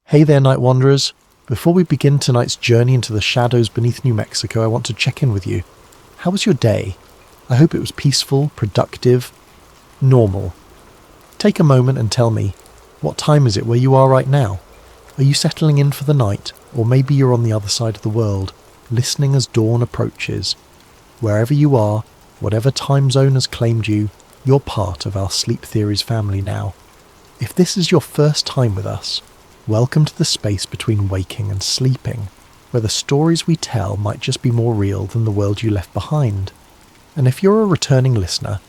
Hey there, Night Wanderers. Before we begin tonight's journey into the shadows beneath New Mexico, I want to check in with you. How was your day? I hope it was peaceful, productive, normal. Take a moment and tell me, what time is it where you are right now? Are you settling in for the night, or maybe you're on the other side of the world, listening as dawn approaches? Wherever you are, whatever time zone has claimed you, you're part of our Sleep Theories family now. If this is your first time with us, welcome to the space between waking and sleeping, where the stories we tell might just be more real than the world you left behind. And if you're a returning listener,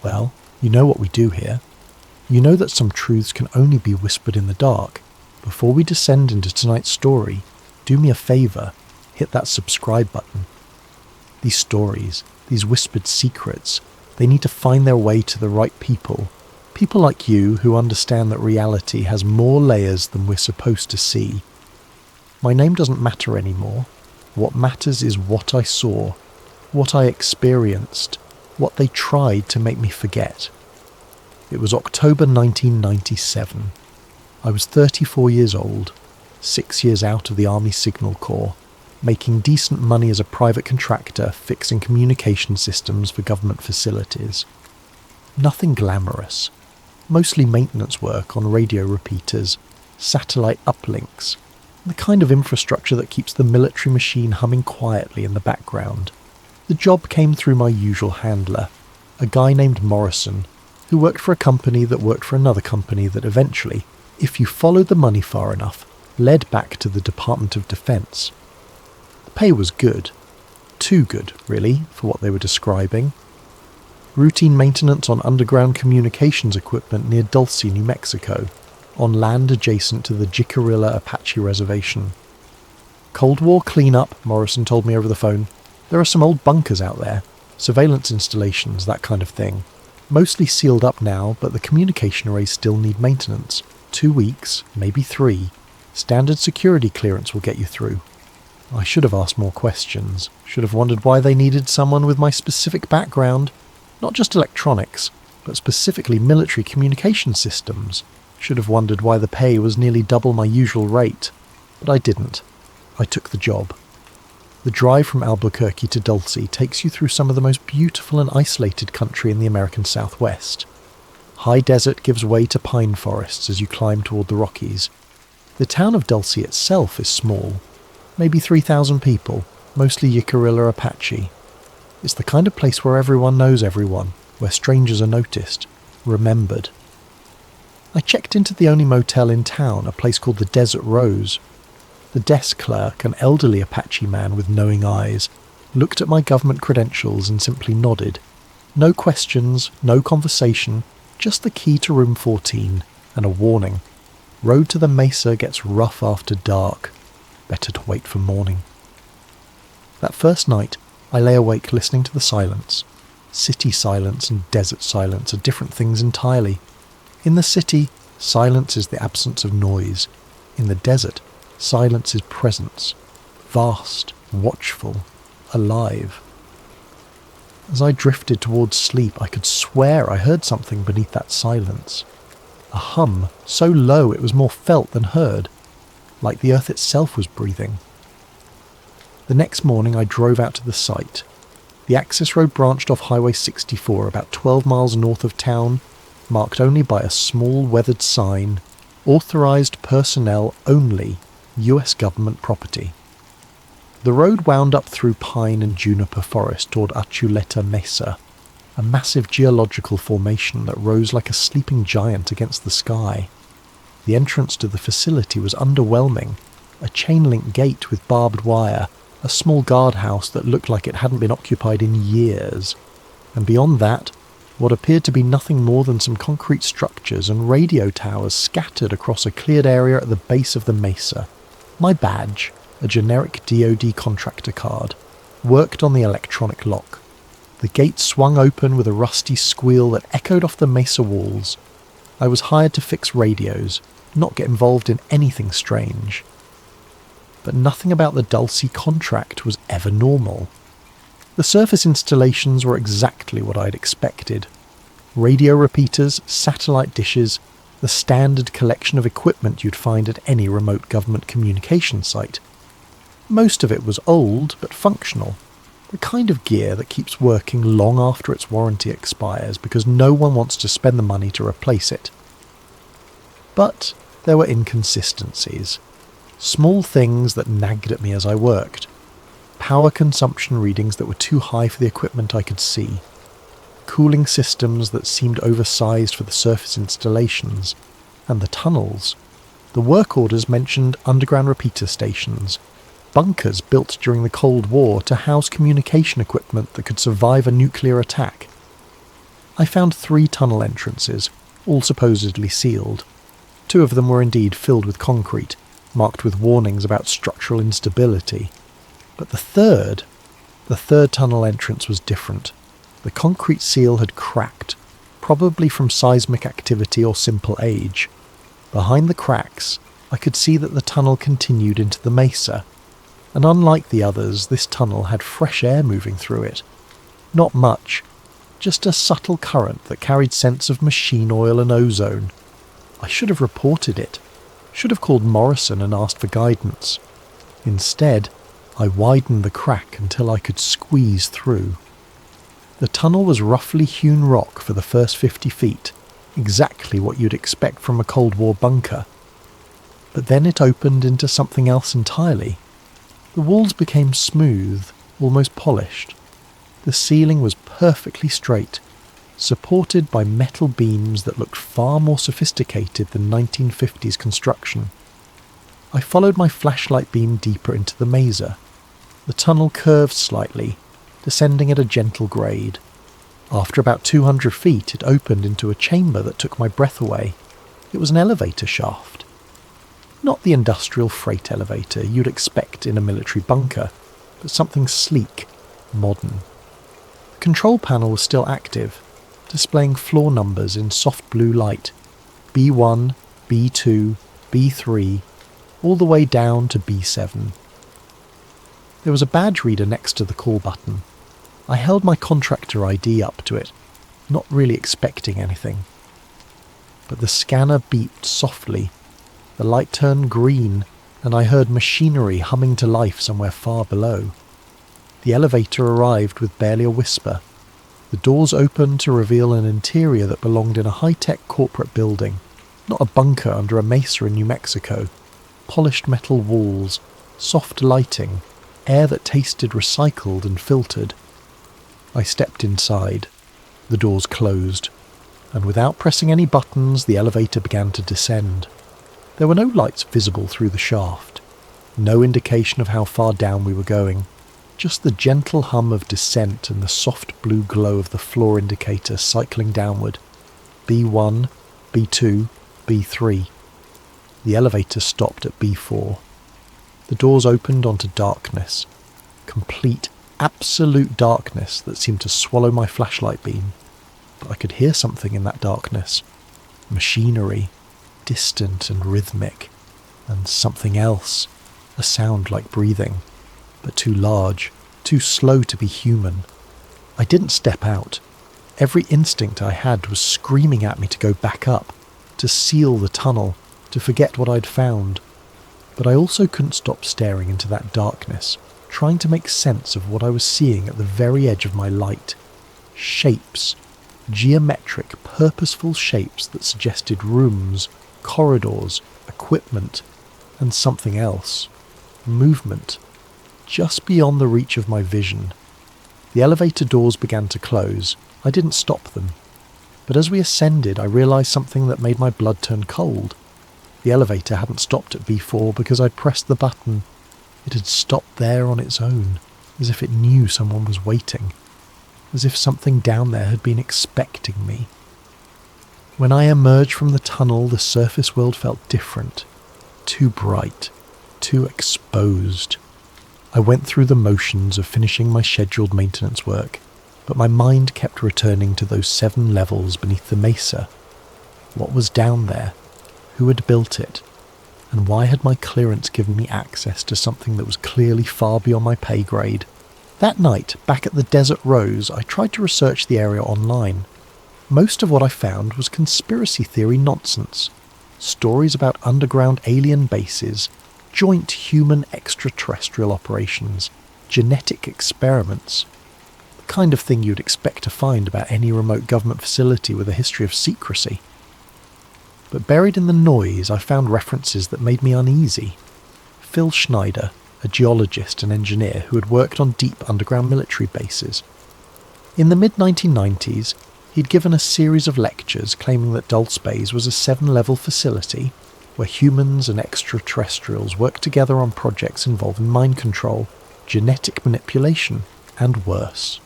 well, you know what we do here. You know that some truths can only be whispered in the dark. Before we descend into tonight's story, do me a favour, hit that subscribe button. These stories, these whispered secrets, they need to find their way to the right people. People like you who understand that reality has more layers than we're supposed to see. My name doesn't matter anymore. What matters is what I saw, what I experienced, what they tried to make me forget. It was October 1997. I was 34 years old, 6 years out of the Army Signal Corps, making decent money as a private contractor fixing communication systems for government facilities. Nothing glamorous. Mostly maintenance work on radio repeaters, satellite uplinks, the kind of infrastructure that keeps the military machine humming quietly in the background. The job came through my usual handler, a guy named Morrison, who worked for a company that worked for another company that eventually, if you followed the money far enough, led back to the Department of Defense. The pay was good. Too good, really, for what they were describing. Routine maintenance on underground communications equipment near Dulce, New Mexico, on land adjacent to the Jicarilla Apache Reservation. Cold War cleanup, Morrison told me over the phone. There are some old bunkers out there, surveillance installations, that kind of thing. Mostly sealed up now, but the communication arrays still need maintenance. 2 weeks, maybe 3. Standard security clearance will get you through. I should have asked more questions. Should have wondered why they needed someone with my specific background. Not just electronics, but specifically military communication systems. Should have wondered why the pay was nearly double my usual rate. But I didn't. I took the job. The drive from Albuquerque to Dulce takes you through some of the most beautiful and isolated country in the American Southwest. High desert gives way to pine forests as you climb toward the Rockies. The town of Dulce itself is small, maybe 3,000 people, mostly Jicarilla Apache. It's the kind of place where everyone knows everyone, where strangers are noticed, remembered. I checked into the only motel in town, a place called the Desert Rose. The desk clerk, an elderly Apache man with knowing eyes, looked at my government credentials and simply nodded. No questions, no conversation, just the key to room 14 and a warning. Road to the mesa gets rough after dark. Better to wait for morning. That first night, I lay awake listening to the silence. City silence and desert silence are different things entirely. In the city, silence is the absence of noise. In the desert, silence is presence. Vast, watchful, alive. As I drifted towards sleep, I could swear I heard something beneath that silence. A hum, so low it was more felt than heard, like the earth itself was breathing. The next morning I drove out to the site. The access road branched off Highway 64 about 12 miles north of town, marked only by a small weathered sign, Authorized Personnel Only, US Government Property. The road wound up through pine and juniper forest toward Achuleta Mesa, a massive geological formation that rose like a sleeping giant against the sky. The entrance to the facility was underwhelming, a chain-link gate with barbed wire, a small guardhouse that looked like it hadn't been occupied in years, and beyond that, what appeared to be nothing more than some concrete structures and radio towers scattered across a cleared area at the base of the mesa. My badge, a generic DoD contractor card, worked on the electronic lock. The gate swung open with a rusty squeal that echoed off the mesa walls. I was hired to fix radios, not get involved in anything strange. But nothing about the Dulce contract was ever normal. The surface installations were exactly what I'd expected. Radio repeaters, satellite dishes, the standard collection of equipment you'd find at any remote government communication site. Most of it was old but functional, the kind of gear that keeps working long after its warranty expires because no one wants to spend the money to replace it. But there were inconsistencies, small things that nagged at me as I worked. Power consumption readings that were too high for the equipment I could see, cooling systems that seemed oversized for the surface installations, and the tunnels. The work orders mentioned underground repeater stations, bunkers built during the Cold War to house communication equipment that could survive a nuclear attack. I found 3 tunnel entrances, all supposedly sealed. 2 of them were indeed filled with concrete, marked with warnings about structural instability. But the third tunnel entrance was different. The concrete seal had cracked, probably from seismic activity or simple age. Behind the cracks, I could see that the tunnel continued into the mesa, and unlike the others, this tunnel had fresh air moving through it. Not much, just a subtle current that carried scents of machine oil and ozone. I should have reported it, should have called Morrison and asked for guidance. Instead, I widened the crack until I could squeeze through. The tunnel was roughly hewn rock for the first 50 feet, exactly what you'd expect from a Cold War bunker. But then it opened into something else entirely. The walls became smooth, almost polished. The ceiling was perfectly straight, supported by metal beams that looked far more sophisticated than 1950s construction. I followed my flashlight beam deeper into the mesa. The tunnel curved slightly, descending at a gentle grade. After about 200 feet, it opened into a chamber that took my breath away. It was an elevator shaft. Not the industrial freight elevator you'd expect in a military bunker, but something sleek, modern. The control panel was still active, displaying floor numbers in soft blue light, B1, B2, B3, all the way down to B7. There was a badge reader next to the call button. I held my contractor ID up to it, not really expecting anything. But the scanner beeped softly. The light turned green, and I heard machinery humming to life somewhere far below. The elevator arrived with barely a whisper. The doors opened to reveal an interior that belonged in a high-tech corporate building, not a bunker under a mesa in New Mexico. Polished metal walls, soft lighting, air that tasted recycled and filtered. I stepped inside. The doors closed, and without pressing any buttons, the elevator began to descend. There were no lights visible through the shaft, no indication of how far down we were going, just the gentle hum of descent and the soft blue glow of the floor indicator cycling downward. B1, B2, B3. The elevator stopped at B4. The doors opened onto darkness, complete, absolute darkness that seemed to swallow my flashlight beam. But I could hear something in that darkness. Machinery, distant and rhythmic, and something else, a sound like breathing, but too large, too slow to be human. I didn't step out. Every instinct I had was screaming at me to go back up, to seal the tunnel, to forget what I'd found. But I also couldn't stop staring into that darkness, trying to make sense of what I was seeing at the very edge of my light. Shapes, geometric, purposeful shapes that suggested rooms, corridors, equipment, and something else. Movement, just beyond the reach of my vision. The elevator doors began to close. I didn't stop them. But as we ascended, I realised something that made my blood turn cold. The elevator hadn't stopped at B4 because I'd pressed the button. It had stopped there on its own, as if it knew someone was waiting, as if something down there had been expecting me. When I emerged from the tunnel, the surface world felt different, too bright, too exposed. I went through the motions of finishing my scheduled maintenance work, but my mind kept returning to those 7 levels beneath the mesa. What was down there? Who had built it? And why had my clearance given me access to something that was clearly far beyond my pay grade? That night, back at the Desert Rose, I tried to research the area online. Most of what I found was conspiracy theory nonsense. Stories about underground alien bases, joint human extraterrestrial operations, genetic experiments. The kind of thing you'd expect to find about any remote government facility with a history of secrecy. But buried in the noise, I found references that made me uneasy. Phil Schneider, a geologist and engineer who had worked on deep underground military bases. In the mid-1990s, he'd given a series of lectures claiming that Dulce Base was a 7-level facility where humans and extraterrestrials worked together on projects involving mind control, genetic manipulation, and worse.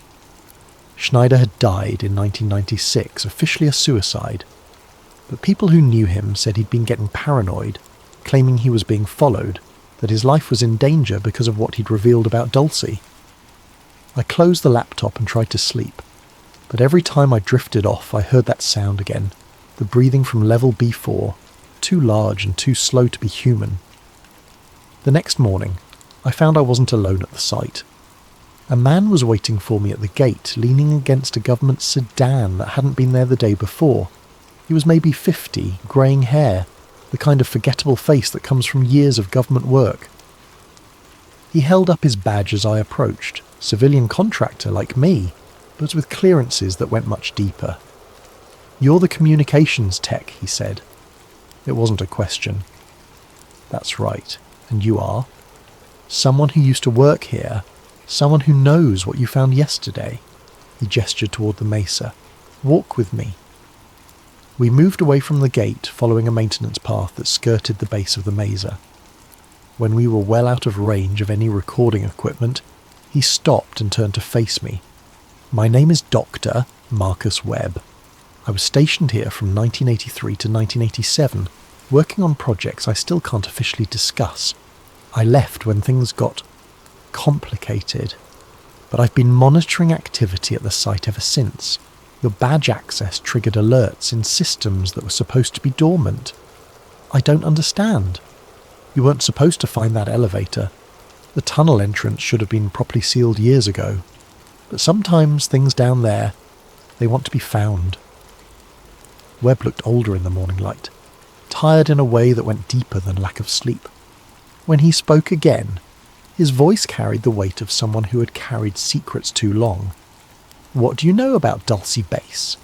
Schneider had died in 1996, officially a suicide, but people who knew him said he'd been getting paranoid, claiming he was being followed, that his life was in danger because of what he'd revealed about Dulce. I closed the laptop and tried to sleep, but every time I drifted off I heard that sound again, the breathing from level B4, too large and too slow to be human. The next morning, I found I wasn't alone at the site. A man was waiting for me at the gate, leaning against a government sedan that hadn't been there the day before. He was maybe 50, greying hair, the kind of forgettable face that comes from years of government work. He held up his badge as I approached, civilian contractor like me, but with clearances that went much deeper. "You're the communications tech," he said. It wasn't a question. "That's right, and you are?" "Someone who used to work here, someone who knows what you found yesterday." He gestured toward the mesa. "Walk with me." We moved away from the gate, following a maintenance path that skirted the base of the mesa. When we were well out of range of any recording equipment, he stopped and turned to face me. "My name is Dr. Marcus Webb. I was stationed here from 1983 to 1987, working on projects I still can't officially discuss. I left when things got complicated, but I've been monitoring activity at the site ever since. Your badge access triggered alerts in systems that were supposed to be dormant. I don't understand. You weren't supposed to find that elevator. The tunnel entrance should have been properly sealed years ago. But sometimes things down there, they want to be found." Webb looked older in the morning light, tired in a way that went deeper than lack of sleep. When he spoke again, his voice carried the weight of someone who had carried secrets too long. "What do you know about Dulce Base?"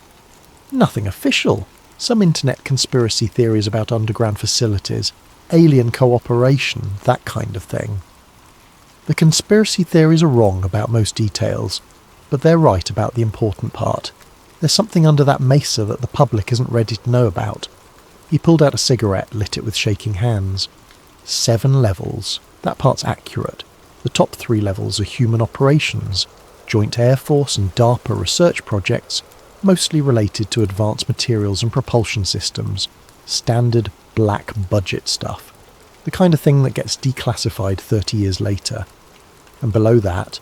"Nothing official. Some internet conspiracy theories about underground facilities, alien cooperation, that kind of thing." The conspiracy theories are wrong about most details, but they're right about the important part. There's something under that mesa that the public isn't ready to know about. He pulled out a cigarette, lit it with shaking hands. 7 levels. That part's accurate. The top 3 levels are human operations, Joint Air Force and DARPA research projects, mostly related to advanced materials and propulsion systems. Standard black budget stuff. The kind of thing that gets declassified 30 years later. And below that,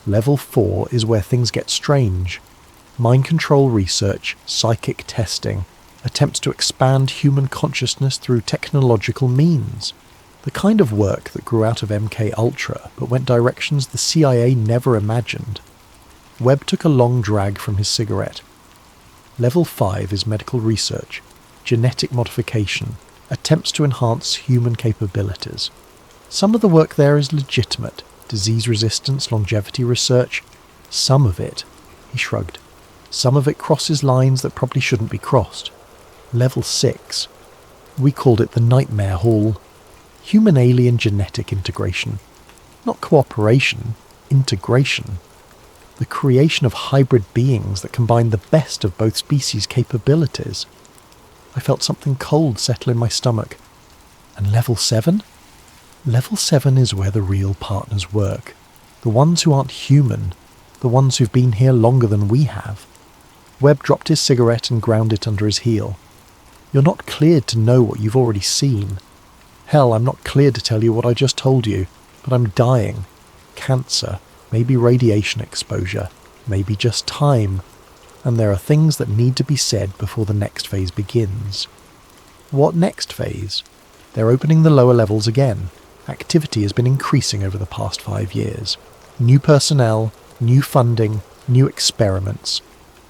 Level 4 is where things get strange. Mind control research, psychic testing, attempts to expand human consciousness through technological means. The kind of work that grew out of MK Ultra but went directions the CIA never imagined. Webb took a long drag from his cigarette. Level 5 is medical research, genetic modification, attempts to enhance human capabilities. Some of the work there is legitimate, disease resistance, longevity research. Some of it, he shrugged, some of it crosses lines that probably shouldn't be crossed. Level 6, we called it the Nightmare Hall. Human-alien genetic integration. Not cooperation, integration. The creation of hybrid beings that combine the best of both species' capabilities. I felt something cold settle in my stomach. And Level 7? Level 7 is where the real partners work. The ones who aren't human. The ones who've been here longer than we have. Webb dropped his cigarette and ground it under his heel. You're not cleared to know what you've already seen. Hell, I'm not cleared to tell you what I just told you, but I'm dying. Cancer, maybe radiation exposure, maybe just time. And there are things that need to be said before the next phase begins. What next phase? They're opening the lower levels again. Activity has been increasing over the past 5 years. New personnel, new funding, new experiments.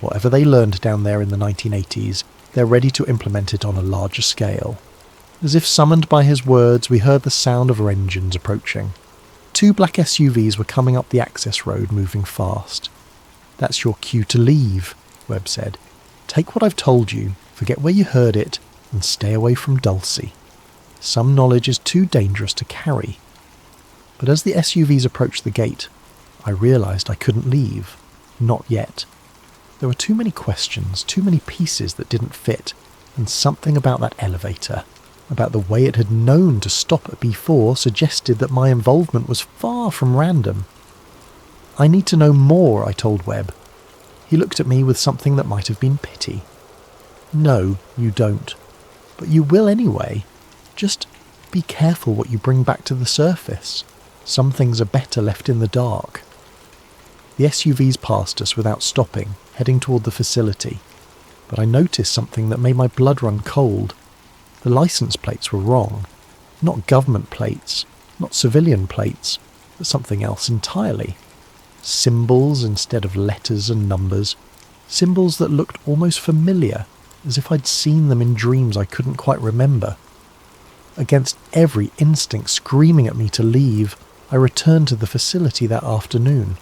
Whatever they learned down there in the 1980s, they're ready to implement it on a larger scale. As if summoned by his words, we heard the sound of our engines approaching. 2 black SUVs were coming up the access road, moving fast. "That's your cue to leave," Webb said. "Take what I've told you, forget where you heard it, and stay away from Dulce. Some knowledge is too dangerous to carry." But as the SUVs approached the gate, I realised I couldn't leave. Not yet. There were too many questions, too many pieces that didn't fit, and something about that elevator, about the way it had known to stop at B4, suggested that my involvement was far from random. "I need to know more," I told Webb. He looked at me with something that might have been pity. "No, you don't. But you will anyway. Just be careful what you bring back to the surface. Some things are better left in the dark." The SUVs passed us without stopping, heading toward the facility. But I noticed something that made my blood run cold. The license plates were wrong. Not government plates, not civilian plates, but something else entirely. Symbols instead of letters and numbers. Symbols that looked almost familiar, as if I'd seen them in dreams I couldn't quite remember. Against every instinct screaming at me to leave, I returned to the facility that afternoon.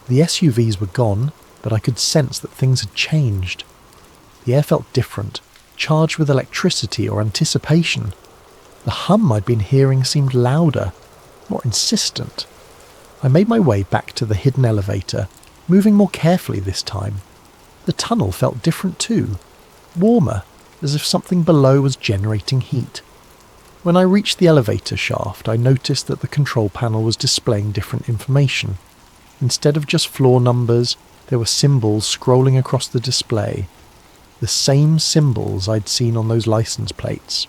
The SUVs were gone, but I could sense that things had changed. The air felt different, charged with electricity or anticipation. The hum I'd been hearing seemed louder, more insistent. I made my way back to the hidden elevator, moving more carefully this time. The tunnel felt different too, warmer, as if something below was generating heat. When I reached the elevator shaft, I noticed that the control panel was displaying different information. Instead of just floor numbers, there were symbols scrolling across the display. The same symbols I'd seen on those license plates.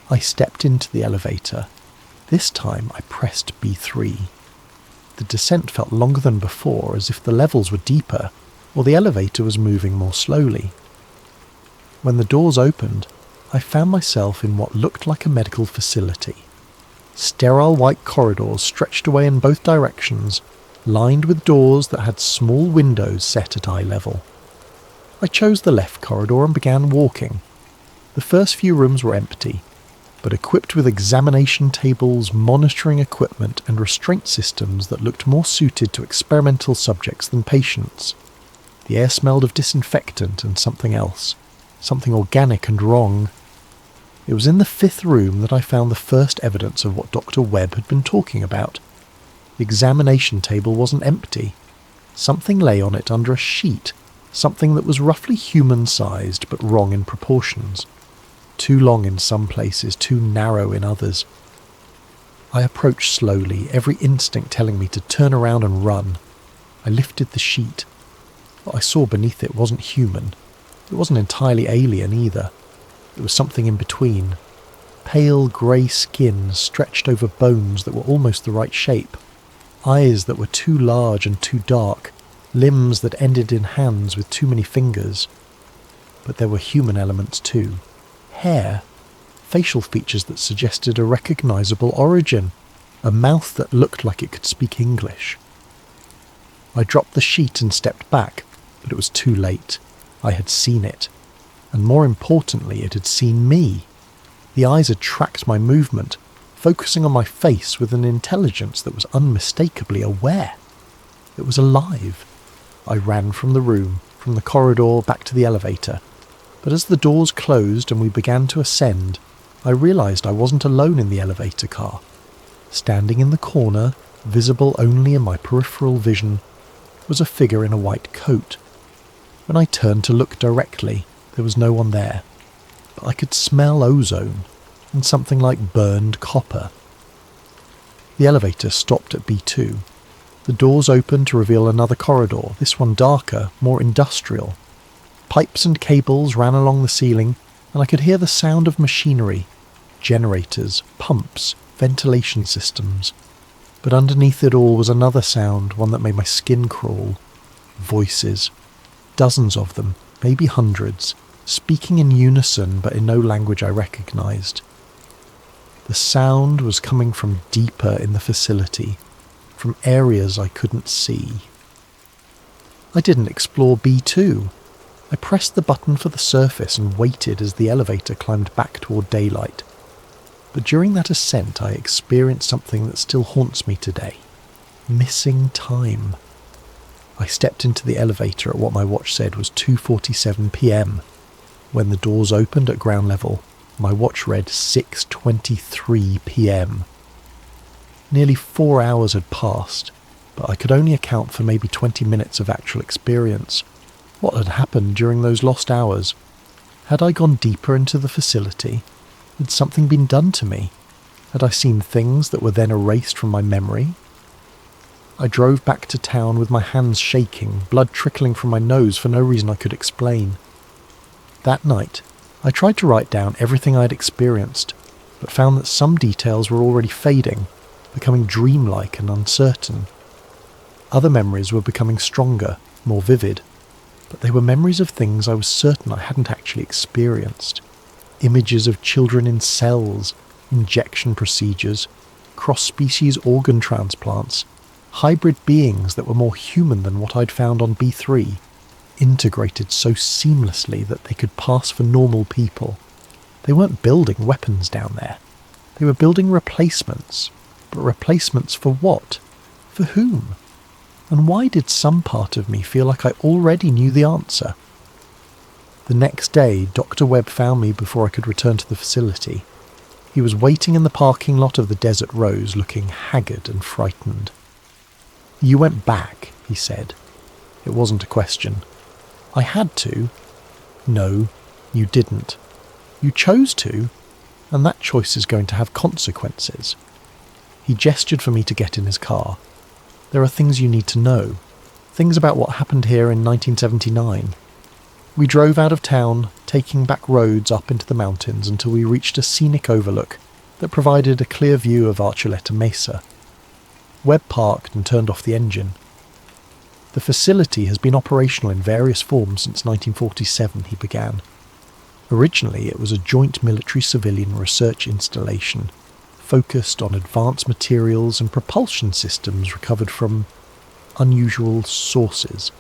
I stepped into the elevator. This time I pressed B3. The descent felt longer than before, as if the levels were deeper, or the elevator was moving more slowly. When the doors opened, I found myself in what looked like a medical facility. Sterile white corridors stretched away in both directions, lined with doors that had small windows set at eye level. I chose the left corridor and began walking. The first few rooms were empty, but equipped with examination tables, monitoring equipment, and restraint systems that looked more suited to experimental subjects than patients. The air smelled of disinfectant and something else, something organic and wrong. It was in the 5th room that I found the first evidence of what Dr. Webb had been talking about. The examination table wasn't empty. Something lay on it under a sheet, something that was roughly human-sized but wrong in proportions. Too long in some places, too narrow in others. I approached slowly, every instinct telling me to turn around and run. I lifted the sheet. What I saw beneath it wasn't human. It wasn't entirely alien either. It was something in between. Pale grey skin stretched over bones that were almost the right shape. Eyes that were too large and too dark. Limbs that ended in hands with too many fingers. But there were human elements too. Hair. Facial features that suggested a recognisable origin. A mouth that looked like it could speak English. I dropped the sheet and stepped back, but it was too late. I had seen it. And more importantly, it had seen me. The eyes had tracked my movement, focusing on my face with an intelligence that was unmistakably aware. It was alive. I ran from the room, from the corridor back to the elevator. But as the doors closed and we began to ascend, I realised I wasn't alone in the elevator car. Standing in the corner, visible only in my peripheral vision, was a figure in a white coat. When I turned to look directly, there was no one there, but I could smell ozone and something like burned copper. The elevator stopped at B2. The doors opened to reveal another corridor, this one darker, more industrial. Pipes and cables ran along the ceiling, and I could hear the sound of machinery, generators, pumps, ventilation systems. But underneath it all was another sound, one that made my skin crawl. Voices. Dozens of them, maybe hundreds, speaking in unison but in no language I recognised. The sound was coming from deeper in the facility, from areas I couldn't see. I didn't explore B2. I pressed the button for the surface and waited as the elevator climbed back toward daylight. But during that ascent, I experienced something that still haunts me today. Missing time. I stepped into the elevator at what my watch said was 2:47 p.m. When the doors opened at ground level, my watch read 6:23 p.m. Nearly 4 hours had passed, but I could only account for maybe 20 minutes of actual experience. What had happened during those lost hours? Had I gone deeper into the facility? Had something been done to me? Had I seen things that were then erased from my memory? I drove back to town with my hands shaking, blood trickling from my nose for no reason I could explain. That night, I tried to write down everything I had experienced, but found that some details were already fading, becoming dreamlike and uncertain. Other memories were becoming stronger, more vivid, but they were memories of things I was certain I hadn't actually experienced. Images of children in cells, injection procedures, cross-species organ transplants, hybrid beings that were more human than what I'd found on B3, integrated so seamlessly that they could pass for normal people. They weren't building weapons down there. They were building replacements. But replacements for what? For whom? And why did some part of me feel like I already knew the answer? The next day, Dr. Webb found me before I could return to the facility. He was waiting in the parking lot of the Desert Rose, looking haggard and frightened. "You went back," he said. It wasn't a question. "I had to." "No, you didn't. You chose to, and that choice is going to have consequences." He gestured for me to get in his car. "There are things you need to know. Things about what happened here in 1979. We drove out of town, taking back roads up into the mountains until we reached a scenic overlook that provided a clear view of Archuleta Mesa. Webb parked and turned off the engine. "The facility has been operational in various forms since 1947, he began. Originally, it was a joint military-civilian research installation, focused on advanced materials and propulsion systems recovered from unusual sources.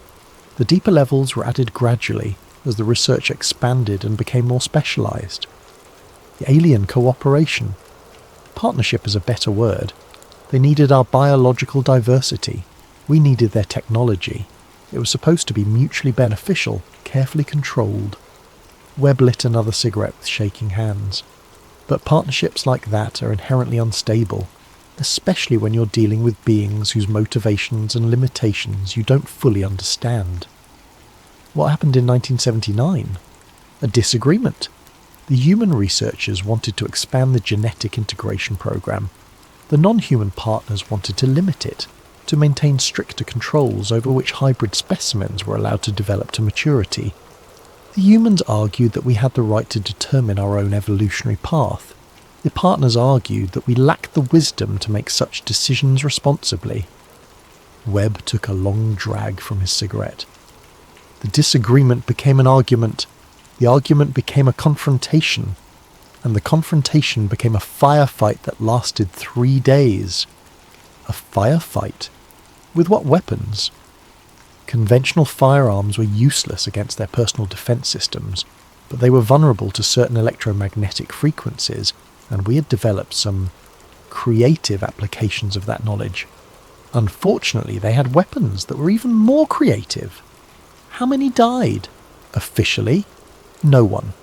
The deeper levels were added gradually as the research expanded and became more specialized. The alien cooperation. Partnership is a better word. They needed our biological diversity. We needed their technology. It was supposed to be mutually beneficial, carefully controlled." Webb lit another cigarette with shaking hands. "But partnerships like that are inherently unstable, especially when you're dealing with beings whose motivations and limitations you don't fully understand." "What happened in 1979? A disagreement. The human researchers wanted to expand the genetic integration program. The non-human partners wanted to limit it, to maintain stricter controls over which hybrid specimens were allowed to develop to maturity. The humans argued that we had the right to determine our own evolutionary path. The partners argued that we lacked the wisdom to make such decisions responsibly." Webb took a long drag from his cigarette. "The disagreement became an argument. The argument became a confrontation. And the confrontation became a firefight that lasted 3 days." A firefight? With what weapons? Conventional firearms were useless against their personal defense systems, but they were vulnerable to certain electromagnetic frequencies, and we had developed some creative applications of that knowledge. Unfortunately, they had weapons that were even more creative. How many died? Officially, no one.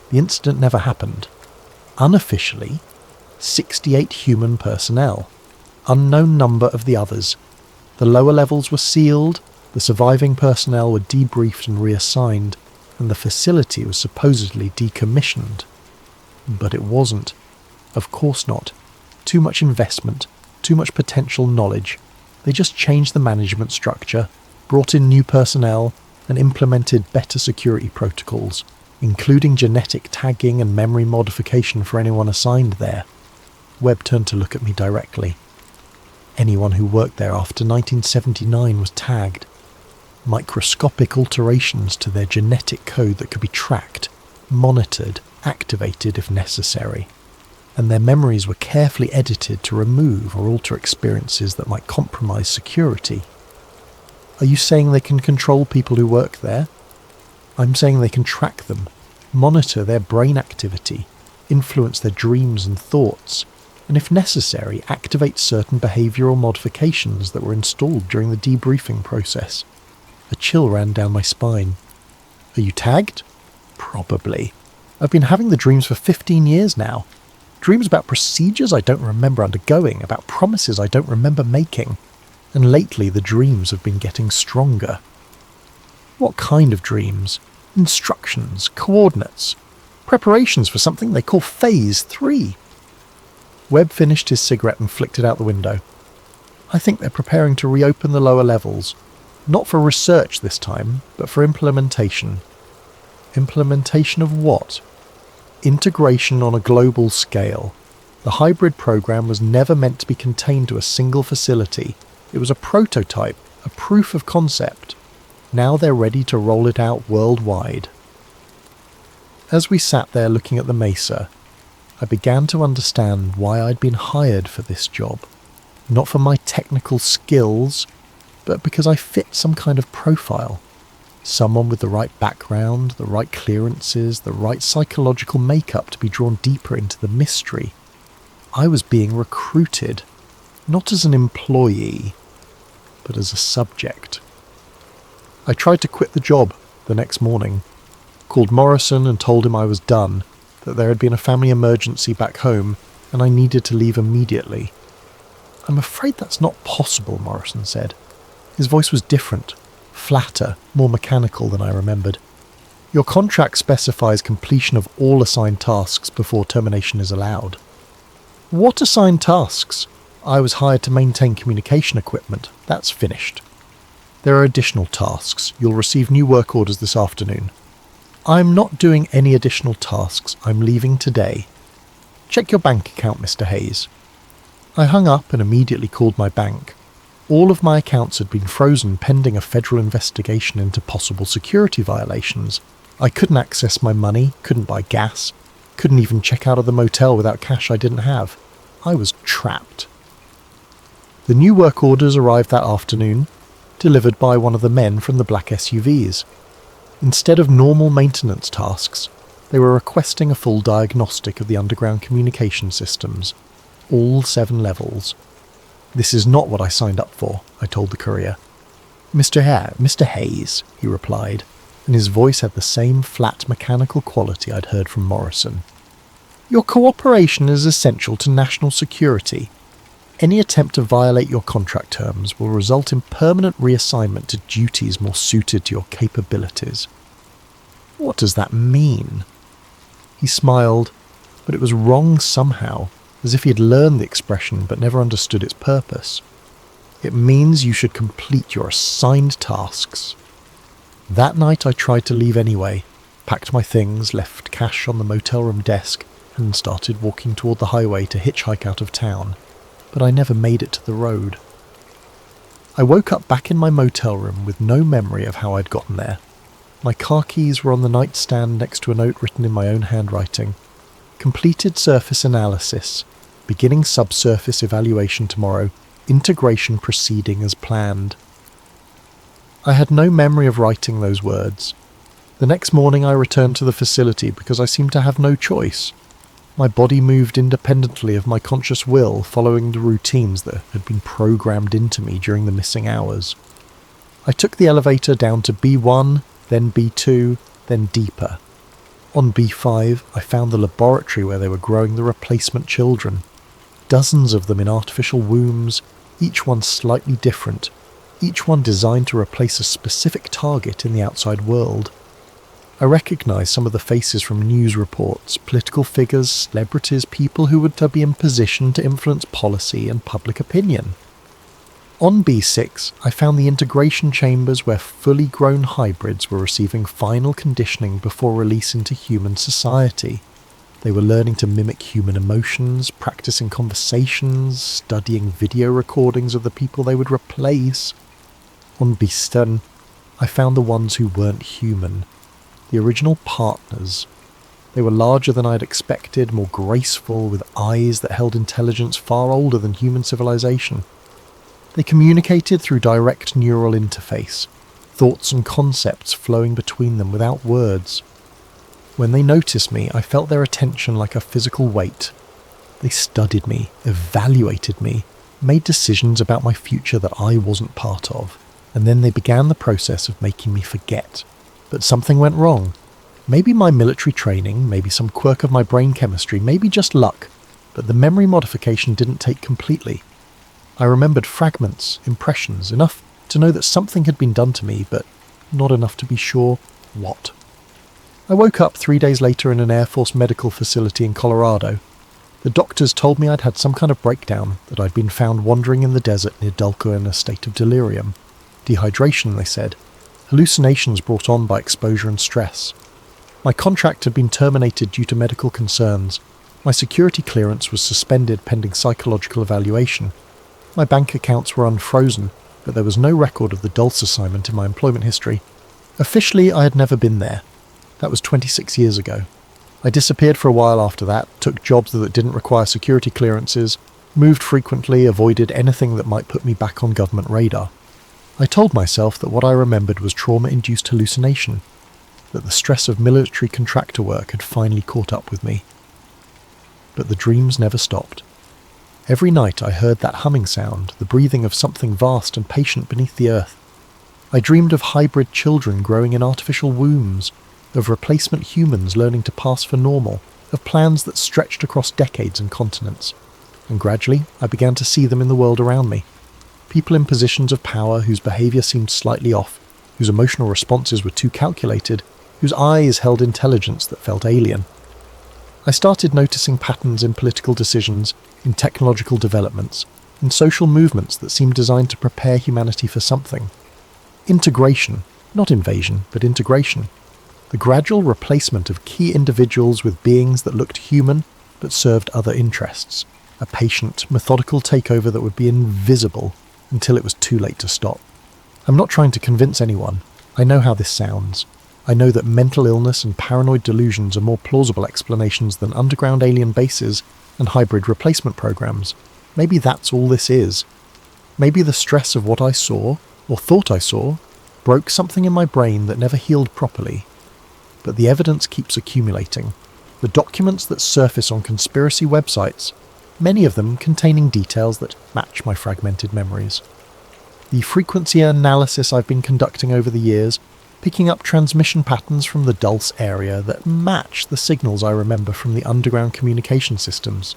The incident never happened. Unofficially, 68 human personnel. Unknown number of the others. The lower levels were sealed, the surviving personnel were debriefed and reassigned, and the facility was supposedly decommissioned. But it wasn't. Of course not. Too much investment, too much potential knowledge. They just changed the management structure, brought in new personnel, and implemented better security protocols, including genetic tagging and memory modification for anyone assigned there. Webb turned to look at me directly. Anyone who worked there after 1979 was tagged. Microscopic alterations to their genetic code that could be tracked, monitored, activated if necessary. And their memories were carefully edited to remove or alter experiences that might compromise security. Are you saying they can control people who work there? I'm saying they can track them, monitor their brain activity, influence their dreams and thoughts, and if necessary, activate certain behavioural modifications that were installed during the debriefing process. A chill ran down my spine. Are you tagged? Probably. I've been having the dreams for 15 years now. Dreams about procedures I don't remember undergoing, about promises I don't remember making. And lately the dreams have been getting stronger. What kind of dreams? Instructions, coordinates, preparations for something they call Phase 3. Webb finished his cigarette and flicked it out the window. I think they're preparing to reopen the lower levels. Not for research this time, but for implementation. Implementation of what? Integration on a global scale. The hybrid program was never meant to be contained to a single facility. It was a prototype, a proof of concept. Now they're ready to roll it out worldwide. As we sat there looking at the mesa, I began to understand why I'd been hired for this job. Not for my technical skills, but because I fit some kind of profile. Someone with the right background, the right clearances, the right psychological makeup to be drawn deeper into the mystery. I was being recruited, not as an employee, but as a subject. I tried to quit the job the next morning, called Morrison and told him I was done, that there had been a family emergency back home and I needed to leave immediately. I'm afraid that's not possible, Morrison said. His voice was different, flatter, more mechanical than I remembered. Your contract specifies completion of all assigned tasks before termination is allowed. What assigned tasks? I was hired to maintain communication equipment. That's finished. There are additional tasks. You'll receive new work orders this afternoon. I'm not doing any additional tasks. I'm leaving today. Check your bank account, Mr. Hayes. I hung up and immediately called my bank. All of my accounts had been frozen pending a federal investigation into possible security violations. I couldn't access my money, couldn't buy gas, couldn't even check out of the motel without cash I didn't have. I was trapped. The new work orders arrived that afternoon, delivered by one of the men from the black SUVs. Instead of normal maintenance tasks, they were requesting a full diagnostic of the underground communication systems, all 7 levels. This is not what I signed up for, I told the courier. Mr. Hayes, he replied, and his voice had the same flat mechanical quality I'd heard from Morrison. Your cooperation is essential to national security. Any attempt to violate your contract terms will result in permanent reassignment to duties more suited to your capabilities. What does that mean? He smiled, but it was wrong somehow, as if he had learned the expression but never understood its purpose. It means you should complete your assigned tasks. That night I tried to leave anyway, packed my things, left cash on the motel room desk, and started walking toward the highway to hitchhike out of town. But I never made it to the road. I woke up back in my motel room with no memory of how I'd gotten there. My car keys were on the nightstand next to a note written in my own handwriting. Completed surface analysis. Beginning subsurface evaluation tomorrow. Integration proceeding as planned. I had no memory of writing those words. The next morning I returned to the facility because I seemed to have no choice. My body moved independently of my conscious will, following the routines that had been programmed into me during the missing hours. I took the elevator down to B1, then B2, then deeper. On B5, I found the laboratory where they were growing the replacement children. Dozens of them in artificial wombs, each one slightly different, each one designed to replace a specific target in the outside world. I recognised some of the faces from news reports, political figures, celebrities, people who would be in position to influence policy and public opinion. On B6, I found the integration chambers where fully grown hybrids were receiving final conditioning before release into human society. They were learning to mimic human emotions, practicing conversations, studying video recordings of the people they would replace. On B7, I found the ones who weren't human. The original partners. They were larger than I had expected, more graceful, with eyes that held intelligence far older than human civilization. They communicated through direct neural interface, thoughts and concepts flowing between them without words. When they noticed me, I felt their attention like a physical weight. They studied me, evaluated me, made decisions about my future that I wasn't part of, and then they began the process of making me forget. But something went wrong. Maybe my military training, maybe some quirk of my brain chemistry, maybe just luck, but the memory modification didn't take completely. I remembered fragments, impressions, enough to know that something had been done to me, but not enough to be sure what. I woke up 3 days later in an Air Force medical facility in Colorado. The doctors told me I'd had some kind of breakdown, that I'd been found wandering in the desert near Dulce in a state of delirium. Dehydration, they said. Hallucinations brought on by exposure and stress. My contract had been terminated due to medical concerns. My security clearance was suspended pending psychological evaluation. My bank accounts were unfrozen, but there was no record of the Dulce assignment in my employment history. Officially, I had never been there. That was 26 years ago. I disappeared for a while after that, took jobs that didn't require security clearances, moved frequently, avoided anything that might put me back on government radar. I told myself that what I remembered was trauma-induced hallucination, that the stress of military contractor work had finally caught up with me. But the dreams never stopped. Every night I heard that humming sound, the breathing of something vast and patient beneath the earth. I dreamed of hybrid children growing in artificial wombs, of replacement humans learning to pass for normal, of plans that stretched across decades and continents. And gradually, I began to see them in the world around me. People in positions of power whose behaviour seemed slightly off, whose emotional responses were too calculated, whose eyes held intelligence that felt alien. I started noticing patterns in political decisions, in technological developments, in social movements that seemed designed to prepare humanity for something. Integration, not invasion, but integration. The gradual replacement of key individuals with beings that looked human but served other interests. A patient, methodical takeover that would be invisible until it was too late to stop. I'm not trying to convince anyone. I know how this sounds. I know that mental illness and paranoid delusions are more plausible explanations than underground alien bases and hybrid replacement programs. Maybe that's all this is. Maybe the stress of what I saw, or thought I saw, broke something in my brain that never healed properly. But the evidence keeps accumulating. The documents that surface on conspiracy websites, many of them containing details that match my fragmented memories. The frequency analysis I've been conducting over the years, picking up transmission patterns from the Dulce area that match the signals I remember from the underground communication systems.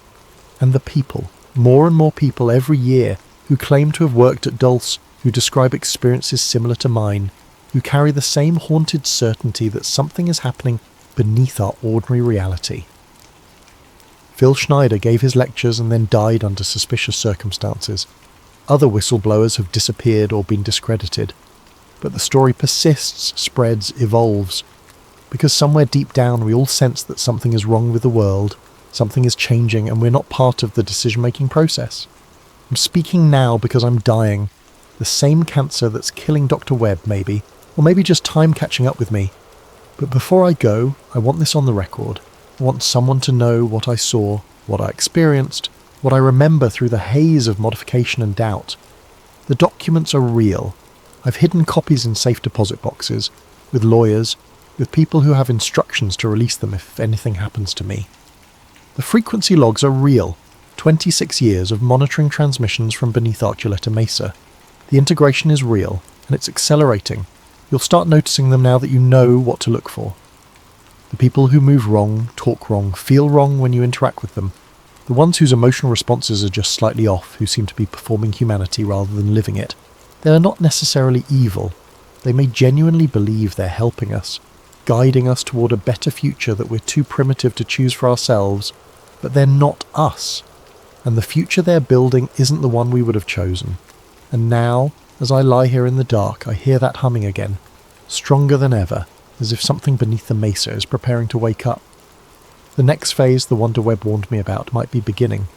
And the people, more and more people every year, who claim to have worked at Dulce, who describe experiences similar to mine, who carry the same haunted certainty that something is happening beneath our ordinary reality. Phil Schneider gave his lectures and then died under suspicious circumstances. Other whistleblowers have disappeared or been discredited. But the story persists, spreads, evolves. Because somewhere deep down we all sense that something is wrong with the world, something is changing, and we're not part of the decision-making process. I'm speaking now because I'm dying. The same cancer that's killing Dr. Webb, maybe. Or maybe just time catching up with me. But before I go, I want this on the record. I want someone to know what I saw, what I experienced, what I remember through the haze of modification and doubt. The documents are real. I've hidden copies in safe deposit boxes, with lawyers, with people who have instructions to release them if anything happens to me. The frequency logs are real. 26 years of monitoring transmissions from beneath Archuleta Mesa. The integration is real, and it's accelerating. You'll start noticing them now that you know what to look for. The people who move wrong, talk wrong, feel wrong when you interact with them. The ones whose emotional responses are just slightly off, who seem to be performing humanity rather than living it. They are not necessarily evil. They may genuinely believe they're helping us, guiding us toward a better future that we're too primitive to choose for ourselves, but they're not us. And the future they're building isn't the one we would have chosen. And now, as I lie here in the dark, I hear that humming again, stronger than ever, as if something beneath the mesa is preparing to wake up. The next phase the Wonder Web warned me about might be beginning.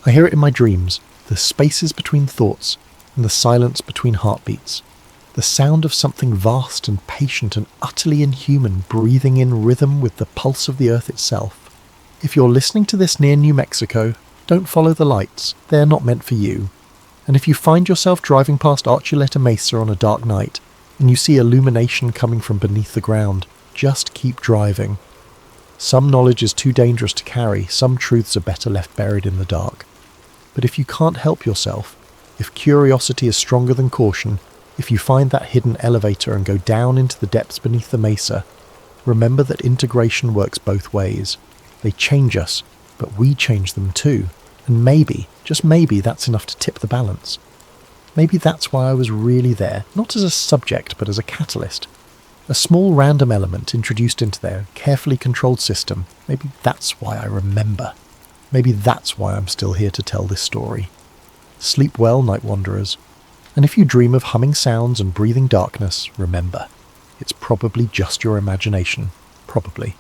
I hear it in my dreams, the spaces between thoughts, and the silence between heartbeats. The sound of something vast and patient and utterly inhuman breathing in rhythm with the pulse of the earth itself. If you're listening to this near New Mexico, don't follow the lights. They're not meant for you. And if you find yourself driving past Archuleta Mesa on a dark night, and you see illumination coming from beneath the ground, just keep driving. Some knowledge is too dangerous to carry, some truths are better left buried in the dark. But if you can't help yourself, if curiosity is stronger than caution, if you find that hidden elevator and go down into the depths beneath the mesa, remember that integration works both ways. They change us, but we change them too. And maybe, just maybe, that's enough to tip the balance. Maybe that's why I was really there, not as a subject, but as a catalyst. A small random element introduced into their carefully controlled system. Maybe that's why I remember. Maybe that's why I'm still here to tell this story. Sleep well, night wanderers. And if you dream of humming sounds and breathing darkness, remember, it's probably just your imagination. Probably.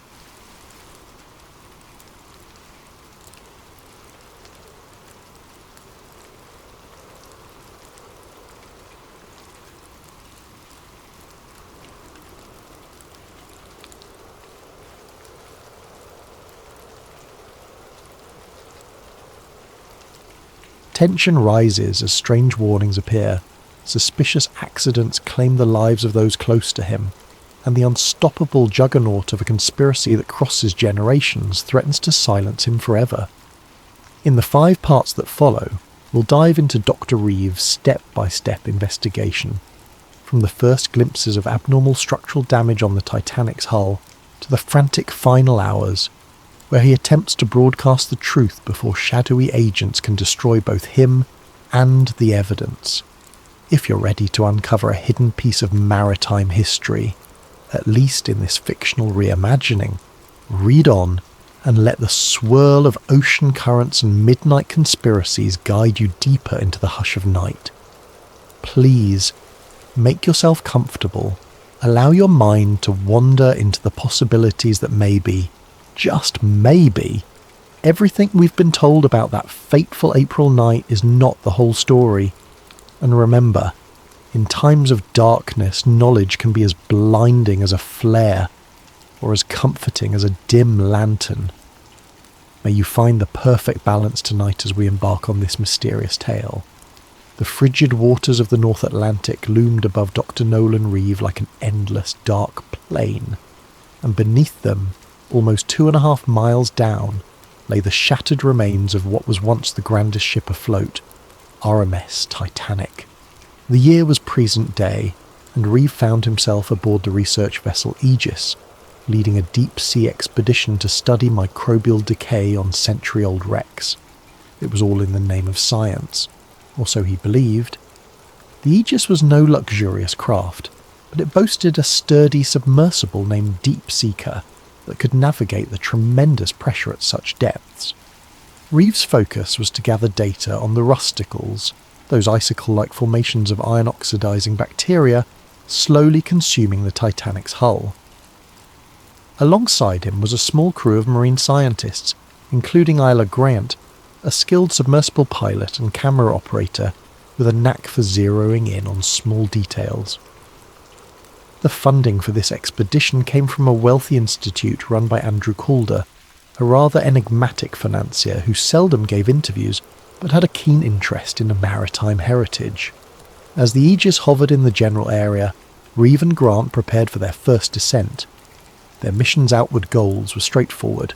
Tension rises as strange warnings appear. Suspicious accidents claim the lives of those close to him, and the unstoppable juggernaut of a conspiracy that crosses generations threatens to silence him forever. In the 5 parts that follow, we'll dive into Dr. Reeves' step-by-step investigation, from the first glimpses of abnormal structural damage on the Titanic's hull to the frantic final hours, where he attempts to broadcast the truth before shadowy agents can destroy both him and the evidence. If you're ready to uncover a hidden piece of maritime history, at least in this fictional reimagining, read on and let the swirl of ocean currents and midnight conspiracies guide you deeper into the hush of night. Please, make yourself comfortable. Allow your mind to wander into the possibilities that may be, just maybe, everything we've been told about that fateful April night is not the whole story. And remember, in times of darkness, knowledge can be as blinding as a flare, or as comforting as a dim lantern. May you find the perfect balance tonight as we embark on this mysterious tale. The frigid waters of the North Atlantic loomed above Dr. Nolan Reeve like an endless dark plain, and beneath them, almost 2.5 miles down, lay the shattered remains of what was once the grandest ship afloat, Hermes Titanic. The year was present day, and Reeve found himself aboard the research vessel Aegis, leading a deep-sea expedition to study microbial decay on century-old wrecks. It was all in the name of science, or so he believed. The Aegis was no luxurious craft, but it boasted a sturdy submersible named Deep Seeker that could navigate the tremendous pressure at such depths. Reeves' focus was to gather data on the rusticles, those icicle-like formations of iron-oxidizing bacteria slowly consuming the Titanic's hull. Alongside him was a small crew of marine scientists, including Isla Grant, a skilled submersible pilot and camera operator with a knack for zeroing in on small details. The funding for this expedition came from a wealthy institute run by Andrew Calder, a rather enigmatic financier who seldom gave interviews but had a keen interest in a maritime heritage. As the Aegis hovered in the general area, Reeve and Grant prepared for their first descent. Their mission's outward goals were straightforward: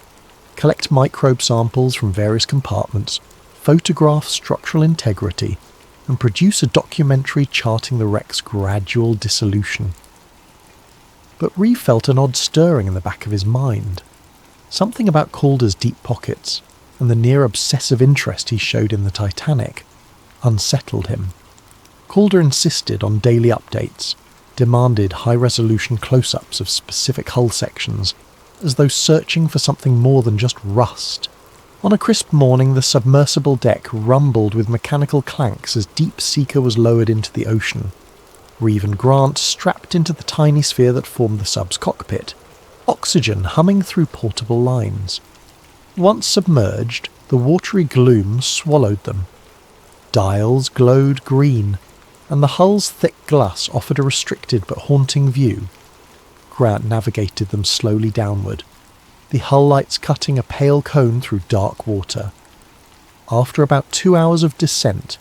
collect microbe samples from various compartments, photograph structural integrity, and produce a documentary charting the wreck's gradual dissolution. But Reeve felt an odd stirring in the back of his mind. Something about Calder's deep pockets and the near-obsessive interest he showed in the Titanic unsettled him. Calder insisted on daily updates, demanded high-resolution close-ups of specific hull sections, as though searching for something more than just rust. On a crisp morning, the submersible deck rumbled with mechanical clanks as Deep Seeker was lowered into the ocean. Reeve and Grant strapped into the tiny sphere that formed the sub's cockpit, oxygen humming through portable lines. Once submerged, the watery gloom swallowed them. Dials glowed green, and the hull's thick glass offered a restricted but haunting view. Grant navigated them slowly downward, the hull lights cutting a pale cone through dark water. After about 2 hours of descent,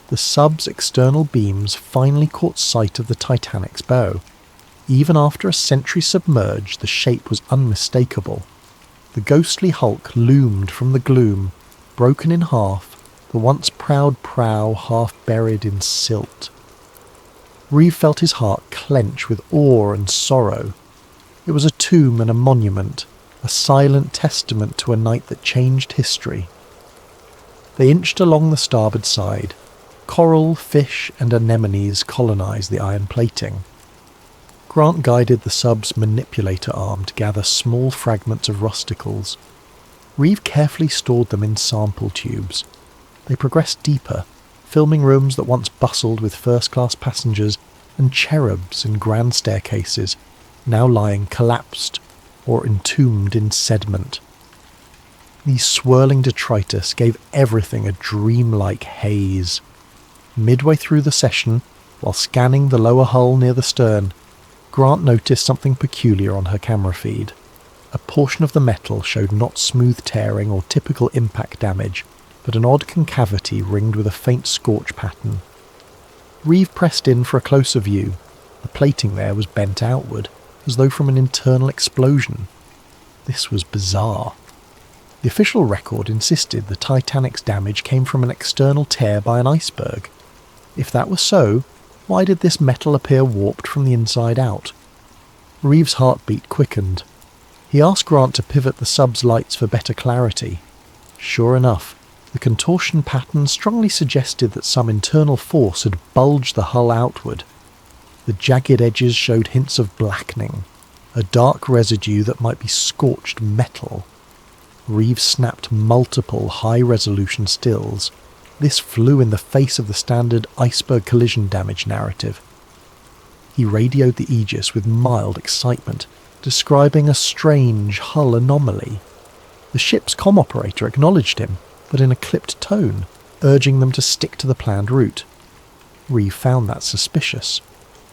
the sub's external beams finally caught sight of the Titanic's bow. Even after a century submerged, the shape was unmistakable. The ghostly hulk loomed from the gloom, broken in half, the once proud prow half buried in silt. Reeve felt his heart clench with awe and sorrow. It was a tomb and a monument, a silent testament to a night that changed history. They inched along the starboard side. Coral, fish, and anemones colonised the iron plating. Grant guided the sub's manipulator arm to gather small fragments of rusticles. Reeve carefully stored them in sample tubes. They progressed deeper, filming rooms that once bustled with first-class passengers and cherubs in grand staircases, now lying collapsed or entombed in sediment. These swirling detritus gave everything a dreamlike haze. Midway through the session, while scanning the lower hull near the stern, Grant noticed something peculiar on her camera feed. A portion of the metal showed not smooth tearing or typical impact damage, but an odd concavity ringed with a faint scorch pattern. Reeve pressed in for a closer view. The plating there was bent outward, as though from an internal explosion. This was bizarre. The official record insisted the Titanic's damage came from an external tear by an iceberg. If that was so, why did this metal appear warped from the inside out? Reeve's heartbeat quickened. He asked Grant to pivot the sub's lights for better clarity. Sure enough, the contortion pattern strongly suggested that some internal force had bulged the hull outward. The jagged edges showed hints of blackening, a dark residue that might be scorched metal. Reeve snapped multiple high-resolution stills. This flew in the face of the standard iceberg collision damage narrative. He radioed the Aegis with mild excitement, describing a strange hull anomaly. The ship's comm operator acknowledged him, but in a clipped tone, urging them to stick to the planned route. Reeve found that suspicious.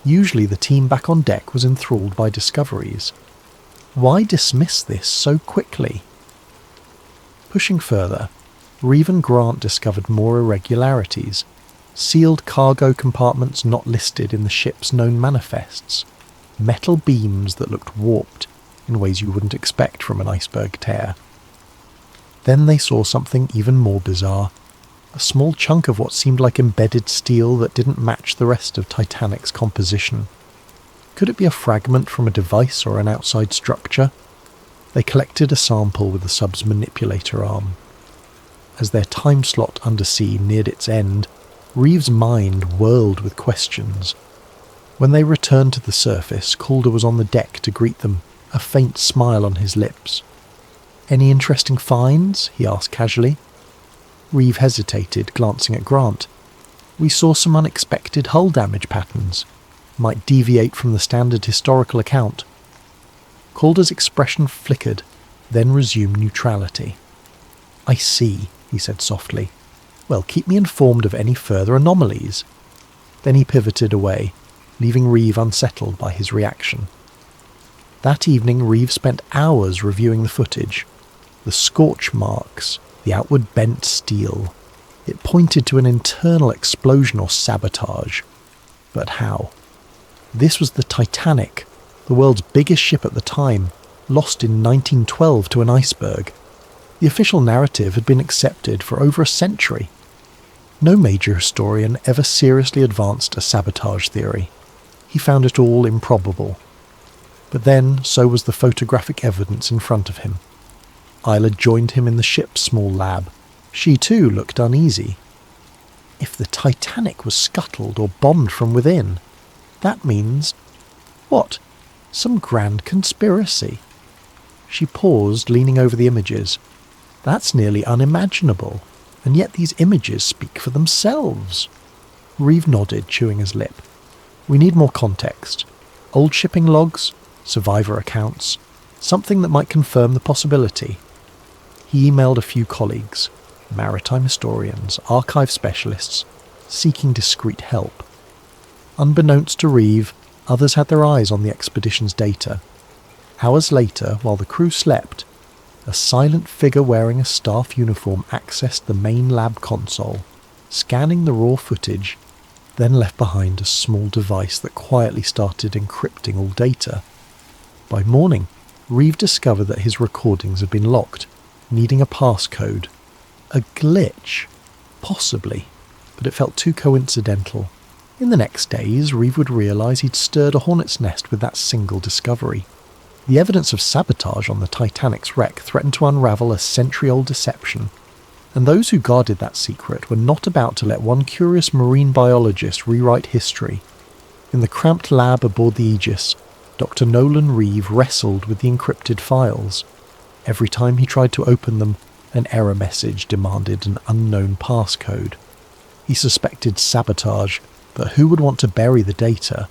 Usually the team back on deck was enthralled by discoveries. Why dismiss this so quickly? Pushing further, Reeve and Grant discovered more irregularities. Sealed cargo compartments not listed in the ship's known manifests. Metal beams that looked warped in ways you wouldn't expect from an iceberg tear. Then they saw something even more bizarre. A small chunk of what seemed like embedded steel that didn't match the rest of Titanic's composition. Could it be a fragment from a device or an outside structure? They collected a sample with the sub's manipulator arm. As their time slot undersea neared its end, Reeve's mind whirled with questions. When they returned to the surface, Calder was on the deck to greet them, a faint smile on his lips. "Any interesting finds?" he asked casually. Reeve hesitated, glancing at Grant. "We saw some unexpected hull damage patterns. Might deviate from the standard historical account." Calder's expression flickered, then resumed neutrality. "I see," he said softly. "Well, keep me informed of any further anomalies." Then he pivoted away, leaving Reeve unsettled by his reaction. That evening Reeve spent hours reviewing the footage. The scorch marks, the outward bent steel. It pointed to an internal explosion or sabotage. But how? This was the Titanic, the world's biggest ship at the time, lost in 1912 to an iceberg. The official narrative had been accepted for over a century. No major historian ever seriously advanced a sabotage theory. He found it all improbable. But then, so was the photographic evidence in front of him. Isla joined him in the ship's small lab. She too looked uneasy. If the Titanic was scuttled or bombed from within, that means... what? Some grand conspiracy. She paused, leaning over the images. That's nearly unimaginable, and yet these images speak for themselves. Reeve nodded, chewing his lip. "We need more context. Old shipping logs, survivor accounts, something that might confirm the possibility." He emailed a few colleagues, maritime historians, archive specialists, seeking discreet help. Unbeknownst to Reeve, others had their eyes on the expedition's data. Hours later, while the crew slept, a silent figure wearing a staff uniform accessed the main lab console, scanning the raw footage, then left behind a small device that quietly started encrypting all data. By morning, Reeve discovered that his recordings had been locked, needing a passcode. A glitch? Possibly, but it felt too coincidental. In the next days, Reeve would realise he'd stirred a hornet's nest with that single discovery. The evidence of sabotage on the Titanic's wreck threatened to unravel a century-old deception, and those who guarded that secret were not about to let one curious marine biologist rewrite history. In the cramped lab aboard the Aegis, Dr. Nolan Reeve wrestled with the encrypted files. Every time he tried to open them, an error message demanded an unknown passcode. He suspected sabotage, but who would want to bury the data?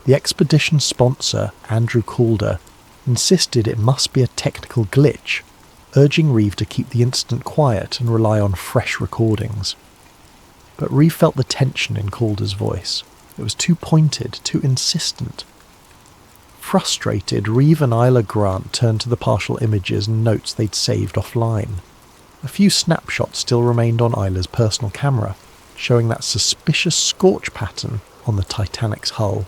The expedition's sponsor, Andrew Calder, insisted it must be a technical glitch, urging Reeve to keep the incident quiet and rely on fresh recordings. But Reeve felt the tension in Calder's voice. It was too pointed, too insistent. Frustrated, Reeve and Isla Grant turned to the partial images and notes they'd saved offline. A few snapshots still remained on Isla's personal camera, showing that suspicious scorch pattern on the Titanic's hull.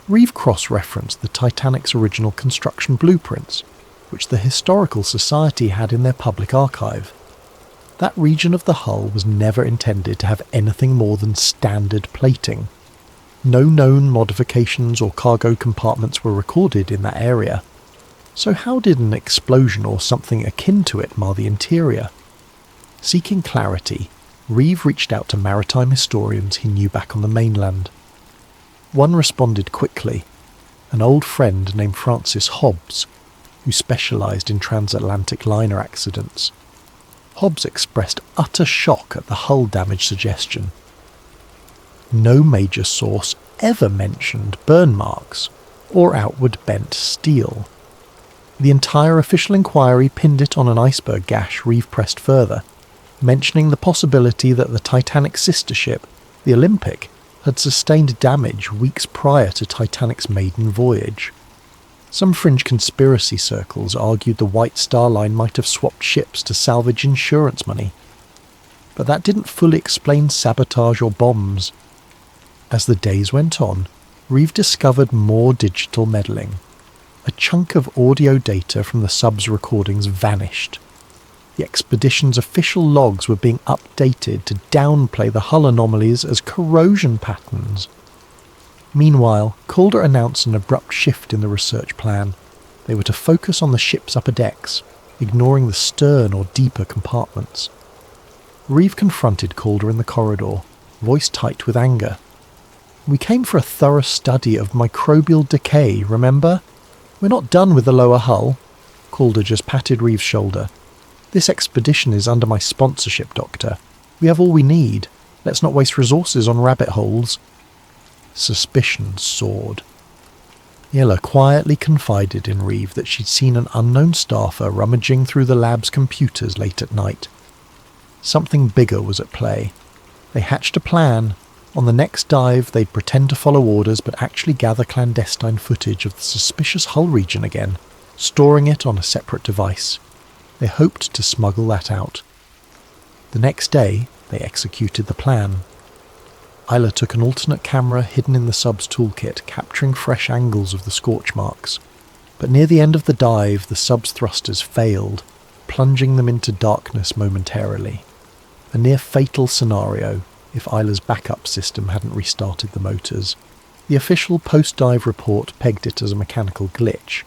Reeve cross-referenced the Titanic's original construction blueprints, which the Historical Society had in their public archive. That region of the hull was never intended to have anything more than standard plating. No known modifications or cargo compartments were recorded in that area. So how did an explosion or something akin to it mar the interior? Seeking clarity, Reeve reached out to maritime historians he knew back on the mainland. One responded quickly, an old friend named Francis Hobbs, who specialised in transatlantic liner accidents. Hobbs expressed utter shock at the hull damage suggestion. No major source ever mentioned burn marks or outward bent steel. The entire official inquiry pinned it on an iceberg gash. Reeve pressed further, mentioning the possibility that the Titanic's sister ship, the Olympic, had sustained damage weeks prior to Titanic's maiden voyage. Some fringe conspiracy circles argued the White Star Line might have swapped ships to salvage insurance money. But that didn't fully explain sabotage or bombs. As the days went on, Reeve discovered more digital meddling. A chunk of audio data from the sub's recordings vanished. The expedition's official logs were being updated to downplay the hull anomalies as corrosion patterns. Meanwhile, Calder announced an abrupt shift in the research plan. They were to focus on the ship's upper decks, ignoring the stern or deeper compartments. Reeve confronted Calder in the corridor, voice tight with anger. "We came for a thorough study of microbial decay, remember? We're not done with the lower hull." Calder just patted Reeve's shoulder. "This expedition is under my sponsorship, Doctor. We have all we need. Let's not waste resources on rabbit holes." Suspicion soared. Ella quietly confided in Reeve that she'd seen an unknown staffer rummaging through the lab's computers late at night. Something bigger was at play. They hatched a plan. On the next dive, they'd pretend to follow orders but actually gather clandestine footage of the suspicious hull region again, storing it on a separate device. They hoped to smuggle that out. The next day, they executed the plan. Isla took an alternate camera hidden in the sub's toolkit, capturing fresh angles of the scorch marks. But near the end of the dive, the sub's thrusters failed, plunging them into darkness momentarily. A near-fatal scenario if Isla's backup system hadn't restarted the motors. The official post-dive report pegged it as a mechanical glitch,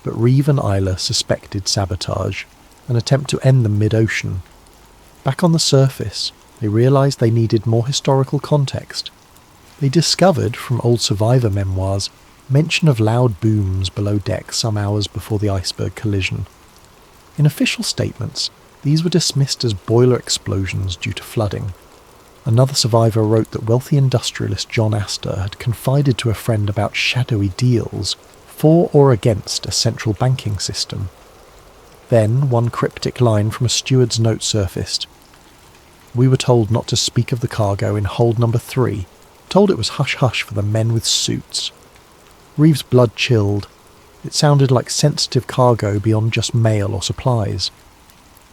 but Reeve and Isla suspected sabotage, an attempt to end them mid-ocean. Back on the surface, they realised they needed more historical context. They discovered, from old survivor memoirs, mention of loud booms below deck some hours before the iceberg collision. In official statements, these were dismissed as boiler explosions due to flooding. Another survivor wrote that wealthy industrialist John Astor had confided to a friend about shadowy deals for or against a central banking system. Then one cryptic line from a steward's note surfaced. "We were told not to speak of the cargo in hold number 3, told it was hush-hush for the men with suits." Reeve's blood chilled. It sounded like sensitive cargo beyond just mail or supplies.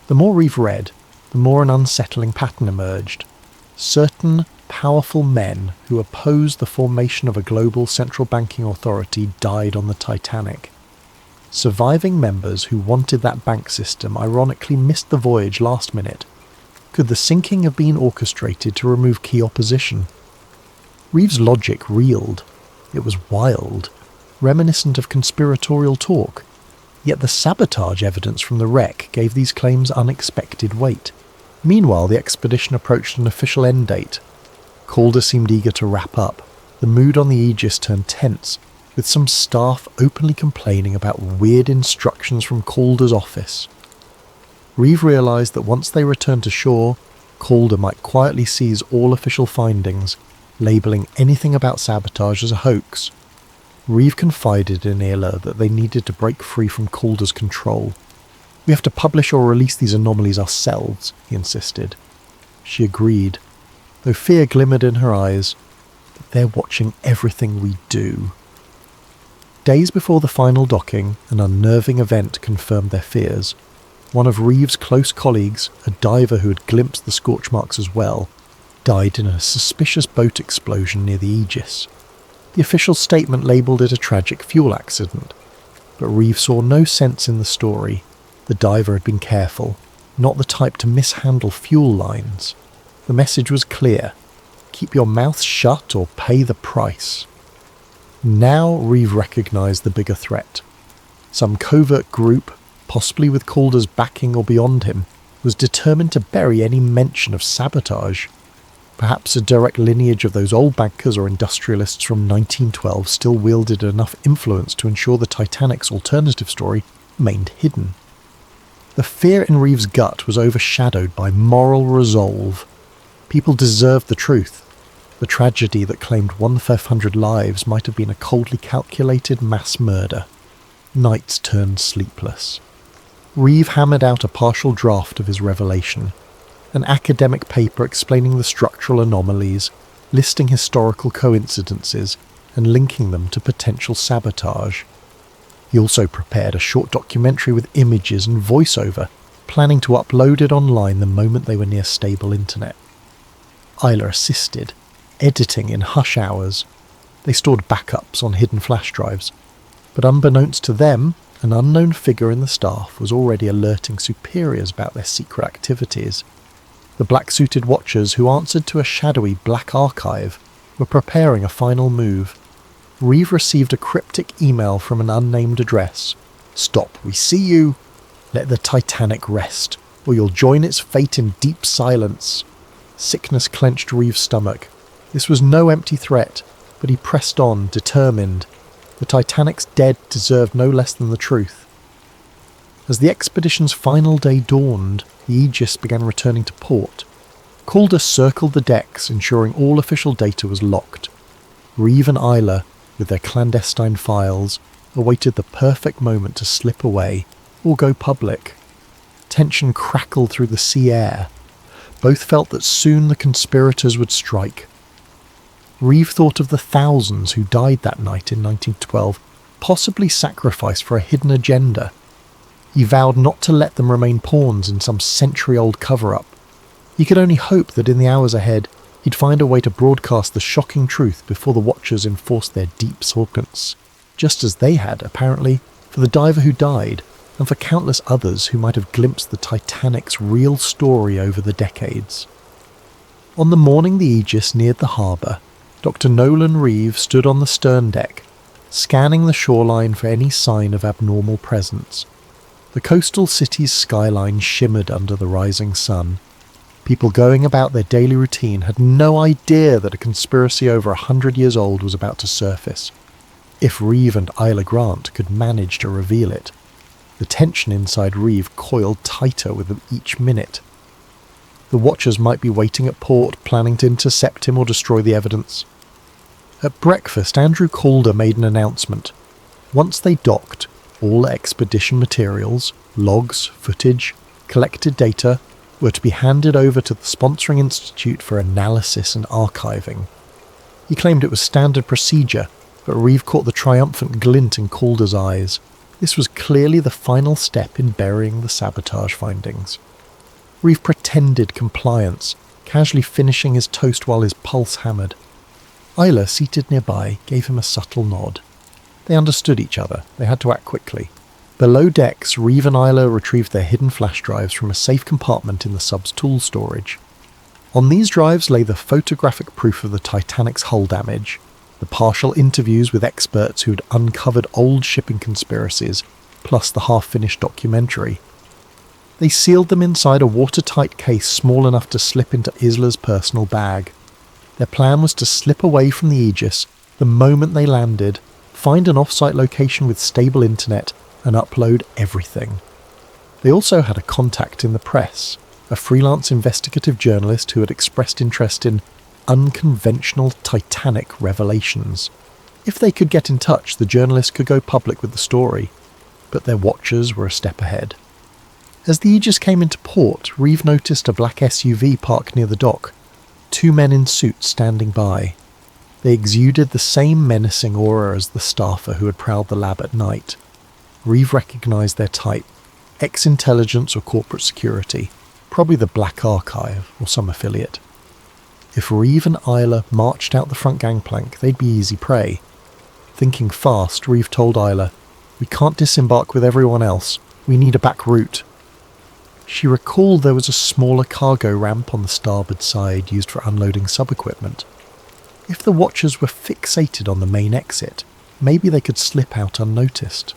The more Reeve read, the more an unsettling pattern emerged. certain powerful men who opposed the formation of a global central banking authority died on the Titanic. Surviving members who wanted that bank system ironically missed the voyage last minute. Could the sinking have been orchestrated to remove key opposition? Reeves' logic reeled. It was wild, reminiscent of conspiratorial talk. Yet the sabotage evidence from the wreck gave these claims unexpected weight. Meanwhile, the expedition approached an official end date. Calder seemed eager to wrap up. The mood on the Aegis turned tense, with some staff openly complaining about weird instructions from Calder's office. Reeve realised that once they returned to shore, Calder might quietly seize all official findings, labelling anything about sabotage as a hoax. Reeve confided in Ayla that they needed to break free from Calder's control. "We have to publish or release these anomalies ourselves," he insisted. She agreed, though fear glimmered in her eyes. But they're watching everything we do. Days before the final docking, an unnerving event confirmed their fears. One of Reeves' close colleagues, a diver who had glimpsed the scorch marks as well, died in a suspicious boat explosion near the Aegis. The official statement labelled it a tragic fuel accident, but Reeves saw no sense in the story. The diver had been careful, not the type to mishandle fuel lines. The message was clear: keep your mouth shut or pay the price. Now Reeve recognised the bigger threat. Some covert group, possibly with Calder's backing or beyond him, was determined to bury any mention of sabotage. Perhaps a direct lineage of those old bankers or industrialists from 1912 still wielded enough influence to ensure the Titanic's alternative story remained hidden. The fear in Reeves' gut was overshadowed by moral resolve. People deserved the truth. The tragedy that claimed 1/500 lives might have been a coldly calculated mass murder. Nights turned sleepless. Reeve hammered out a partial draft of his revelation, an academic paper explaining the structural anomalies, listing historical coincidences, and linking them to potential sabotage. He also prepared a short documentary with images and voiceover, planning to upload it online the moment they were near stable internet. Ayla assisted, editing in hush hours. They stored backups on hidden flash drives, but unbeknownst to them, an unknown figure in the staff was already alerting superiors about their secret activities. The black-suited watchers who answered to a shadowy black archive were preparing a final move. Reeve received a cryptic email from an unnamed address. "Stop, we see you. Let the Titanic rest, or you'll join its fate in deep silence." Sickness clenched Reeve's stomach. This was no empty threat, but he pressed on, determined. The Titanic's dead deserved no less than the truth. As the expedition's final day dawned, the Aegis began returning to port. Calder circled the decks, ensuring all official data was locked. Reeve and Ayla, with their clandestine files, awaited the perfect moment to slip away or go public. Tension crackled through the sea air. Both felt that soon the conspirators would strike. Reeve thought of the thousands who died that night in 1912, possibly sacrificed for a hidden agenda. He vowed not to let them remain pawns in some century-old cover-up. He could only hope that in the hours ahead, he'd find a way to broadcast the shocking truth before the watchers enforced their deep silence, just as they had, apparently, for the diver who died, and for countless others who might have glimpsed the Titanic's real story over the decades. On the morning the Aegis neared the harbour, Dr. Nolan Reeve stood on the stern deck, scanning the shoreline for any sign of abnormal presence. The coastal city's skyline shimmered under the rising sun. People going about their daily routine had no idea that a conspiracy over 100 years old was about to surface, if Reeve and Ayla Grant could manage to reveal it. The tension inside Reeve coiled tighter with each minute. The watchers might be waiting at port, planning to intercept him or destroy the evidence. At breakfast, Andrew Calder made an announcement. Once they docked, all expedition materials, logs, footage, collected data were to be handed over to the sponsoring institute for analysis and archiving. He claimed it was standard procedure, but Reeve caught the triumphant glint in Calder's eyes. This was clearly the final step in burying the sabotage findings. Reeve pretended compliance, casually finishing his toast while his pulse hammered. Isla, seated nearby, gave him a subtle nod. They understood each other. They had to act quickly. Below decks, Reeve and Isla retrieved their hidden flash drives from a safe compartment in the sub's tool storage. On these drives lay the photographic proof of the Titanic's hull damage, the partial interviews with experts who had uncovered old shipping conspiracies, plus the half-finished documentary. They sealed them inside a watertight case small enough to slip into Isla's personal bag. Their plan was to slip away from the Aegis the moment they landed, find an off-site location with stable internet, and upload everything. They also had a contact in the press, a freelance investigative journalist who had expressed interest in unconventional Titanic revelations. If they could get in touch, the journalist could go public with the story, but their watchers were a step ahead. As the Aegis came into port, Reeve noticed a black SUV parked near the dock, 2 men in suits standing by. They exuded the same menacing aura as the staffer who had prowled the lab at night. Reeve recognised their type, ex-intelligence or corporate security, probably the Black Archive or some affiliate. If Reeve and Isla marched out the front gangplank, they'd be easy prey. Thinking fast, Reeve told Isla, "We can't disembark with everyone else. We need a back route." She recalled there was a smaller cargo ramp on the starboard side used for unloading sub-equipment. If the watchers were fixated on the main exit, maybe they could slip out unnoticed.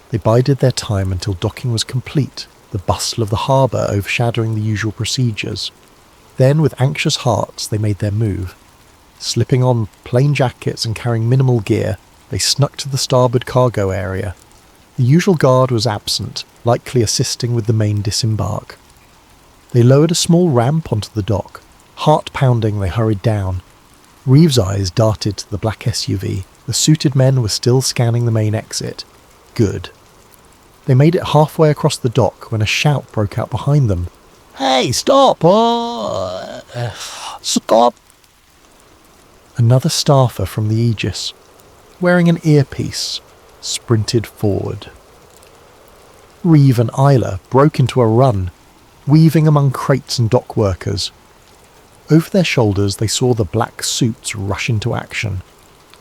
They bided their time until docking was complete, the bustle of the harbour overshadowing the usual procedures. Then, with anxious hearts, they made their move. Slipping on plain jackets and carrying minimal gear, they snuck to the starboard cargo area. The usual guard was absent, likely assisting with the main disembark. They lowered a small ramp onto the dock. Heart pounding, they hurried down. Reeve's eyes darted to the black SUV. The suited men were still scanning the main exit. Good. They made it halfway across the dock when a shout broke out behind them. "Hey, stop! Stop!" Another staffer from the Aegis, wearing an earpiece, sprinted forward. Reeve and Isla broke into a run, weaving among crates and dock workers. Over their shoulders they saw the black suits rush into action.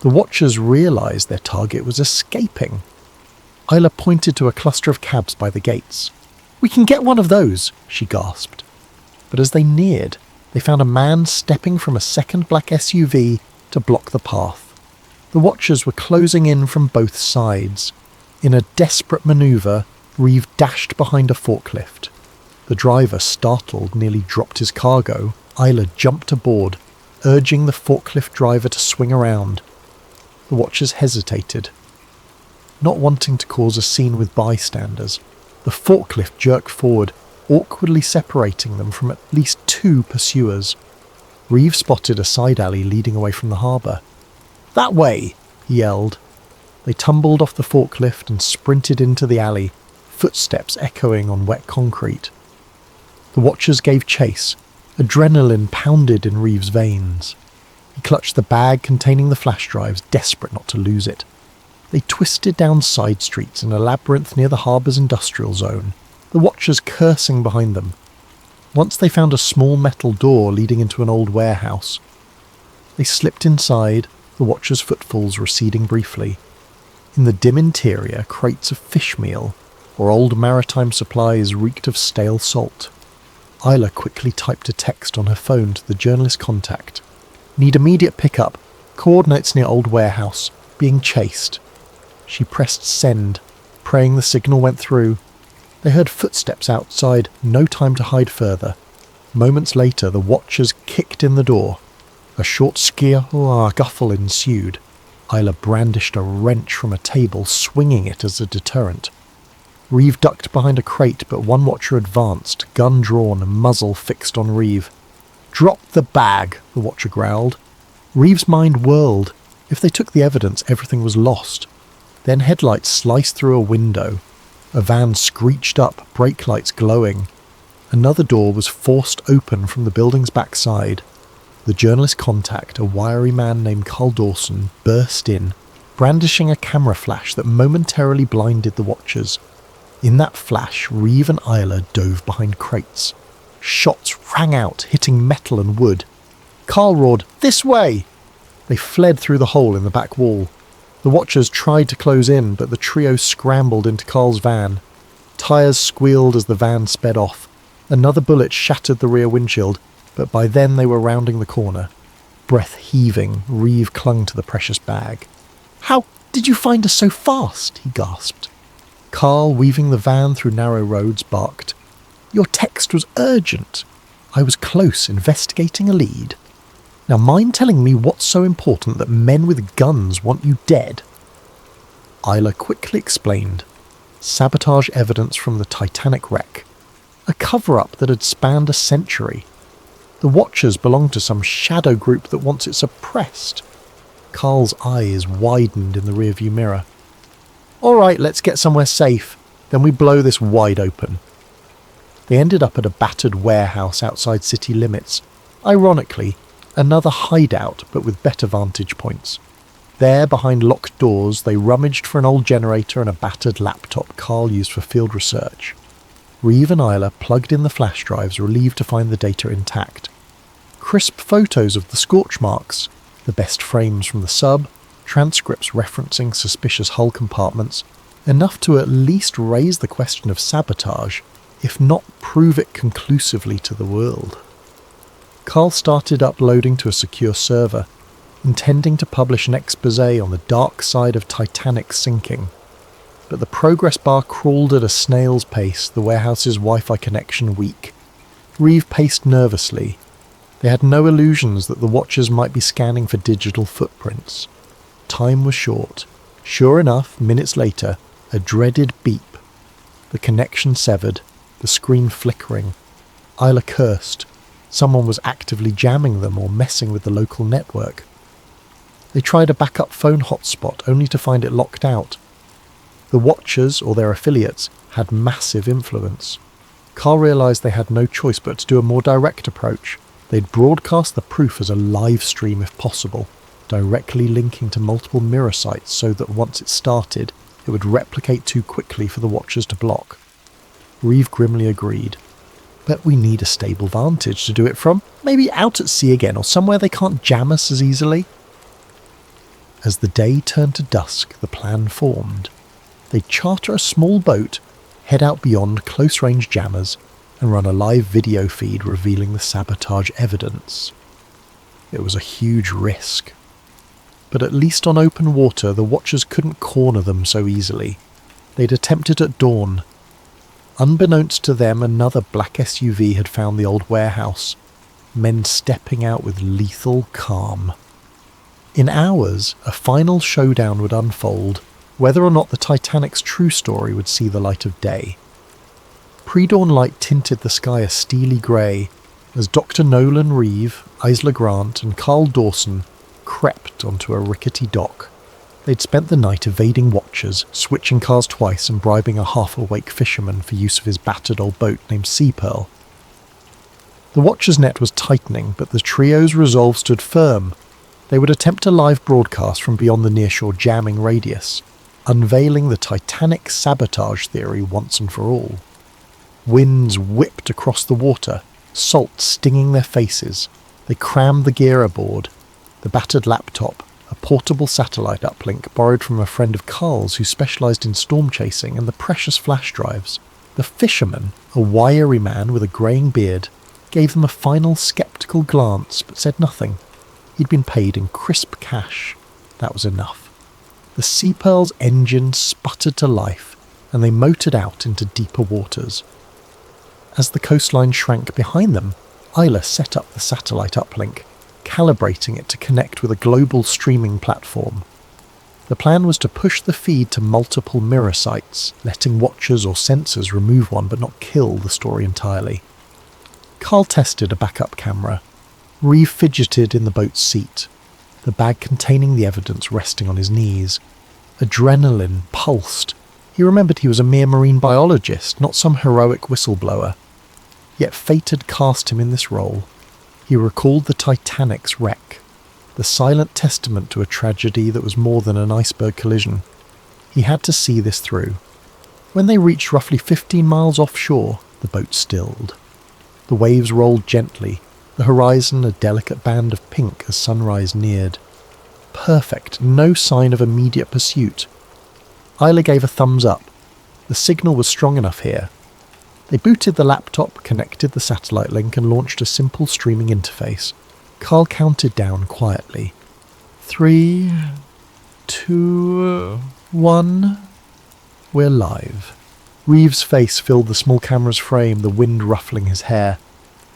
The watchers realised their target was escaping. Isla pointed to a cluster of cabs by the gates. "We can get one of those," she gasped. But as they neared, they found a man stepping from a second black SUV to block the path. The watchers were closing in from both sides. In a desperate manoeuvre, Reeve dashed behind a forklift. The driver, startled, nearly dropped his cargo. Isla jumped aboard, urging the forklift driver to swing around. The watchers hesitated, not wanting to cause a scene with bystanders. The forklift jerked forward, awkwardly separating them from at least 2 pursuers. Reeve spotted a side alley leading away from the harbour. "That way!" he yelled. They tumbled off the forklift and sprinted into the alley, footsteps echoing on wet concrete. The watchers gave chase. Adrenaline pounded in Reeve's veins. He clutched the bag containing the flash drives, desperate not to lose it. They twisted down side streets in a labyrinth near the harbour's industrial zone, the watchers cursing behind them. Once they found a small metal door leading into an old warehouse. They slipped inside, the watchers' footfalls receding briefly. In the dim interior, crates of fish meal or old maritime supplies reeked of stale salt. Isla quickly typed a text on her phone to the journalist contact. "Need immediate pickup. Coordinates near old warehouse. Being chased." She pressed send, praying the signal went through. They heard footsteps outside, no time to hide further. Moments later, the watchers kicked in the door. A short scuffle ensued. Isla brandished a wrench from a table, swinging it as a deterrent. Reeve ducked behind a crate, but one watcher advanced, gun drawn, muzzle fixed on Reeve. "Drop the bag," the watcher growled. Reeve's mind whirled. If they took the evidence, everything was lost. Then headlights sliced through a window. A van screeched up, brake lights glowing. Another door was forced open from the building's backside. The journalist contact, a wiry man named Carl Dawson, burst in, brandishing a camera flash that momentarily blinded the watchers. In that flash, Reeve and Isla dove behind crates. Shots rang out, hitting metal and wood. Carl roared, "This way!" They fled through the hole in the back wall. The watchers tried to close in, but the trio scrambled into Carl's van. Tyres squealed as the van sped off. Another bullet shattered the rear windshield, but by then they were rounding the corner. Breath heaving, Reeve clung to the precious bag. "How did you find us so fast?" he gasped. Carl, weaving the van through narrow roads, barked, "Your text was urgent. I was close, investigating a lead. Now mind telling me what's so important that men with guns want you dead?" Isla quickly explained. Sabotage evidence from the Titanic wreck. A cover-up that had spanned a century. The Watchers belong to some shadow group that wants it suppressed. Carl's eyes widened in the rearview mirror. "All right, let's get somewhere safe. Then we blow this wide open." They ended up at a battered warehouse outside city limits. Ironically, another hideout, but with better vantage points. There, behind locked doors, they rummaged for an old generator and a battered laptop Carl used for field research. Reeve and Isla plugged in the flash drives, relieved to find the data intact. Crisp photos of the scorch marks, the best frames from the sub, transcripts referencing suspicious hull compartments, enough to at least raise the question of sabotage, if not prove it conclusively to the world. Carl started uploading to a secure server, intending to publish an exposé on the dark side of Titanic sinking. But the progress bar crawled at a snail's pace, the warehouse's Wi-Fi connection weak. Reeve paced nervously. They had no illusions that the Watchers might be scanning for digital footprints. Time was short. Sure enough, minutes later, a dreaded beep. The connection severed, the screen flickering. Isla cursed. Someone was actively jamming them or messing with the local network. They tried a backup phone hotspot, only to find it locked out. The Watchers, or their affiliates, had massive influence. Carl realised they had no choice but to do a more direct approach. They'd broadcast the proof as a live stream if possible, directly linking to multiple mirror sites so that once it started, it would replicate too quickly for the Watchers to block. Reeve grimly agreed. "Bet we need a stable vantage to do it from. Maybe out at sea again, or somewhere they can't jam us as easily." As the day turned to dusk, the plan formed. They'd charter a small boat, head out beyond close-range jammers, and run a live video feed revealing the sabotage evidence. It was a huge risk. But at least on open water, the Watchers couldn't corner them so easily. They'd attempted at dawn. Unbeknownst to them, another black SUV had found the old warehouse, men stepping out with lethal calm. In hours, a final showdown would unfold, whether or not the Titanic's true story would see the light of day. Pre-dawn light tinted the sky a steely grey, as Dr. Nolan Reeve, Isla Grant and Carl Dawson crept onto a rickety dock. They'd spent the night evading Watchers, switching cars twice and bribing a half-awake fisherman for use of his battered old boat named Sea Pearl. The Watchers' net was tightening, but the trio's resolve stood firm. They would attempt a live broadcast from beyond the nearshore jamming radius, unveiling the Titanic sabotage theory once and for all. Winds whipped across the water, salt stinging their faces. They crammed the gear aboard. The battered laptop, a portable satellite uplink borrowed from a friend of Carl's who specialised in storm chasing, and the precious flash drives. The fisherman, a wiry man with a greying beard, gave them a final sceptical glance but said nothing. He'd been paid in crisp cash. That was enough. The Sea Pearl's engine sputtered to life, and they motored out into deeper waters. As the coastline shrank behind them, Isla set up the satellite uplink, calibrating it to connect with a global streaming platform. The plan was to push the feed to multiple mirror sites, letting Watchers or sensors remove one but not kill the story entirely. Carl tested a backup camera. Reeve fidgeted in the boat's seat, the bag containing the evidence resting on his knees. Adrenaline pulsed. He remembered he was a mere marine biologist, not some heroic whistleblower. Yet fate had cast him in this role. He recalled the Titanic's wreck, the silent testament to a tragedy that was more than an iceberg collision. He had to see this through. When they reached roughly 15 miles offshore, the boat stilled. The waves rolled gently, the horizon a delicate band of pink as sunrise neared. Perfect, no sign of immediate pursuit. Isla gave a thumbs up. The signal was strong enough here. They booted the laptop, connected the satellite link and launched a simple streaming interface. Carl counted down quietly. 3, 2, 1... We're live. Reeves' face filled the small camera's frame, the wind ruffling his hair.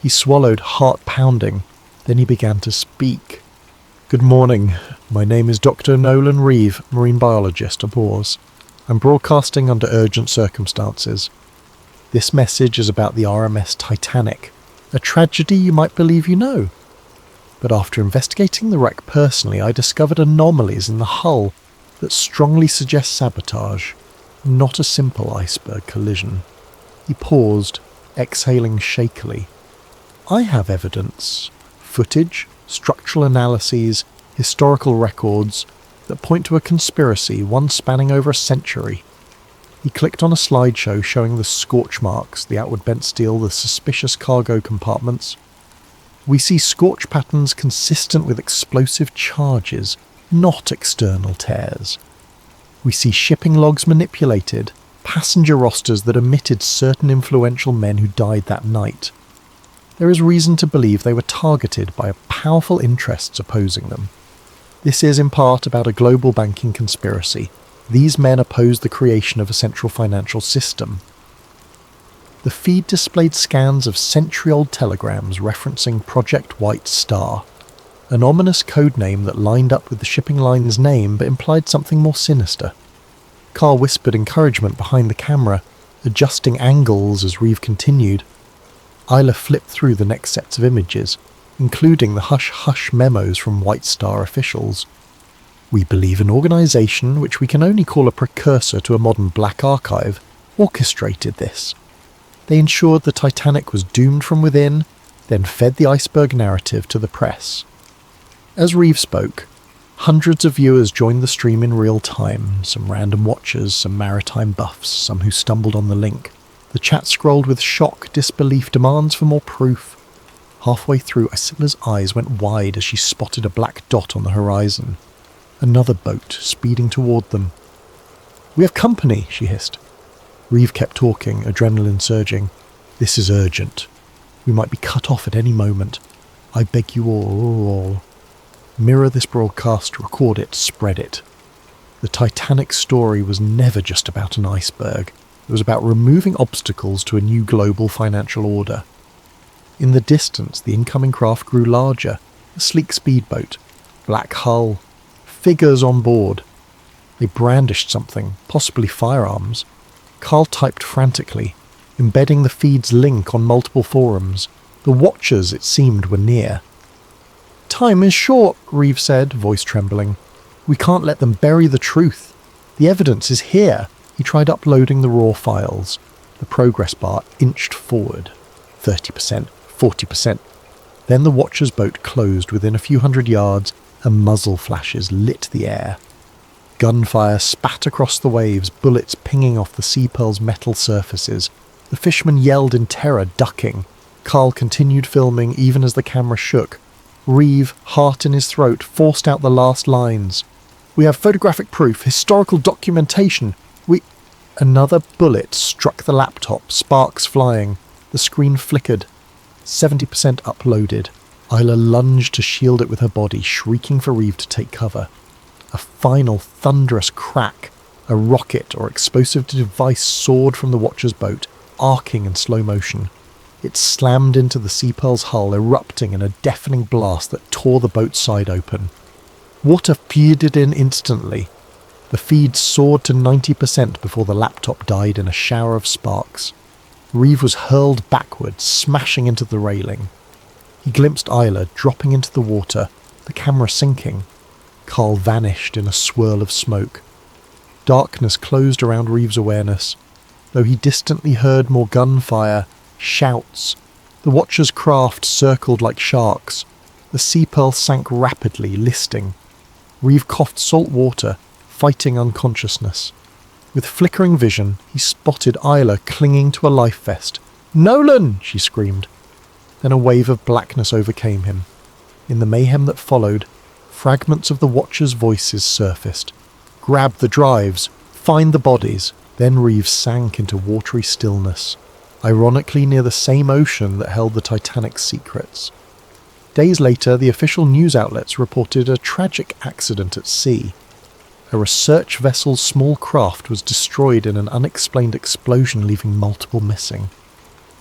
He swallowed, heart pounding. Then he began to speak. Good morning. My name is Dr. Nolan Reeve, marine biologist. A pause. I'm broadcasting under urgent circumstances. This message is about the RMS Titanic, a tragedy you might believe you know. But after investigating the wreck personally, I discovered anomalies in the hull that strongly suggest sabotage, not a simple iceberg collision. He paused, exhaling shakily. I have evidence, footage, structural analyses, historical records that point to a conspiracy, one spanning over a century. He clicked on a slideshow showing the scorch marks, the outward bent steel, the suspicious cargo compartments. We see scorch patterns consistent with explosive charges, not external tears. We see shipping logs manipulated, passenger rosters that omitted certain influential men who died that night. There is reason to believe they were targeted by powerful interests opposing them. This is in part about a global banking conspiracy. These men opposed the creation of a central financial system. The feed displayed scans of century-old telegrams referencing Project White Star, an ominous code name that lined up with the shipping line's name but implied something more sinister. Carl whispered encouragement behind the camera, adjusting angles as Reeve continued. Isla flipped through the next sets of images, including the hush-hush memos from White Star officials. We believe an organisation, which we can only call a precursor to a modern black archive, orchestrated this. They ensured the Titanic was doomed from within, then fed the iceberg narrative to the press. As Reeve spoke, hundreds of viewers joined the stream in real time, some random watchers, some maritime buffs, some who stumbled on the link. The chat scrolled with shock, disbelief, demands for more proof. Halfway through, Isila's eyes went wide as she spotted a black dot on the horizon. Another boat, speeding toward them. We have company, she hissed. Reeve kept talking, adrenaline surging. This is urgent. We might be cut off at any moment. I beg you all. Mirror this broadcast, record it, spread it. The Titanic story was never just about an iceberg. It was about removing obstacles to a new global financial order. In the distance, the incoming craft grew larger. A sleek speedboat. Black hull. Figures on board. They brandished something, possibly firearms. Carl typed frantically, embedding the feed's link on multiple forums. The watchers, it seemed, were near. Time is short, Reeve said, voice trembling. We can't let them bury the truth. The evidence is here. He tried uploading the raw files. The progress bar inched forward. 30%, 40%. Then the watcher's boat closed within a few hundred yards, and muzzle flashes lit the air. Gunfire spat across the waves, bullets pinging off the Sea Pearl's metal surfaces. The fishermen yelled in terror, ducking. Carl continued filming even as the camera shook. Reeve, heart in his throat, forced out the last lines. We have photographic proof, historical documentation. Another bullet struck the laptop, sparks flying. The screen flickered. 70% uploaded. Isla lunged to shield it with her body, shrieking for Reeve to take cover. A final thunderous crack. A rocket or explosive device soared from the watcher's boat, arcing in slow motion. It slammed into the Sea Pearl's hull, erupting in a deafening blast that tore the boat's side open. Water flooded in instantly. The feed soared to 90% before the laptop died in a shower of sparks. Reeve was hurled backward, smashing into the railing. He glimpsed Isla dropping into the water, the camera sinking. Carl vanished in a swirl of smoke. Darkness closed around Reeve's awareness, though he distantly heard more gunfire, shouts. The watcher's craft circled like sharks. The Sea Pearl sank rapidly, listing. Reeve coughed salt water, fighting unconsciousness. With flickering vision, he spotted Isla clinging to a life vest. "Nolan!" she screamed. Then a wave of blackness overcame him. In the mayhem that followed, fragments of the watchers' voices surfaced. Grab the drives! Find the bodies! Then Reeves sank into watery stillness, ironically near the same ocean that held the Titanic's secrets. Days later, the official news outlets reported a tragic accident at sea. A research vessel's small craft was destroyed in an unexplained explosion, leaving multiple missing.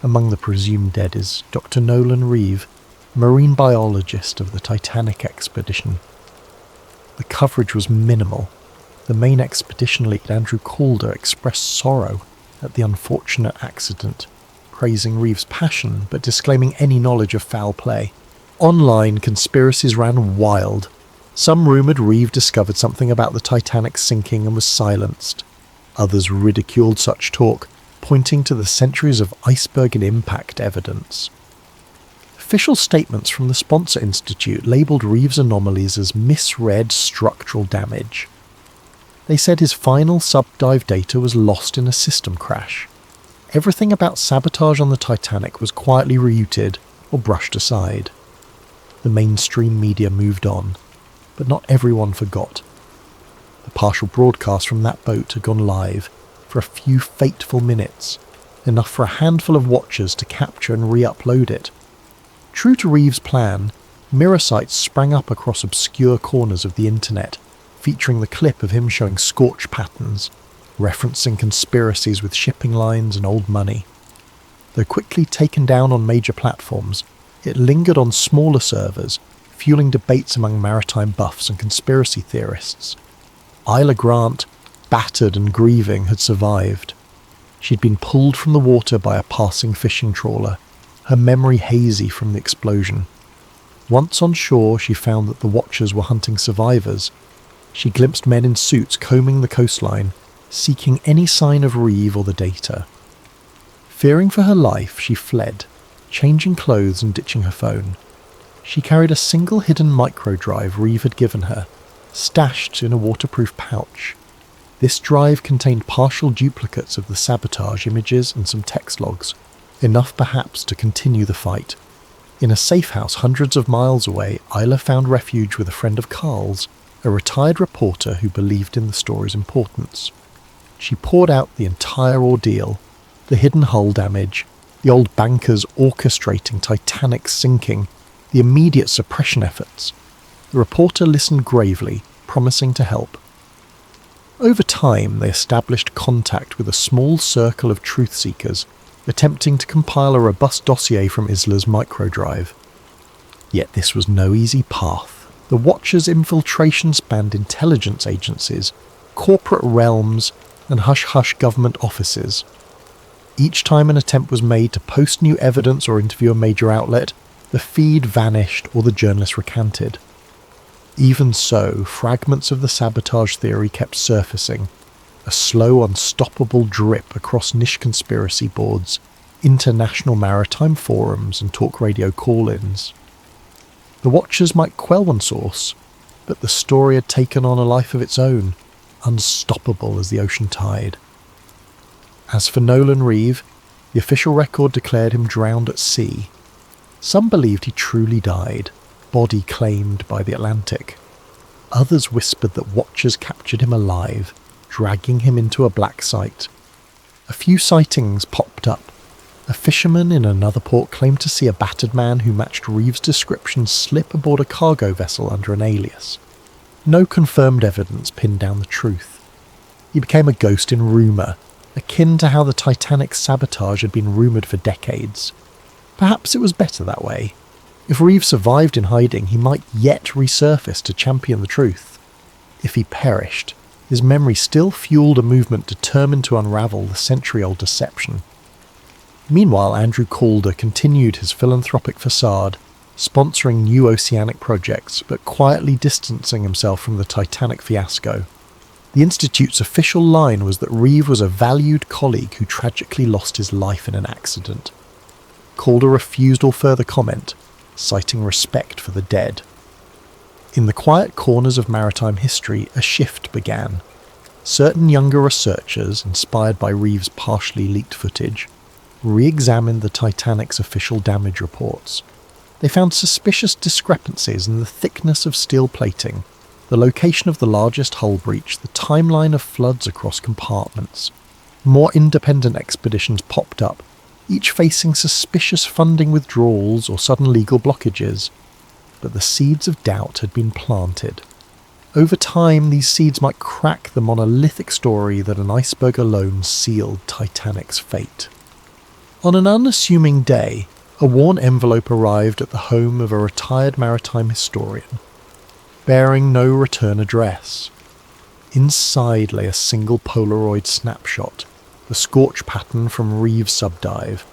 Among the presumed dead is Dr. Nolan Reeve, marine biologist of the Titanic expedition. The coverage was minimal. The main expedition lead, Andrew Calder, expressed sorrow at the unfortunate accident, praising Reeve's passion but disclaiming any knowledge of foul play. Online, conspiracies ran wild. Some rumoured Reeve discovered something about the Titanic sinking and was silenced. Others ridiculed such talk, pointing to the centuries of iceberg and impact evidence. Official statements from the Sponsor Institute labelled Reeve's anomalies as misread structural damage. They said his final subdive data was lost in a system crash. Everything about sabotage on the Titanic was quietly refuted or brushed aside. The mainstream media moved on, but not everyone forgot. The partial broadcast from that boat had gone live for a few fateful minutes, enough for a handful of watchers to capture and re-upload it. True to Reeve's plan, mirror sites sprang up across obscure corners of the internet, featuring the clip of him showing scorch patterns, referencing conspiracies with shipping lines and old money. Though quickly taken down on major platforms, it lingered on smaller servers, fueling debates among maritime buffs and conspiracy theorists. Isla Grant, battered and grieving, had survived. She'd been pulled from the water by a passing fishing trawler, her memory hazy from the explosion. Once on shore, she found that the watchers were hunting survivors. She glimpsed men in suits combing the coastline, seeking any sign of Reeve or the data. Fearing for her life, she fled, changing clothes and ditching her phone. She carried a single hidden microdrive Reeve had given her, stashed in a waterproof pouch. This drive contained partial duplicates of the sabotage images and some text logs, enough perhaps to continue the fight. In a safe house hundreds of miles away, Isla found refuge with a friend of Carl's, a retired reporter who believed in the story's importance. She poured out the entire ordeal, the hidden hull damage, the old bankers orchestrating Titanic's sinking, the immediate suppression efforts. The reporter listened gravely, promising to help. Over time, they established contact with a small circle of truth-seekers, attempting to compile a robust dossier from Isla's microdrive. Yet this was no easy path. The Watcher's infiltration spanned intelligence agencies, corporate realms, and hush-hush government offices. Each time an attempt was made to post new evidence or interview a major outlet, the feed vanished or the journalist recanted. Even so, fragments of the sabotage theory kept surfacing, a slow, unstoppable drip across niche conspiracy boards, international maritime forums and talk radio call-ins. The Watchers might quell one source, but the story had taken on a life of its own, unstoppable as the ocean tide. As for Nolan Reeve, the official record declared him drowned at sea. Some believed he truly died, body claimed by the Atlantic. Others whispered that watchers captured him alive, dragging him into a black site. A few sightings popped up. A fisherman in another port claimed to see a battered man who matched Reeve's description slip aboard a cargo vessel under an alias. No confirmed evidence pinned down the truth. He became a ghost in rumour, akin to how the Titanic's sabotage had been rumoured for decades. Perhaps it was better that way. If Reeve survived in hiding, he might yet resurface to champion the truth. If he perished, his memory still fueled a movement determined to unravel the century-old deception. Meanwhile, Andrew Calder continued his philanthropic facade, sponsoring new oceanic projects, but quietly distancing himself from the Titanic fiasco. The Institute's official line was that Reeve was a valued colleague who tragically lost his life in an accident. Calder refused all further comment, citing respect for the dead. In the quiet corners of maritime history, a shift began. Certain younger researchers, inspired by Reeve's partially leaked footage, re-examined the Titanic's official damage reports. They found suspicious discrepancies in the thickness of steel plating, the location of the largest hull breach, the timeline of floods across compartments. More independent expeditions popped up, each facing suspicious funding withdrawals or sudden legal blockages. But the seeds of doubt had been planted. Over time, these seeds might crack the monolithic story that an iceberg alone sealed Titanic's fate. On an unassuming day, a worn envelope arrived at the home of a retired maritime historian, bearing no return address. Inside lay a single Polaroid snapshot, the scorch pattern from Reeves' subdive,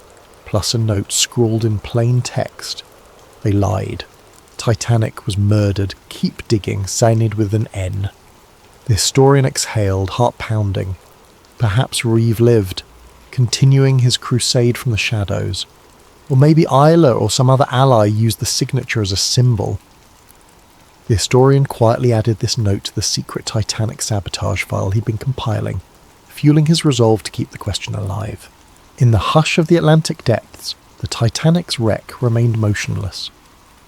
plus a note scrawled in plain text. They lied. Titanic was murdered. Keep digging, signed with an N. The historian exhaled, heart pounding. Perhaps Reeve lived, continuing his crusade from the shadows. Or maybe Isla or some other ally used the signature as a symbol. The historian quietly added this note to the secret Titanic sabotage file he'd been compiling, fueling his resolve to keep the question alive. In the hush of the Atlantic depths, the Titanic's wreck remained motionless.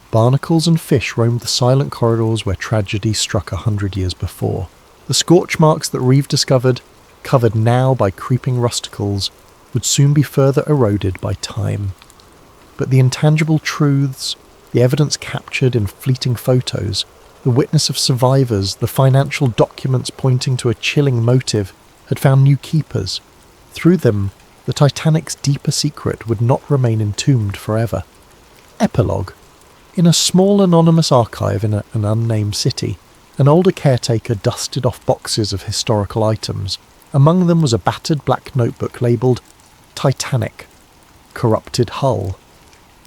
Barnacles and fish roamed the silent corridors where tragedy struck 100 years before. The scorch marks that Reeve discovered, covered now by creeping rusticles, would soon be further eroded by time. But the intangible truths, the evidence captured in fleeting photos, the witness of survivors, the financial documents pointing to a chilling motive, had found new keepers. Through them, the Titanic's deeper secret would not remain entombed forever. Epilogue. In a small anonymous archive in an unnamed city, an older caretaker dusted off boxes of historical items. Among them was a battered black notebook labelled Titanic, corrupted hull.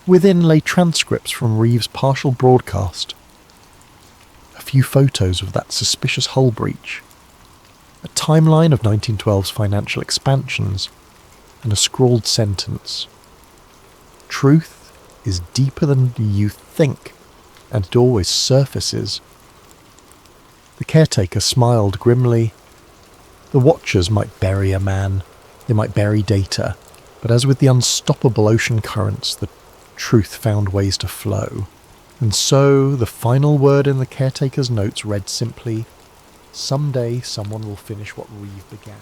Within lay transcripts from Reeves' partial broadcast. A few photos of that suspicious hull breach. A timeline of 1912's financial expansions, and a scrawled sentence. Truth is deeper than you think, and it always surfaces. The caretaker smiled grimly. The watchers might bury a man, they might bury data, but as with the unstoppable ocean currents, the truth found ways to flow. And so, the final word in the caretaker's notes read simply, "Someday someone will finish what Reeve began."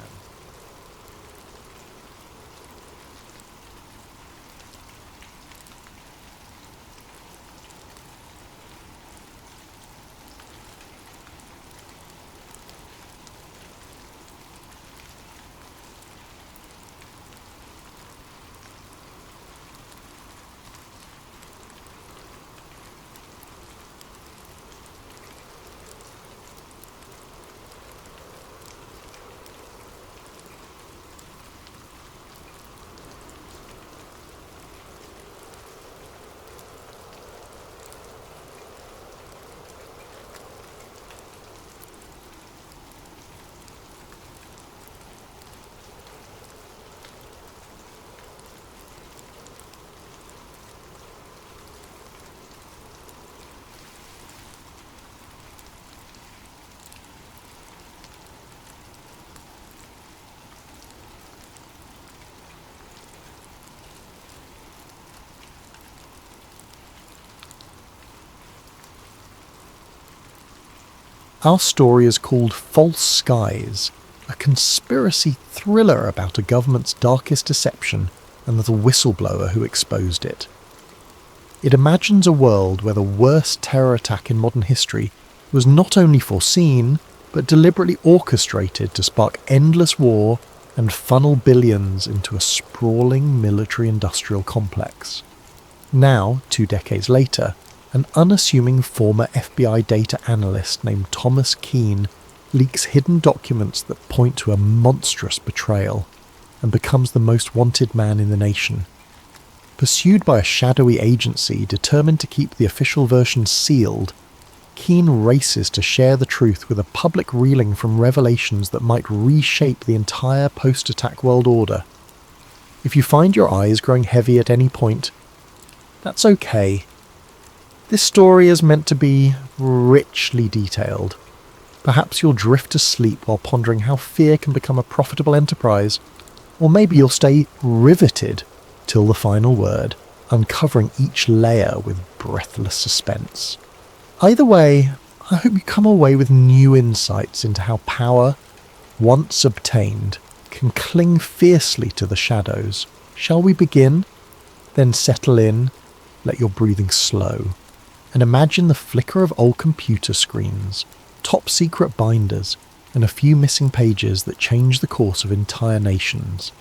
Our story is called False Skies, a conspiracy thriller about a government's darkest deception and the whistleblower who exposed it. It imagines a world where the worst terror attack in modern history was not only foreseen, but deliberately orchestrated to spark endless war and funnel billions into a sprawling military-industrial complex. Now, 2 decades later, an unassuming former FBI data analyst named Thomas Keane leaks hidden documents that point to a monstrous betrayal and becomes the most wanted man in the nation. Pursued by a shadowy agency determined to keep the official version sealed, Keane races to share the truth with a public reeling from revelations that might reshape the entire post-attack world order. If you find your eyes growing heavy at any point, that's okay. This story is meant to be richly detailed. Perhaps you'll drift to sleep while pondering how fear can become a profitable enterprise, or maybe you'll stay riveted till the final word, uncovering each layer with breathless suspense. Either way, I hope you come away with new insights into how power, once obtained, can cling fiercely to the shadows. Shall we begin? Then settle in, let your breathing slow, and imagine the flicker of old computer screens, top secret binders, and a few missing pages that change the course of entire nations.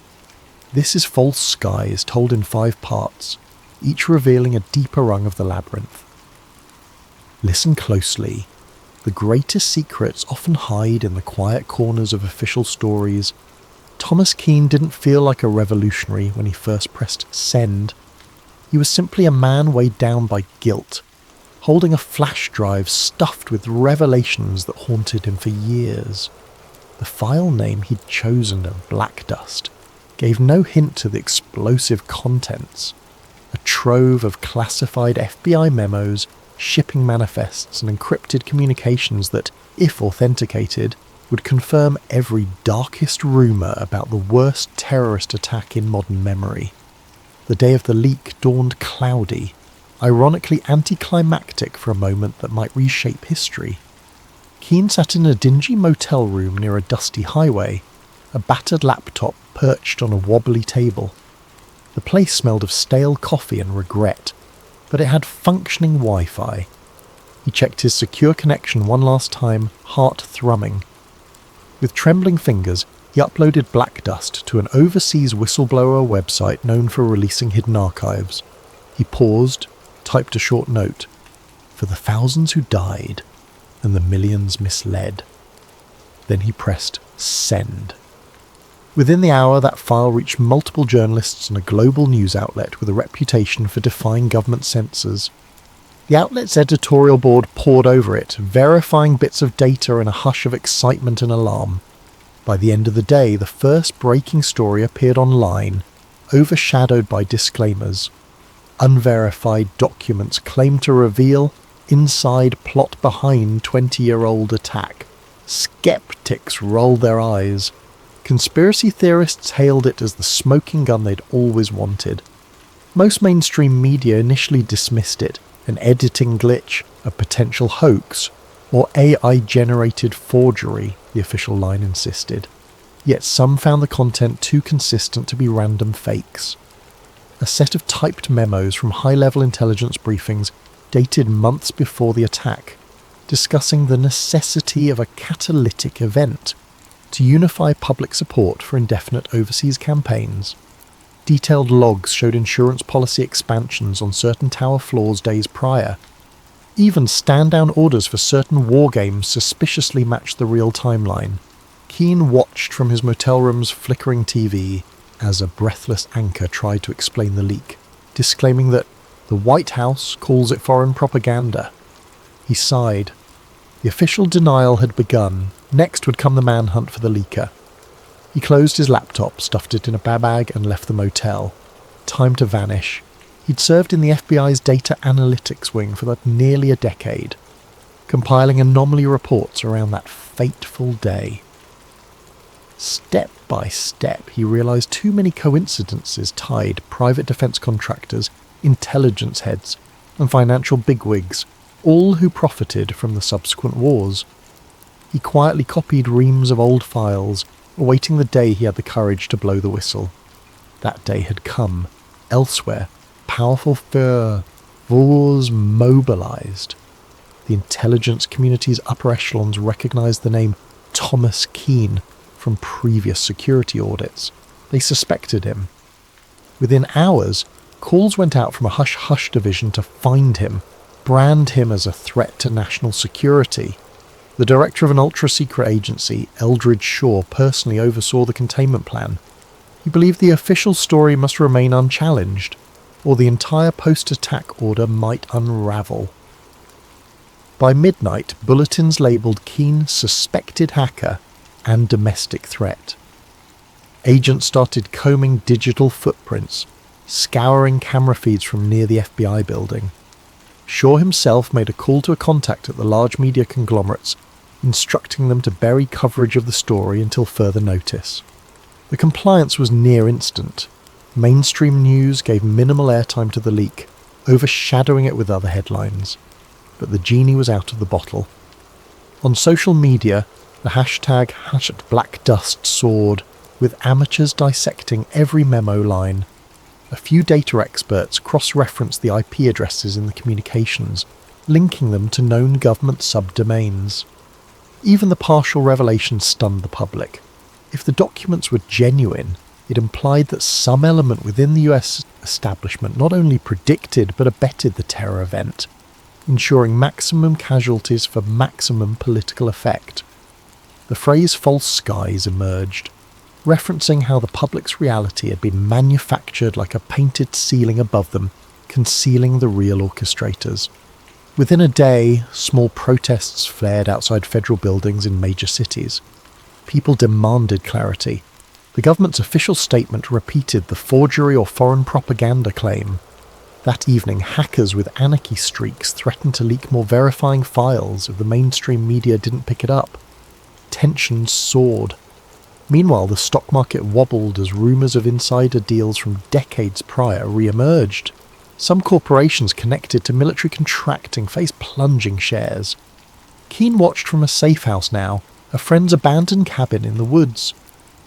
This is False Skies, told in 5 parts, each revealing a deeper rung of the labyrinth. Listen closely. The greatest secrets often hide in the quiet corners of official stories. Thomas Keane didn't feel like a revolutionary when he first pressed send. He was simply a man weighed down by guilt, holding a flash drive stuffed with revelations that haunted him for years. The file name he'd chosen of Black Dust gave no hint to the explosive contents. A trove of classified FBI memos, shipping manifests, and encrypted communications that, if authenticated, would confirm every darkest rumour about the worst terrorist attack in modern memory. The day of the leak dawned cloudy, ironically anticlimactic for a moment that might reshape history. Keane sat in a dingy motel room near a dusty highway, a battered laptop perched on a wobbly table. The place smelled of stale coffee and regret, but it had functioning Wi-Fi. He checked his secure connection one last time, heart thrumming. With trembling fingers, he uploaded Black Dust to an overseas whistleblower website known for releasing hidden archives. He paused, typed a short note, for the thousands who died and the millions misled. Then he pressed send. Within the hour, that file reached multiple journalists and a global news outlet with a reputation for defying government censors. The outlet's editorial board pored over it, verifying bits of data in a hush of excitement and alarm. By the end of the day, the first breaking story appeared online, overshadowed by disclaimers. Unverified documents claim to reveal inside plot behind 20-year-old attack. Skeptics rolled their eyes. Conspiracy theorists hailed it as the smoking gun they'd always wanted. Most mainstream media initially dismissed it, an editing glitch, a potential hoax, or AI-generated forgery, the official line insisted. Yet some found the content too consistent to be random fakes. A set of typed memos from high-level intelligence briefings dated months before the attack, discussing the necessity of a catalytic event to unify public support for indefinite overseas campaigns. Detailed logs showed insurance policy expansions on certain tower floors days prior. Even stand-down orders for certain war games suspiciously matched the real timeline. Keane watched from his motel room's flickering TV as a breathless anchor tried to explain the leak, disclaiming that the White House calls it foreign propaganda. He sighed. The official denial had begun. Next would come the manhunt for the leaker. He closed his laptop, stuffed it in a bag, and left the motel. Time to vanish. He'd served in the FBI's data analytics wing for nearly a decade, compiling anomaly reports around that fateful day. Step by step, he realized too many coincidences tied private defense contractors, intelligence heads, and financial bigwigs, all who profited from the subsequent wars. He quietly copied reams of old files, awaiting the day he had the courage to blow the whistle. That day had come. Elsewhere, powerful wars mobilized. The intelligence community's upper echelons recognized the name Thomas Keane from previous security audits. They suspected him. Within hours, calls went out from a hush-hush division to find him, brand him as a threat to national security. The director of an ultra-secret agency, Eldridge Shaw, personally oversaw the containment plan. He believed the official story must remain unchallenged, or the entire post-attack order might unravel. By midnight, bulletins labelled Keane suspected hacker and domestic threat. Agents started combing digital footprints, scouring camera feeds from near the FBI building. Shaw himself made a call to a contact at the large media conglomerates, instructing them to bury coverage of the story until further notice. The compliance was near instant. Mainstream news gave minimal airtime to the leak, overshadowing it with other headlines. But the genie was out of the bottle. On social media, the hashtag #BlackDust soared, with amateurs dissecting every memo line. A few data experts cross-referenced the IP addresses in the communications, linking them to known government subdomains. Even the partial revelation stunned the public. If the documents were genuine, it implied that some element within the US establishment not only predicted but abetted the terror event, ensuring maximum casualties for maximum political effect. The phrase false skies emerged, referencing how the public's reality had been manufactured like a painted ceiling above them, concealing the real orchestrators. Within a day, small protests flared outside federal buildings in major cities. People demanded clarity. The government's official statement repeated the forgery or foreign propaganda claim. That evening, hackers with anarchy streaks threatened to leak more verifying files if the mainstream media didn't pick it up. Tensions soared. Meanwhile, the stock market wobbled as rumours of insider deals from decades prior re-emerged. Some corporations connected to military contracting faced plunging shares. Keane watched from a safe house now, a friend's abandoned cabin in the woods.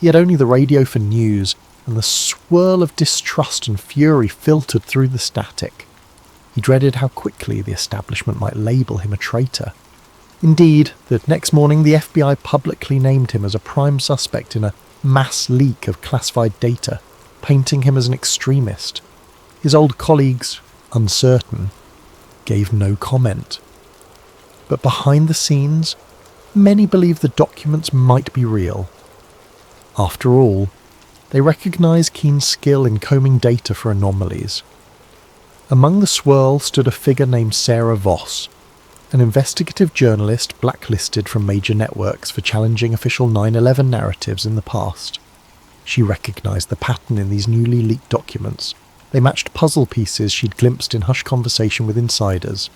He had only the radio for news, and the swirl of distrust and fury filtered through the static. He dreaded how quickly the establishment might label him a traitor. Indeed, the next morning the FBI publicly named him as a prime suspect in a mass leak of classified data, painting him as an extremist. His old colleagues, uncertain, gave no comment. But behind the scenes, many believed the documents might be real. After all, they recognised Keane's skill in combing data for anomalies. Among the swirl stood a figure named Sarah Voss, an investigative journalist blacklisted from major networks for challenging official 9/11 narratives in the past. She recognised the pattern in these newly leaked documents. They matched puzzle pieces she'd glimpsed in hushed conversation with insiders.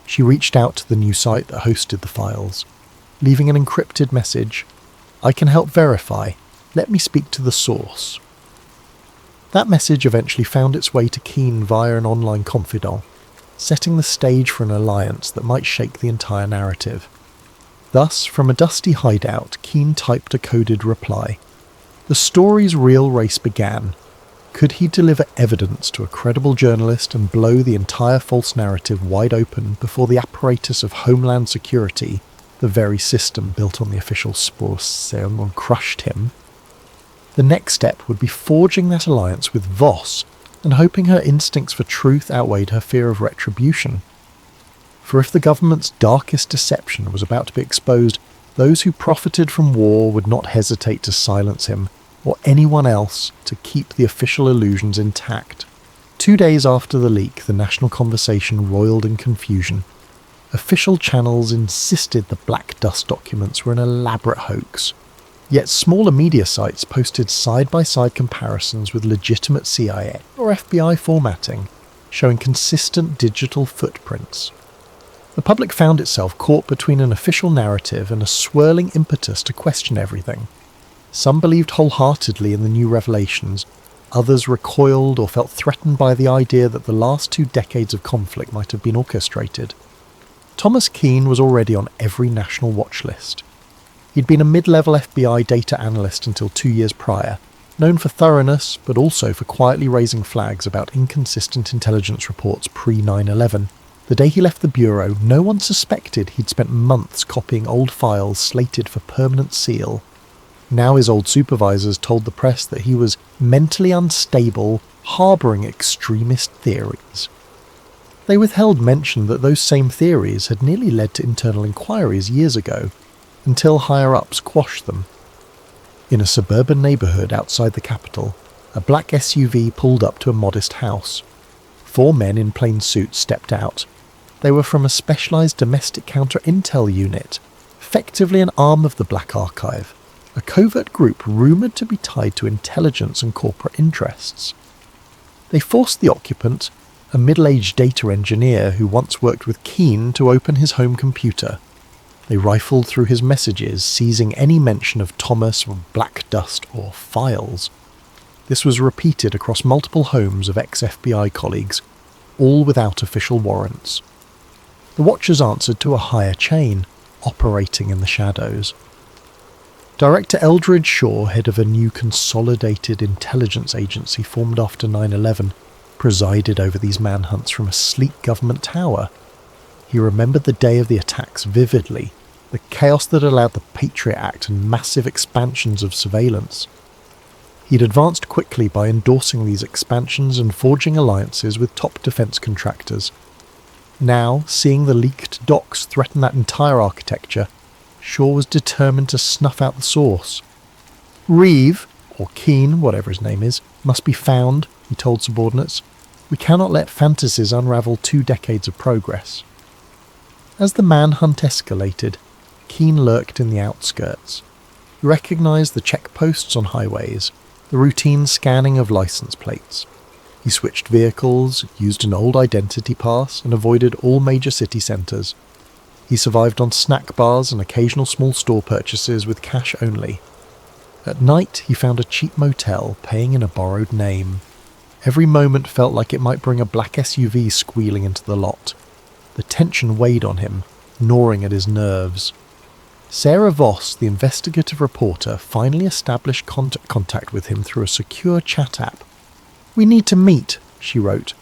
She reached out to the new site that hosted the files, leaving an encrypted message. "I can help verify. Let me speak to the source." That message eventually found its way to Keane via an online confidant, setting the stage for an alliance that might shake the entire narrative. Thus, from a dusty hideout, Keane typed a coded reply. The story's real race began. Could he deliver evidence to a credible journalist and blow the entire false narrative wide open before the apparatus of Homeland Security, the very system built on the official source, crushed him? The next step would be forging that alliance with Voss and hoping her instincts for truth outweighed her fear of retribution. For if the government's darkest deception was about to be exposed, those who profited from war would not hesitate to silence him, or anyone else, to keep the official illusions intact. 2 days after the leak, the national conversation roiled in confusion. Official channels insisted the Black Dust documents were an elaborate hoax. Yet smaller media sites posted side-by-side comparisons with legitimate CIA or FBI formatting, showing consistent digital footprints. The public found itself caught between an official narrative and a swirling impetus to question everything. Some believed wholeheartedly in the new revelations, others recoiled or felt threatened by the idea that the last 2 decades of conflict might have been orchestrated. Thomas Keane was already on every national watch list. He'd been a mid-level FBI data analyst until 2 years prior, known for thoroughness but also for quietly raising flags about inconsistent intelligence reports pre-9/11. The day he left the bureau, no one suspected he'd spent months copying old files slated for permanent seal. Now his old supervisors told the press that he was mentally unstable, harbouring extremist theories. They withheld mention that those same theories had nearly led to internal inquiries years ago, until higher-ups quashed them. In a suburban neighbourhood outside the capital, a black SUV pulled up to a modest house. 4 men in plain suits stepped out. They were from a specialised domestic counter-intel unit, effectively an arm of the Black Archive, a covert group rumoured to be tied to intelligence and corporate interests. They forced the occupant, a middle-aged data engineer who once worked with Keane, to open his home computer. They rifled through his messages, seizing any mention of Thomas or Black Dust or files. This was repeated across multiple homes of ex-FBI colleagues, all without official warrants. The Watchers answered to a higher chain, operating in the shadows. Director Eldridge Shaw, head of a new consolidated intelligence agency formed after 9/11, presided over these manhunts from a sleek government tower. He remembered the day of the attacks vividly, the chaos that allowed the Patriot Act and massive expansions of surveillance. He'd advanced quickly by endorsing these expansions and forging alliances with top defence contractors. Now, seeing the leaked docs threaten that entire architecture, Shaw was determined to snuff out the source. Reeve, or Keane, whatever his name is, must be found, he told subordinates. We cannot let fantasies unravel 2 decades of progress. As the manhunt escalated, Keane lurked in the outskirts. He recognised the checkposts on highways, the routine scanning of licence plates. He switched vehicles, used an old identity pass, and avoided all major city centres. He survived on snack bars and occasional small store purchases with cash only. At night, he found a cheap motel, paying in a borrowed name. Every moment felt like it might bring a black SUV squealing into the lot. The tension weighed on him, gnawing at his nerves. Sarah Voss, the investigative reporter, finally established contact with him through a secure chat app. We need to meet, she wrote.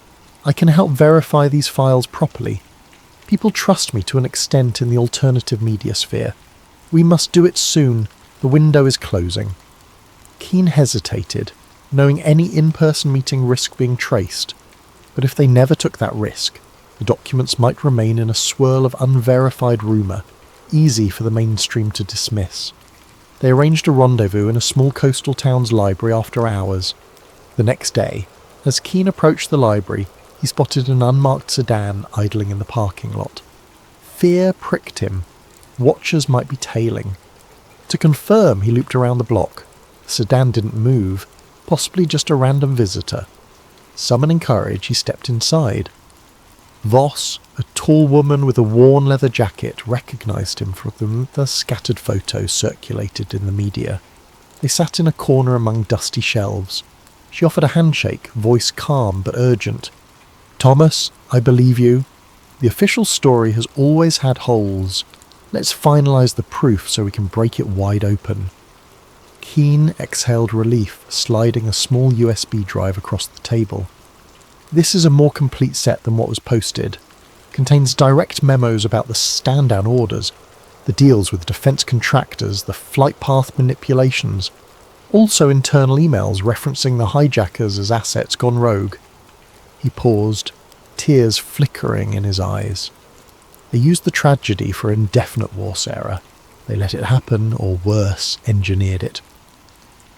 I can help verify these files properly. People trust me to an extent in the alternative media sphere. We must do it soon. The window is closing. Keane hesitated, knowing any in-person meeting risked being traced. But if they never took that risk, the documents might remain in a swirl of unverified rumour, easy for the mainstream to dismiss. They arranged a rendezvous in a small coastal town's library after hours. The next day, as Keane approached the library, he spotted an unmarked sedan idling in the parking lot. Fear pricked him. Watchers might be tailing. To confirm, he looped around the block. The sedan didn't move, possibly just a random visitor. Summoning courage, he stepped inside. Voss, a tall woman with a worn leather jacket, recognised him from the scattered photos circulated in the media. They sat in a corner among dusty shelves. She offered a handshake, voice calm but urgent. Thomas, I believe you. The official story has always had holes. Let's finalise the proof so we can break it wide open. Keane exhaled relief, sliding a small USB drive across the table. This is a more complete set than what was posted. Contains direct memos about the stand-down orders, the deals with defence contractors, the flight path manipulations. Also internal emails referencing the hijackers as assets gone rogue. He paused, tears flickering in his eyes. They used the tragedy for indefinite war, Sarah. They let it happen, or worse, engineered it.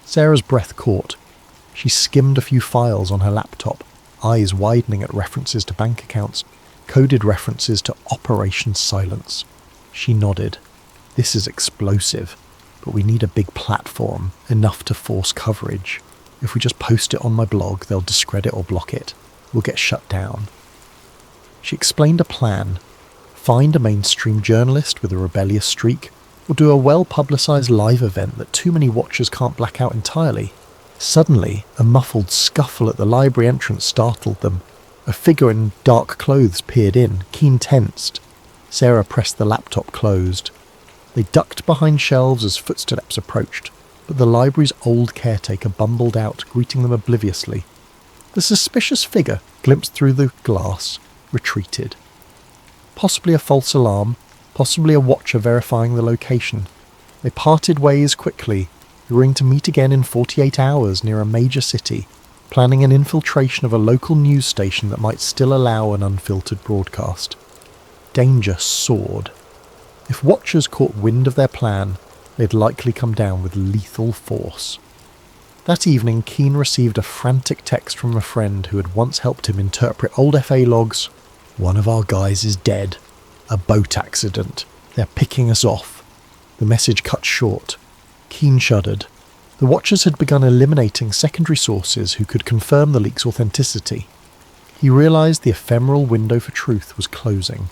Sarah's breath caught. She skimmed a few files on her laptop, eyes widening at references to bank accounts, coded references to Operation Silence. She nodded. This is explosive, but we need a big platform, enough to force coverage. If we just post it on my blog, they'll discredit or block it. We'll get shut down. She explained a plan. Find a mainstream journalist with a rebellious streak, or do a well-publicised live event that too many watchers can't black out entirely. Suddenly, a muffled scuffle at the library entrance startled them. A figure in dark clothes peered in, Keane tensed. Sarah pressed the laptop closed. They ducked behind shelves as footsteps approached, but the library's old caretaker bumbled out, greeting them obliviously. The suspicious figure, glimpsed through the glass, retreated. Possibly a false alarm, possibly a watcher verifying the location. They parted ways quickly, agreeing to meet again in 48 hours near a major city, planning an infiltration of a local news station that might still allow an unfiltered broadcast. Danger soared. If watchers caught wind of their plan, they'd likely come down with lethal force. That evening, Keane received a frantic text from a friend who had once helped him interpret old FA logs. One of our guys is dead. A boat accident. They're picking us off. The message cut short. Keane shuddered. The watchers had begun eliminating secondary sources who could confirm the leak's authenticity. He realised the ephemeral window for truth was closing.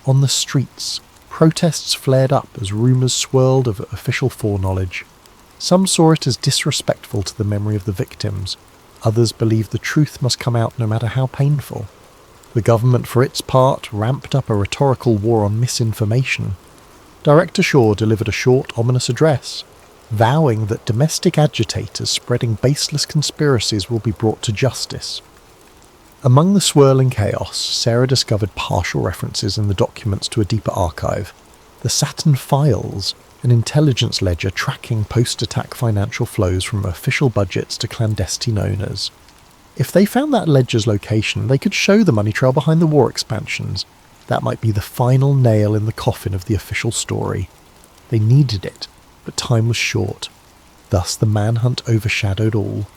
On the streets, protests flared up as rumours swirled of official foreknowledge. Some saw it as disrespectful to the memory of the victims. Others believed the truth must come out no matter how painful. The government, for its part, ramped up a rhetorical war on misinformation. Director Shaw delivered a short, ominous address, vowing that domestic agitators spreading baseless conspiracies will be brought to justice. Among the swirling chaos, Sarah discovered partial references in the documents to a deeper archive. The Saturn Files, an intelligence ledger tracking post-attack financial flows from official budgets to clandestine owners. If they found that ledger's location, they could show the money trail behind the war expansions. That might be the final nail in the coffin of the official story. They needed it, but time was short. Thus the manhunt overshadowed all.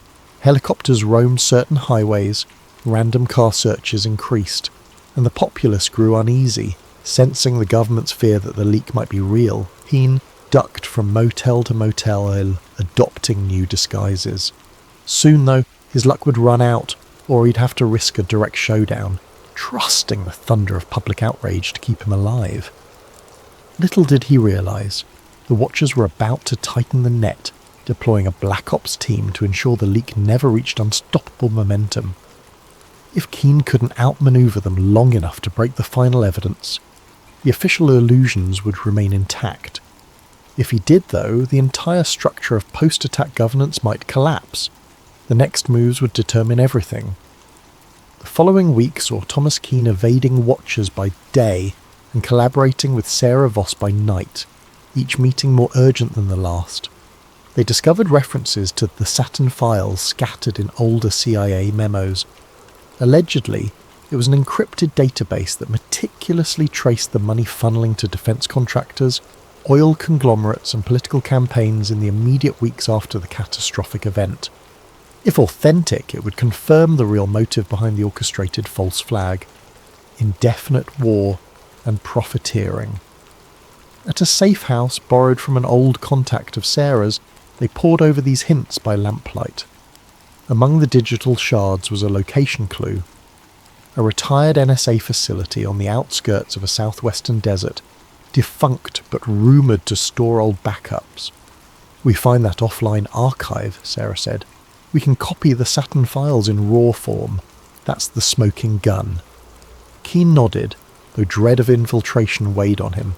Helicopters roamed certain highways, random car searches increased, and the populace grew uneasy, sensing the government's fear that the leak might be real. Keane ducked from motel to motel, adopting new disguises. Soon, though, his luck would run out, or he'd have to risk a direct showdown, trusting the thunder of public outrage to keep him alive. Little did he realise, the Watchers were about to tighten the net, deploying a Black Ops team to ensure the leak never reached unstoppable momentum. If Keane couldn't outmaneuver them long enough to break the final evidence, the official illusions would remain intact. If he did, though, the entire structure of post-attack governance might collapse. The next moves would determine everything. The following week saw Thomas Keane evading Watchers by day and collaborating with Sarah Voss by night, each meeting more urgent than the last. They discovered references to the Saturn Files scattered in older CIA memos. Allegedly, it was an encrypted database that meticulously traced the money funneling to defence contractors, oil conglomerates and political campaigns in the immediate weeks after the catastrophic event. If authentic, it would confirm the real motive behind the orchestrated false flag: indefinite war and profiteering. At a safe house borrowed from an old contact of Sarah's, they pored over these hints by lamplight. Among the digital shards was a location clue: a retired NSA facility on the outskirts of a southwestern desert, defunct but rumoured to store old backups. "We find that offline archive," Sarah said. "We can copy the Saturn Files in raw form. That's the smoking gun." Keane nodded, though dread of infiltration weighed on him.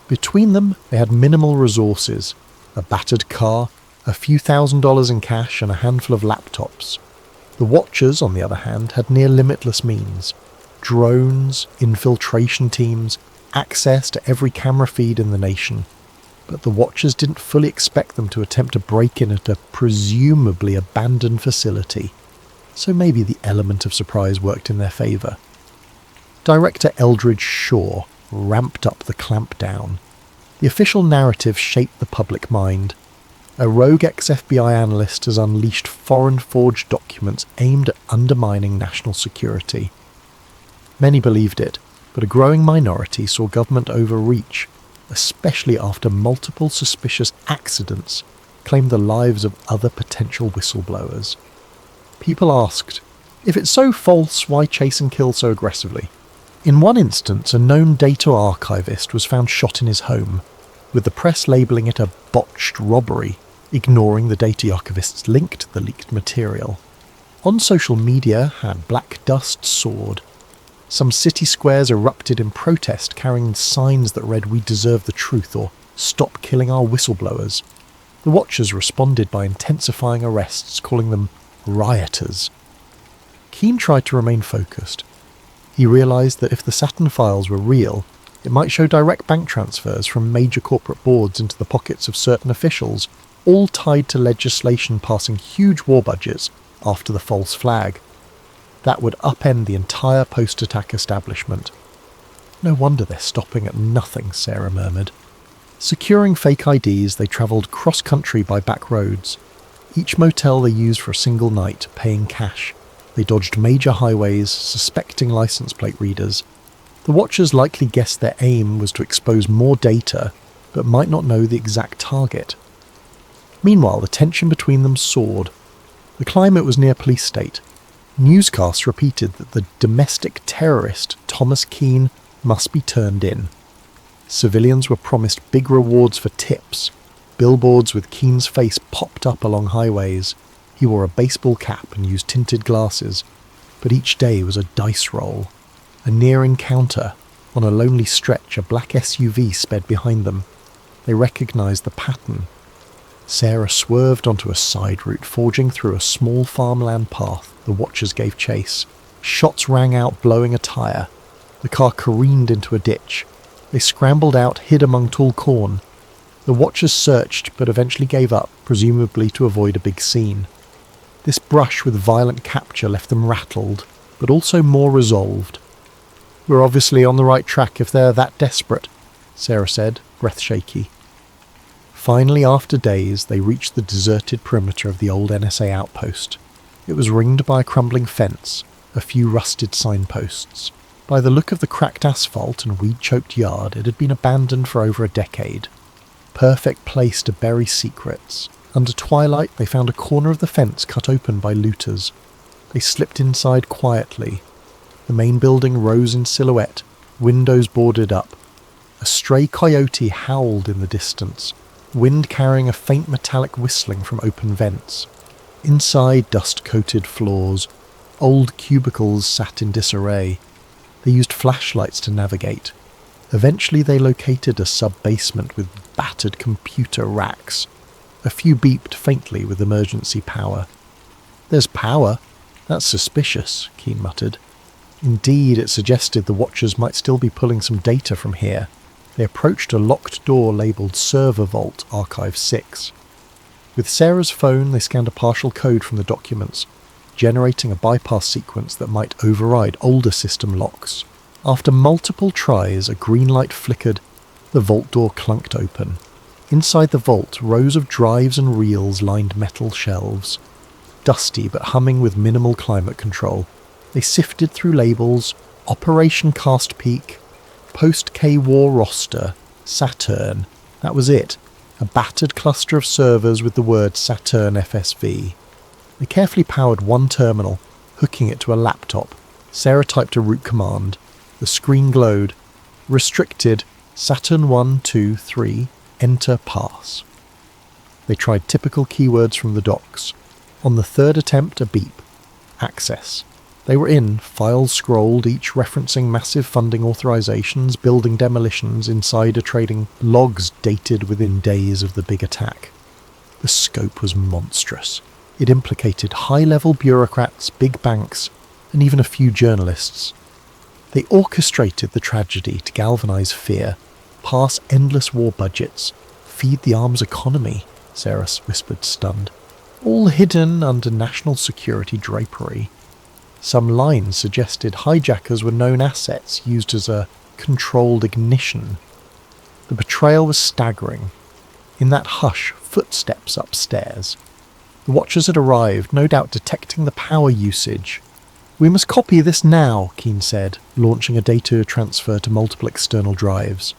Between them, they had minimal resources: a battered car, a few $1,000s in cash, and a handful of laptops. The Watchers, on the other hand, had near limitless means: drones, infiltration teams, access to every camera feed in the nation. But the Watchers didn't fully expect them to attempt a break-in at a presumably abandoned facility, so maybe the element of surprise worked in their favour. Director Eldridge Shaw ramped up the clampdown. The official narrative shaped the public mind. A rogue ex-FBI analyst has unleashed foreign-forged documents aimed at undermining national security. Many believed it, but a growing minority saw government overreach, especially after multiple suspicious accidents claimed the lives of other potential whistleblowers. People asked, if it's so false, why chase and kill so aggressively? In one instance, a known data archivist was found shot in his home, with the press labelling it a botched robbery, ignoring the data archivist's link to the leaked material. On social media, had black dust soared. Some city squares erupted in protest, carrying signs that read "We deserve the truth" or "Stop killing our whistleblowers." The Watchers responded by intensifying arrests, calling them rioters. Keane tried to remain focused. He realised that if the Saturn Files were real, it might show direct bank transfers from major corporate boards into the pockets of certain officials, all tied to legislation passing huge war budgets after the false flag. That would upend the entire post-attack establishment. "No wonder they're stopping at nothing," Sarah murmured. Securing fake IDs, they travelled cross-country by back roads. Each motel they used for a single night, paying cash. They dodged major highways, suspecting license plate readers. The Watchers likely guessed their aim was to expose more data, but might not know the exact target. Meanwhile, the tension between them soared. The climate was near police state. Newscasts repeated that the domestic terrorist Thomas Keane must be turned in. Civilians were promised big rewards for tips, Billboards with Keen's face popped up along highways. He wore a baseball cap and used tinted glasses. But each day was a dice roll. A near encounter. On a lonely stretch, a black SUV sped behind them. They recognized the pattern. Sarah swerved onto a side route, forging through a small farmland path. The watchers gave chase. Shots rang out, blowing a tyre. The car careened into a ditch. They scrambled out, hid among tall corn. The watchers searched, but eventually gave up, presumably to avoid a big scene. This brush with violent capture left them rattled, but also more resolved. "We're obviously on the right track if they're that desperate," Sarah said, breath shaky. Finally, after days, they reached the deserted perimeter of the old NSA outpost. It was ringed by a crumbling fence, a few rusted signposts. By the look of the cracked asphalt and weed-choked yard, it had been abandoned for over a decade. Perfect place to bury secrets. Under twilight, they found a corner of the fence cut open by looters. They slipped inside quietly. The main building rose in silhouette, windows boarded up. A stray coyote howled in the distance, wind carrying a faint metallic whistling from open vents. Inside, dust-coated floors. Old cubicles sat in disarray. They used flashlights to navigate. Eventually they located a sub-basement with battered computer racks. A few beeped faintly with emergency power. "There's power? That's suspicious," Keen muttered. Indeed, it suggested the watchers might still be pulling some data from here. They approached a locked door labelled Server Vault Archive 6. With Sarah's phone, they scanned a partial code from the documents, generating a bypass sequence that might override older system locks. After multiple tries, a green light flickered. The vault door clunked open. Inside the vault, rows of drives and reels lined metal shelves. Dusty but humming with minimal climate control. They sifted through labels: Operation Cast Peak, Post-K-War Roster, Saturn. That was it. A battered cluster of servers with the word Saturn FSV. They carefully powered one terminal, hooking it to a laptop. Sarah typed a root command. The screen glowed. Restricted. Saturn 1, 2, 3. Enter pass. They tried typical keywords from the docs. On the third attempt, a beep. Access. They were in, files scrolled, each referencing massive funding authorizations, building demolitions, insider trading, logs dated within days of the big attack. The scope was monstrous. It implicated high-level bureaucrats, big banks, and even a few journalists. They orchestrated the tragedy to galvanize fear, pass endless war budgets, feed the arms economy, Sarah whispered, stunned. All hidden under national security drapery. Some lines suggested hijackers were known assets used as a controlled ignition. The betrayal was staggering. In that hush, footsteps upstairs. The watchers had arrived, no doubt detecting the power usage. "We must copy this now," Keen said, launching a data transfer to multiple external drives.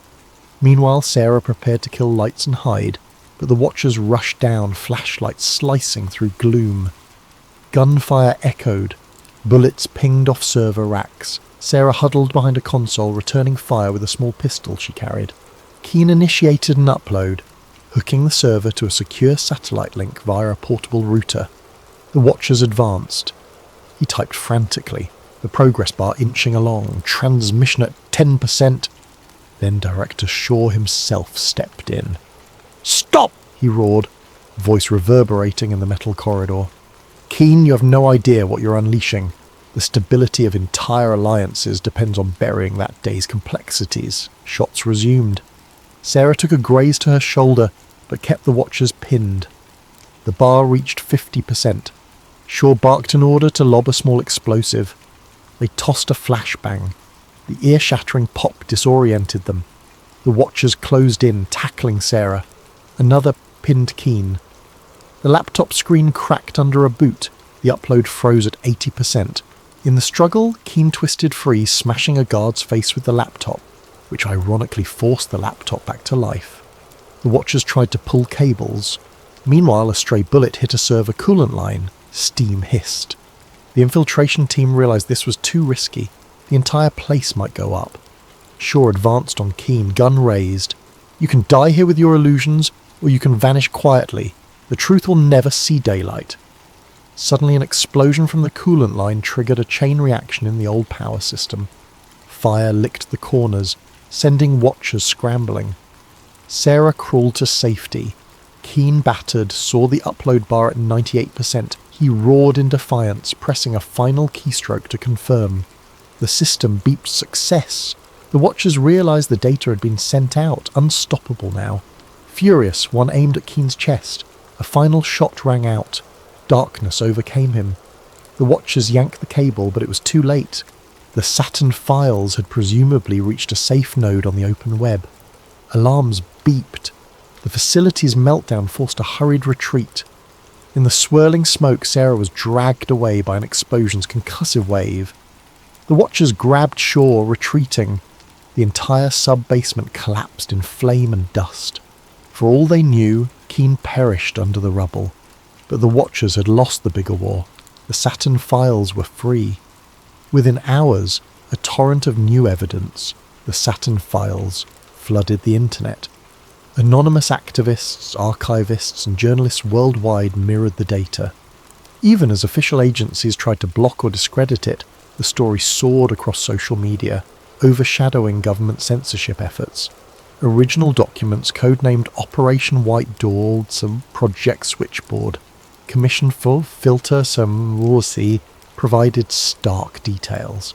Meanwhile, Sarah prepared to kill lights and hide, but the watchers rushed down, flashlights slicing through gloom. Gunfire echoed. Bullets pinged off server racks. Sarah huddled behind a console, returning fire with a small pistol she carried. Keen initiated an upload, hooking the server to a secure satellite link via a portable router. The watchers advanced. He typed frantically, the progress bar inching along, transmission at 10%. Then Director Shaw himself stepped in. "Stop!" he roared, voice reverberating in the metal corridor. "Keen, you have no idea what you're unleashing. The stability of entire alliances depends on burying that day's complexities." Shots resumed. Sarah took a graze to her shoulder, but kept the watchers pinned. The bar reached 50%. Shaw barked an order to lob a small explosive. They tossed a flashbang. The ear-shattering pop disoriented them. The watchers closed in, tackling Sarah. Another pinned Keen. The laptop screen cracked under a boot. The upload froze at 80%. In the struggle, Keen twisted free, smashing a guard's face with the laptop, which ironically forced the laptop back to life. The watchers tried to pull cables. Meanwhile, a stray bullet hit a server coolant line. Steam hissed. The infiltration team realized this was too risky. The entire place might go up. Shaw advanced on Keen, gun raised. "You can die here with your illusions, or you can vanish quietly. The truth will never see daylight. Suddenly an explosion from the coolant line triggered a chain reaction in the old power system. Fire licked the corners, sending watchers scrambling. Sarah crawled to safety. Keen battered, saw the upload bar at 98%. He roared in defiance, pressing a final keystroke to confirm. The system beeped success. The watchers realised the data had been sent out, unstoppable now. Furious, one aimed at Keen's chest. A final shot rang out. Darkness overcame him. The watchers yanked the cable, but it was too late. The Saturn files had presumably reached a safe node on the open web. Alarms beeped. The facility's meltdown forced a hurried retreat. In the swirling smoke, Sarah was dragged away by an explosion's concussive wave. The watchers grabbed shore, retreating. The entire sub-basement collapsed in flame and dust. For all they knew, Keen perished under the rubble. But the watchers had lost the bigger war. The Saturn files were free. Within hours, a torrent of new evidence, the Saturn files, flooded the internet. Anonymous activists, archivists, and journalists worldwide mirrored the data. Even as official agencies tried to block or discredit it, the story soared across social media, overshadowing government censorship efforts. Original documents codenamed Operation White Dulce, some Project Switchboard, commissioned for filter some Dulce, provided stark details.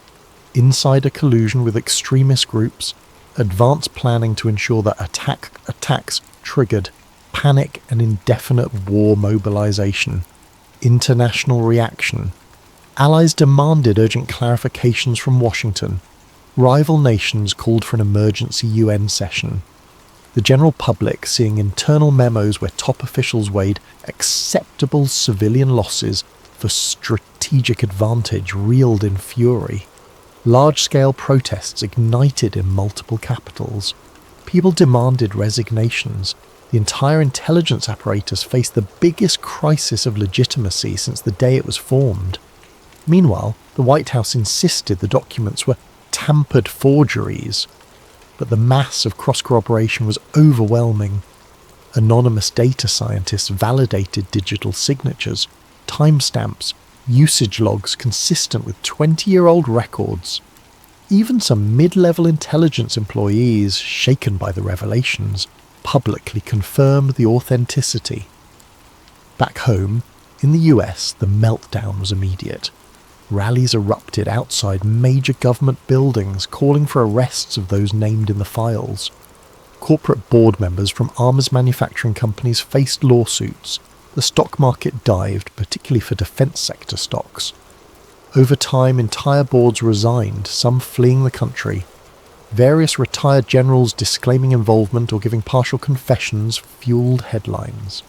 Insider collusion with extremist groups, advanced planning to ensure that attacks triggered panic and indefinite war mobilization, international reaction. Allies demanded urgent clarifications from Washington. Rival nations called for an emergency UN session. The general public, seeing internal memos where top officials weighed acceptable civilian losses for strategic advantage, reeled in fury. Large-scale protests ignited in multiple capitals. People demanded resignations. The entire intelligence apparatus faced the biggest crisis of legitimacy since the day it was formed. Meanwhile, the White House insisted the documents were tampered forgeries, but the mass of cross-corroboration was overwhelming. Anonymous data scientists validated digital signatures, timestamps, usage logs consistent with 20-year-old records. Even some mid-level intelligence employees, shaken by the revelations, publicly confirmed the authenticity. Back home, in the US, the meltdown was immediate. Rallies erupted outside major government buildings, calling for arrests of those named in the files. Corporate board members from arms manufacturing companies faced lawsuits. The stock market dived, particularly for defense sector stocks. Over time, entire boards resigned, some fleeing the country. Various retired generals disclaiming involvement or giving partial confessions fueled headlines.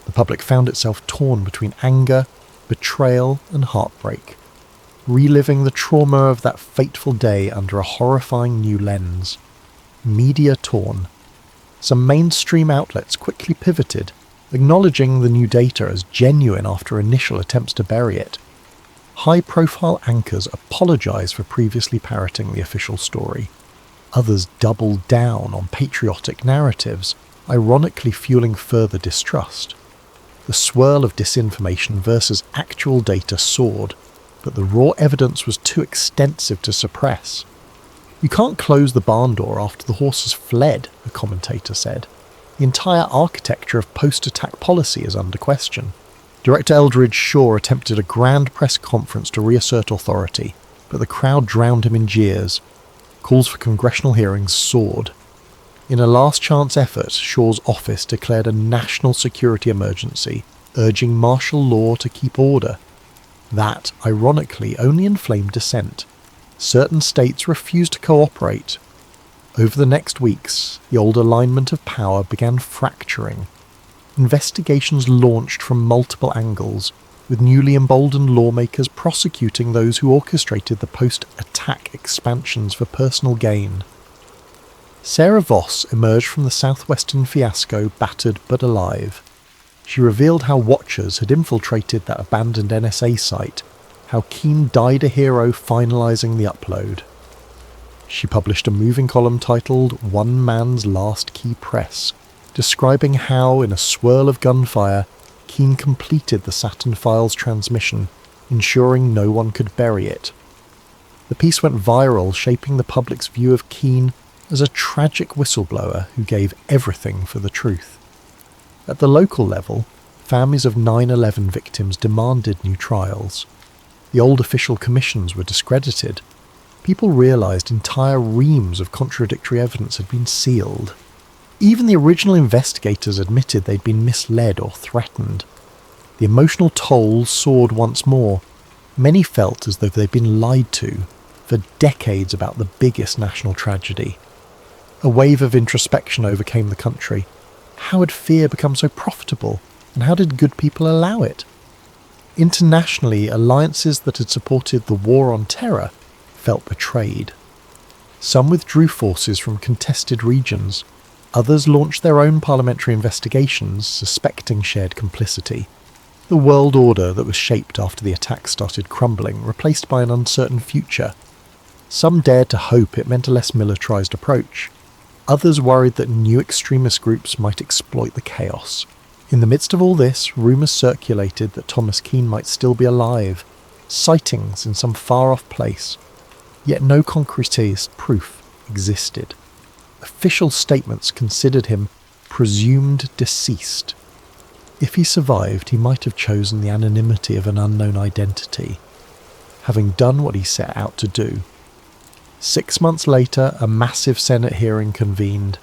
The public found itself torn between anger, betrayal, and heartbreak, reliving the trauma of that fateful day under a horrifying new lens. Media torn. Some mainstream outlets quickly pivoted, acknowledging the new data as genuine after initial attempts to bury it. High-profile anchors apologised for previously parroting the official story. Others doubled down on patriotic narratives, ironically fueling further distrust. The swirl of disinformation versus actual data soared, but the raw evidence was too extensive to suppress. "You can't close the barn door after the horse has fled," a commentator said. "The entire architecture of post-attack policy is under question." Director Eldridge Shaw attempted a grand press conference to reassert authority, but the crowd drowned him in jeers. Calls for congressional hearings soared. In a last-chance effort, Shaw's office declared a national security emergency, urging martial law to keep order. That, ironically, only inflamed dissent. Certain states refused to cooperate. Over the next weeks, the old alignment of power began fracturing. Investigations launched from multiple angles, with newly emboldened lawmakers prosecuting those who orchestrated the post-attack expansions for personal gain. Sarah Voss emerged from the southwestern fiasco battered but alive. She revealed how Watchers had infiltrated that abandoned NSA site, how Keen died a hero finalising the upload. She published a moving column titled "One Man's Last Key Press," describing how, in a swirl of gunfire, Keane completed the Saturn Files transmission, ensuring no one could bury it. The piece went viral, shaping the public's view of Keane as a tragic whistleblower who gave everything for the truth. At the local level, families of 9/11 victims demanded new trials. The old official commissions were discredited. People realised entire reams of contradictory evidence had been sealed. Even the original investigators admitted they'd been misled or threatened. The emotional toll soared once more. Many felt as though they'd been lied to for decades about the biggest national tragedy. A wave of introspection overcame the country. How had fear become so profitable, and how did good people allow it? Internationally, alliances that had supported the war on terror felt betrayed. Some withdrew forces from contested regions. Others launched their own parliamentary investigations, suspecting shared complicity. The world order that was shaped after the attack started crumbling, replaced by an uncertain future. Some dared to hope it meant a less militarized approach. Others worried that new extremist groups might exploit the chaos. In the midst of all this, rumours circulated that Thomas Keane might still be alive, sightings in some far-off place. Yet no concrete proof existed. Official statements considered him presumed deceased. If he survived, he might have chosen the anonymity of an unknown identity, having done what he set out to do. 6 months later, a massive Senate hearing convened.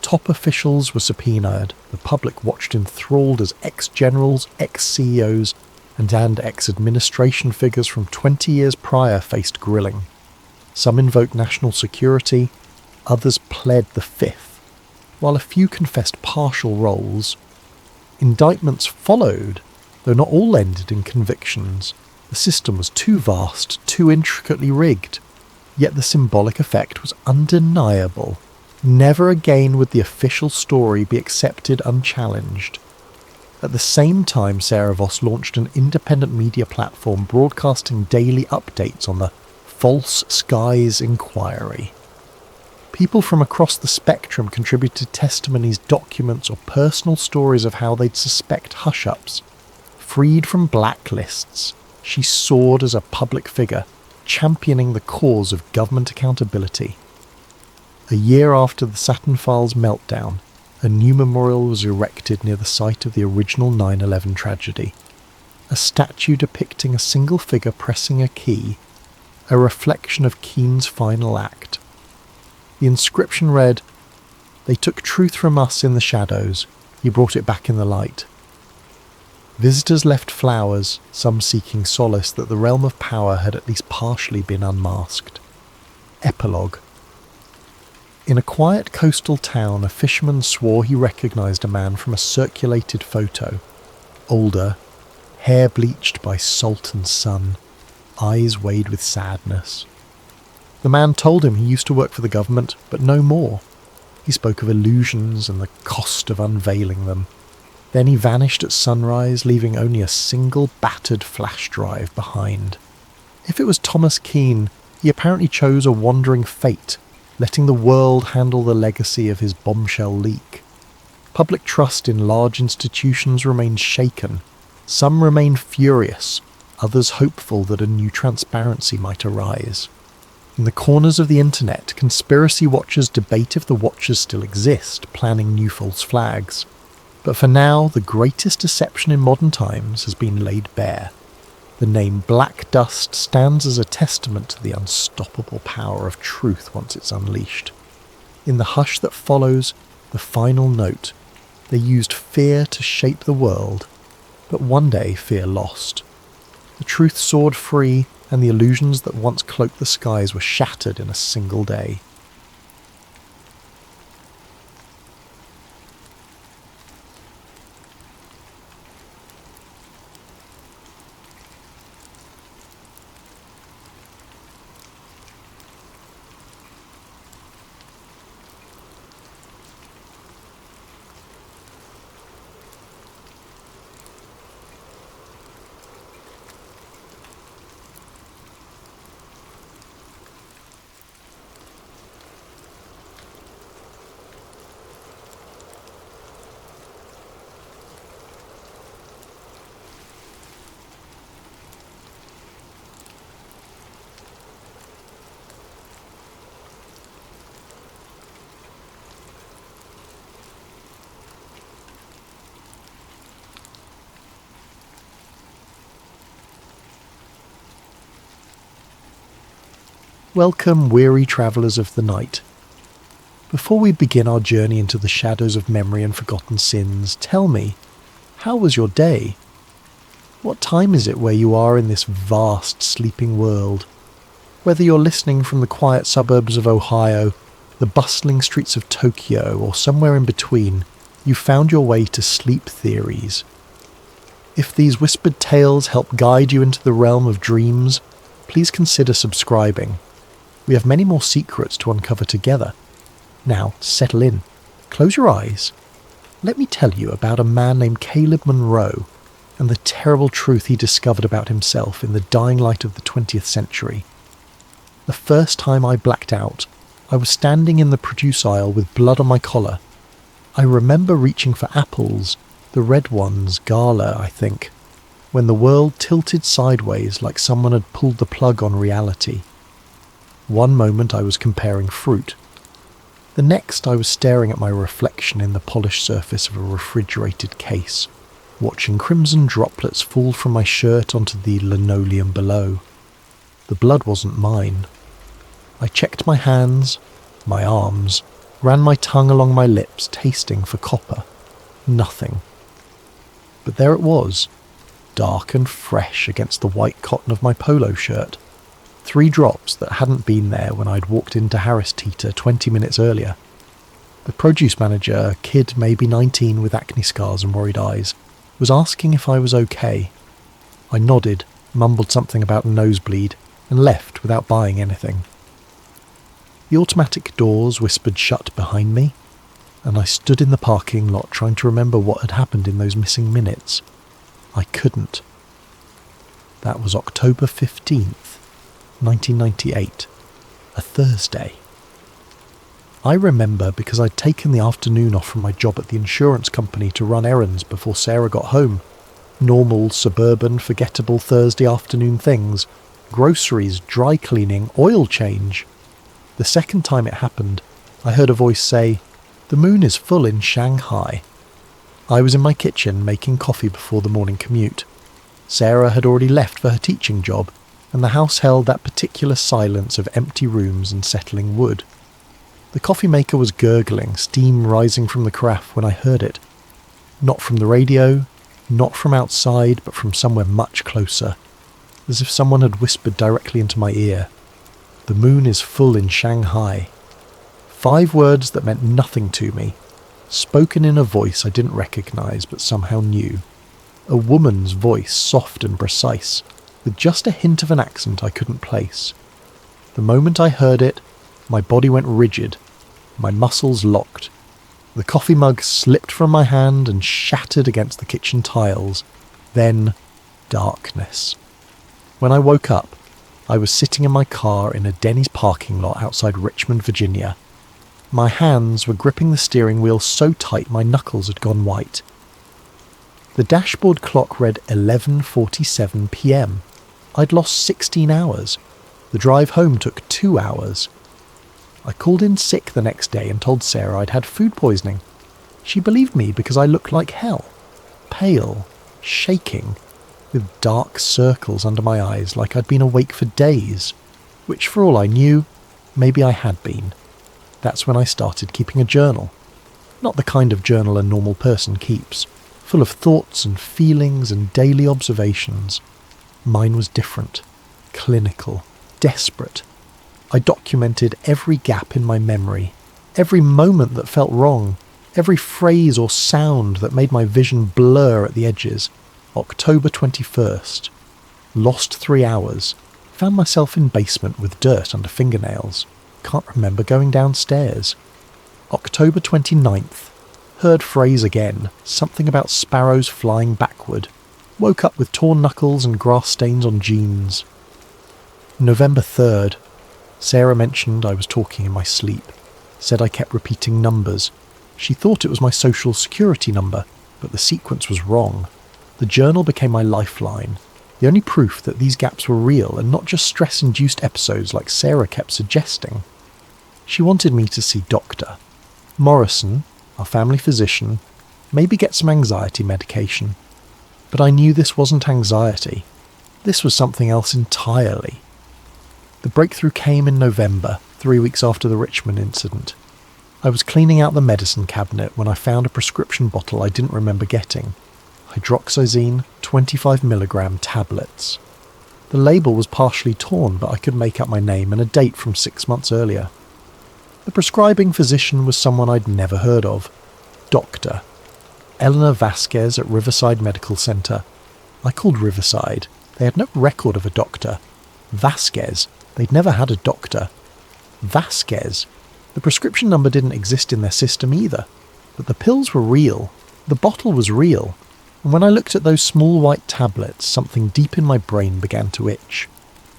Top officials were subpoenaed. The public watched enthralled as ex-generals, ex-CEOs, and ex-administration figures from 20 years prior faced grilling. Some invoked national security, others pled the fifth, while a few confessed partial roles. Indictments followed, though not all ended in convictions. The system was too vast, too intricately rigged. Yet the symbolic effect was undeniable. Never again would the official story be accepted unchallenged. At the same time, Sarah Voss launched an independent media platform broadcasting daily updates on the False Skies Inquiry. People from across the spectrum contributed testimonies, documents, or personal stories of how they'd suspect hush-ups. Freed from blacklists, she soared as a public figure, championing the cause of government accountability. A year after the Saturn Files meltdown, a new memorial was erected near the site of the original 9/11 tragedy. A statue depicting a single figure pressing a key, a reflection of Keane's final act. The inscription read, "They took truth from us in the shadows, he brought it back in the light." Visitors left flowers, some seeking solace that the realm of power had at least partially been unmasked. Epilogue. In a quiet coastal town, a fisherman swore he recognised a man from a circulated photo. Older, hair bleached by salt and sun, eyes weighed with sadness. The man told him he used to work for the government, but no more. He spoke of illusions and the cost of unveiling them. Then he vanished at sunrise, leaving only a single battered flash drive behind. If it was Thomas Keane, he apparently chose a wandering fate, letting the world handle the legacy of his bombshell leak. Public trust in large institutions remained shaken. Some remained furious, others hopeful that a new transparency might arise. In the corners of the internet, conspiracy watchers debate if the watchers still exist, planning new false flags. But for now, the greatest deception in modern times has been laid bare. The name Black Dust stands as a testament to the unstoppable power of truth once it's unleashed. In the hush that follows, the final note, they used fear to shape the world, but one day fear lost. The truth soared free, and the illusions that once cloaked the skies were shattered in a single day. Welcome, weary travellers of the night. Before we begin our journey into the shadows of memory and forgotten sins, tell me, how was your day? What time is it where you are in this vast sleeping world? Whether you're listening from the quiet suburbs of Ohio, the bustling streets of Tokyo, or somewhere in between, you found your way to Sleep Theories. If these whispered tales help guide you into the realm of dreams, please consider subscribing. We have many more secrets to uncover together. Now, settle in. Close your eyes. Let me tell you about a man named Caleb Monroe and the terrible truth he discovered about himself in the dying light of the 20th century. The first time I blacked out, I was standing in the produce aisle with blood on my collar. I remember reaching for apples, the red ones, Gala, I think, when the world tilted sideways like someone had pulled the plug on reality. One moment I was comparing fruit. The next I was staring at my reflection in the polished surface of a refrigerated case, watching crimson droplets fall from my shirt onto the linoleum below. The blood wasn't mine. I checked my hands, my arms, ran my tongue along my lips, tasting for copper. Nothing. But there it was, dark and fresh against the white cotton of my polo shirt. 3 drops that hadn't been there when I'd walked into Harris Teeter 20 minutes earlier. The produce manager, a kid maybe 19 with acne scars and worried eyes, was asking if I was okay. I nodded, mumbled something about a nosebleed, and left without buying anything. The automatic doors whispered shut behind me, and I stood in the parking lot trying to remember what had happened in those missing minutes. I couldn't. That was October 15th, 1998, a Thursday. I remember because I'd taken the afternoon off from my job at the insurance company to run errands before Sarah got home. Normal, suburban, forgettable Thursday afternoon things. Groceries, dry cleaning, oil change. The second time it happened, I heard a voice say, "The moon is full in Shanghai." I was in my kitchen making coffee before the morning commute. Sarah had already left for her teaching job, and the house held that particular silence of empty rooms and settling wood. The coffee maker was gurgling, steam rising from the carafe when I heard it. Not from the radio, not from outside, but from somewhere much closer, as if someone had whispered directly into my ear. "The moon is full in Shanghai." 5 words that meant nothing to me, spoken in a voice I didn't recognise but somehow knew. A woman's voice, soft and precise, with just a hint of an accent I couldn't place. The moment I heard it, my body went rigid, my muscles locked. The coffee mug slipped from my hand and shattered against the kitchen tiles. Then, darkness. When I woke up, I was sitting in my car in a Denny's parking lot outside Richmond, Virginia. My hands were gripping the steering wheel so tight my knuckles had gone white. The dashboard clock read 11:47 p.m. I'd lost 16 hours. The drive home took 2 hours. I called in sick the next day and told Sarah I'd had food poisoning. She believed me because I looked like hell. Pale, shaking, with dark circles under my eyes like I'd been awake for days, which for all I knew, maybe I had been. That's when I started keeping a journal. Not the kind of journal a normal person keeps, full of thoughts and feelings and daily observations. Mine was different, clinical, desperate. I documented every gap in my memory, every moment that felt wrong, every phrase or sound that made my vision blur at the edges. October 21st. Lost 3 hours. Found myself in basement with dirt under fingernails. Can't remember going downstairs. October 29th. Heard phrase again, something about sparrows flying backward. Woke up with torn knuckles and grass stains on jeans. November 3rd. Sarah mentioned I was talking in my sleep. Said I kept repeating numbers. She thought it was my social security number, but the sequence was wrong. The journal became my lifeline, the only proof that these gaps were real and not just stress-induced episodes like Sarah kept suggesting. She wanted me to see Dr. Morrison, our family physician, maybe get some anxiety medication. But I knew this wasn't anxiety. This was something else entirely. The breakthrough came in November, 3 weeks after the Richmond incident. I was cleaning out the medicine cabinet when I found a prescription bottle I didn't remember getting. Hydroxyzine 25mg tablets. The label was partially torn, but I could make out my name and a date from 6 months earlier. The prescribing physician was someone I'd never heard of. Dr. Eleanor Vasquez at Riverside Medical Center. I called Riverside. They had no record of a doctor. Vasquez. They'd never had a doctor. Vasquez. The prescription number didn't exist in their system either. But the pills were real. The bottle was real. And when I looked at those small white tablets, something deep in my brain began to itch.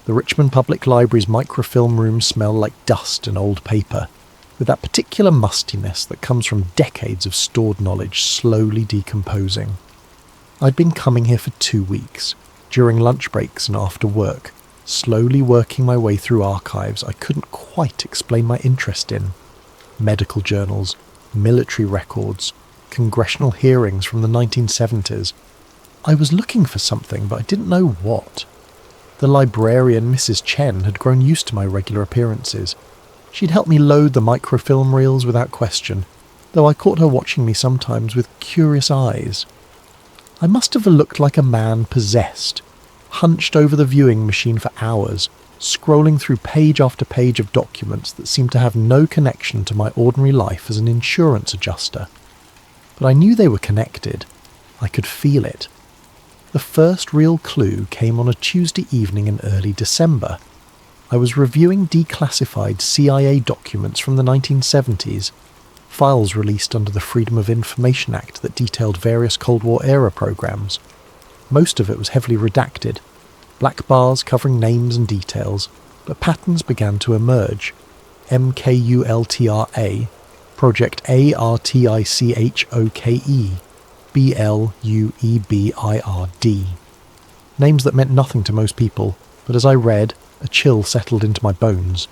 The Richmond Public Library's microfilm room smelled like dust and old paper, with that particular mustiness that comes from decades of stored knowledge slowly decomposing. I'd been coming here for 2 weeks, during lunch breaks and after work, slowly working my way through archives I couldn't quite explain my interest in. Medical journals, military records, congressional hearings from the 1970s. I was looking for something, but I didn't know what. The librarian, Mrs. Chen, had grown used to my regular appearances. She'd helped me load the microfilm reels without question, though I caught her watching me sometimes with curious eyes. I must have looked like a man possessed, hunched over the viewing machine for hours, scrolling through page after page of documents that seemed to have no connection to my ordinary life as an insurance adjuster. But I knew they were connected. I could feel it. The first real clue came on a Tuesday evening in early December. I was reviewing declassified CIA documents from the 1970s, files released under the Freedom of Information Act that detailed various Cold War-era programs. Most of it was heavily redacted, black bars covering names and details, but patterns began to emerge. MKULTRA, Project ARTICHOKE, BLUEBIRD. Names that meant nothing to most people, but as I read, a chill settled into my bones.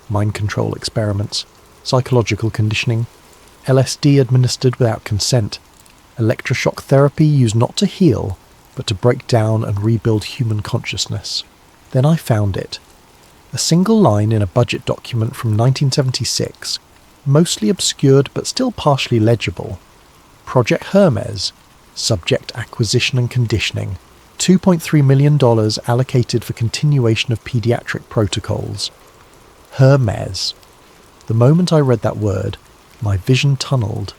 Mind control experiments, psychological conditioning, LSD administered without consent, electroshock therapy used not to heal, but to break down and rebuild human consciousness. Then I found it. A single line in a budget document from 1976, mostly obscured but still partially legible. Project Hermes, subject acquisition and conditioning, $2.3 million allocated for continuation of pediatric protocols. Hermes. The moment I read that word, my vision tunneled.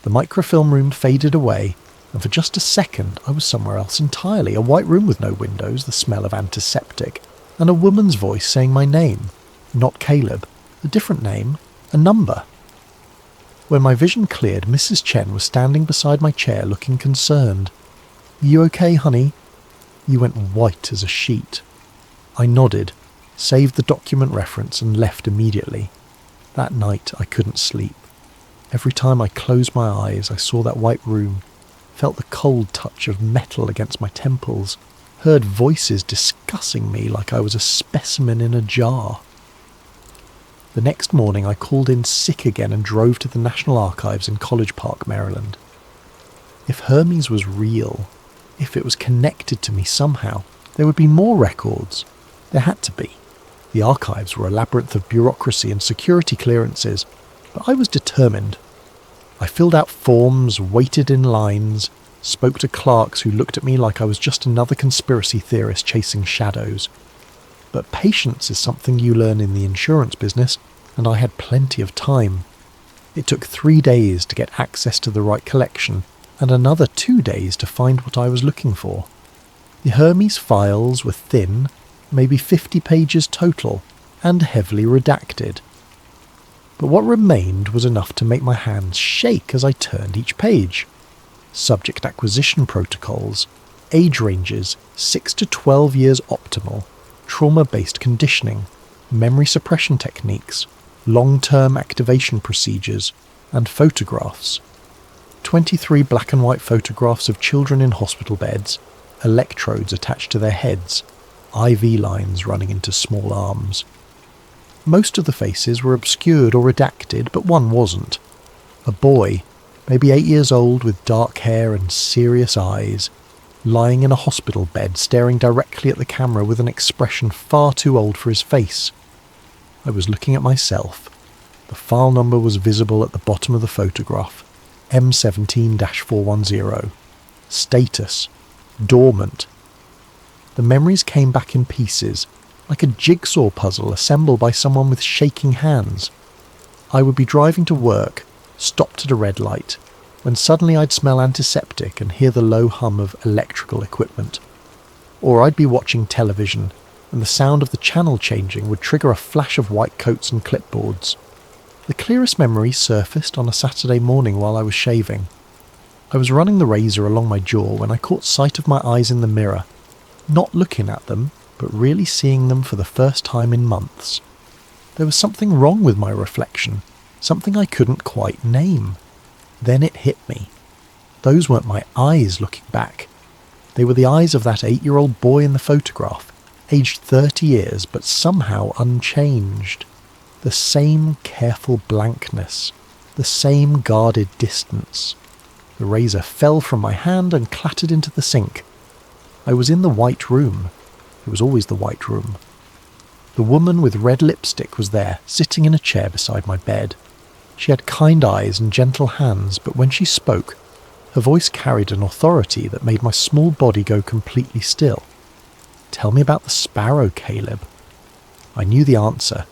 The microfilm room faded away, and for just a second I was somewhere else entirely, a white room with no windows, the smell of antiseptic, and a woman's voice saying my name. Not Caleb, a different name, a number. When my vision cleared, Mrs. Chen was standing beside my chair looking concerned. "You okay, honey?" You went white as a sheet. I nodded, saved the document reference and left immediately. That night I couldn't sleep. Every time I closed my eyes I saw that white room, felt the cold touch of metal against my temples, heard voices discussing me like I was a specimen in a jar. The next morning I called in sick again and drove to the National Archives in College Park, Maryland. If Hermes was real, if it was connected to me somehow, there would be more records. There had to be. The archives were a labyrinth of bureaucracy and security clearances, but I was determined. I filled out forms, waited in lines, spoke to clerks who looked at me like I was just another conspiracy theorist chasing shadows. But patience is something you learn in the insurance business, and I had plenty of time. It took 3 days to get access to the right collection, and another 2 days to find what I was looking for. The Hermes files were thin, maybe 50 pages total, and heavily redacted. But what remained was enough to make my hands shake as I turned each page. Subject acquisition protocols, age ranges 6 to 12 years optimal, trauma-based conditioning, memory suppression techniques, long-term activation procedures, and photographs. 23 black and white photographs of children in hospital beds, electrodes attached to their heads, IV lines running into small arms. Most of the faces were obscured or redacted, but one wasn't. A boy, maybe 8 years old with dark hair and serious eyes. lying in a hospital bed staring directly at the camera with an expression far too old for his face. I was looking at myself. The file number was visible at the bottom of the photograph, M17-410. Status: dormant. The memories came back in pieces, like a jigsaw puzzle assembled by someone with shaking hands. I would be driving to work, stopped at a red light, when suddenly I'd smell antiseptic and hear the low hum of electrical equipment. Or I'd be watching television, and the sound of the channel changing would trigger a flash of white coats and clipboards. The clearest memory surfaced on a Saturday morning while I was shaving. I was running the razor along my jaw when I caught sight of my eyes in the mirror, not looking at them, but really seeing them for the first time in months. There was something wrong with my reflection, something I couldn't quite name. Then it hit me. Those weren't my eyes looking back. They were the eyes of that 8-year-old boy in the photograph, aged 30 years but somehow unchanged. The same careful blankness, the same guarded distance. The razor fell from my hand and clattered into the sink. I was in the white room. It was always the white room. The woman with red lipstick was there, sitting in a chair beside my bed. She had kind eyes and gentle hands, but when she spoke, her voice carried an authority that made my small body go completely still. "Tell me about the sparrow, Caleb." I knew the answer.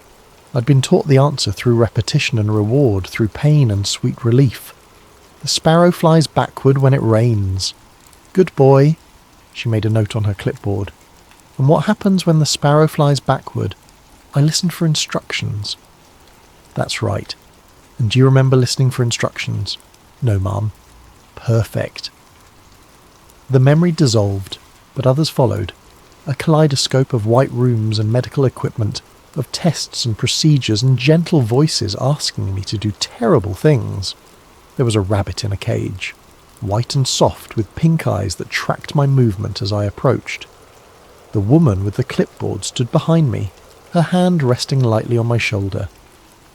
I'd been taught the answer through repetition and reward, through pain and sweet relief. The sparrow flies backward when it rains. "Good boy." She made a note on her clipboard. "And what happens when the sparrow flies backward?" I listened for instructions. "That's right. And do you remember listening for instructions?" "No, Mum." "Perfect." The memory dissolved, but others followed. A kaleidoscope of white rooms and medical equipment, of tests and procedures and gentle voices asking me to do terrible things. There was a rabbit in a cage, white and soft with pink eyes that tracked my movement as I approached. The woman with the clipboard stood behind me, her hand resting lightly on my shoulder.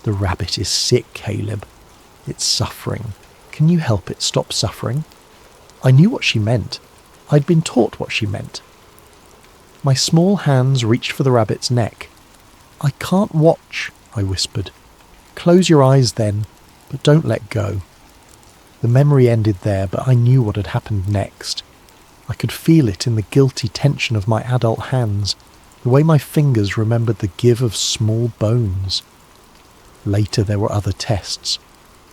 "The rabbit is sick, Caleb. It's suffering. Can you help it stop suffering?" I knew what she meant. I'd been taught what she meant. My small hands reached for the rabbit's neck. "I can't watch," I whispered. "Close your eyes then, but don't let go." The memory ended there, but I knew what had happened next. I could feel it in the guilty tension of my adult hands, the way my fingers remembered the give of small bones. Later there were other tests.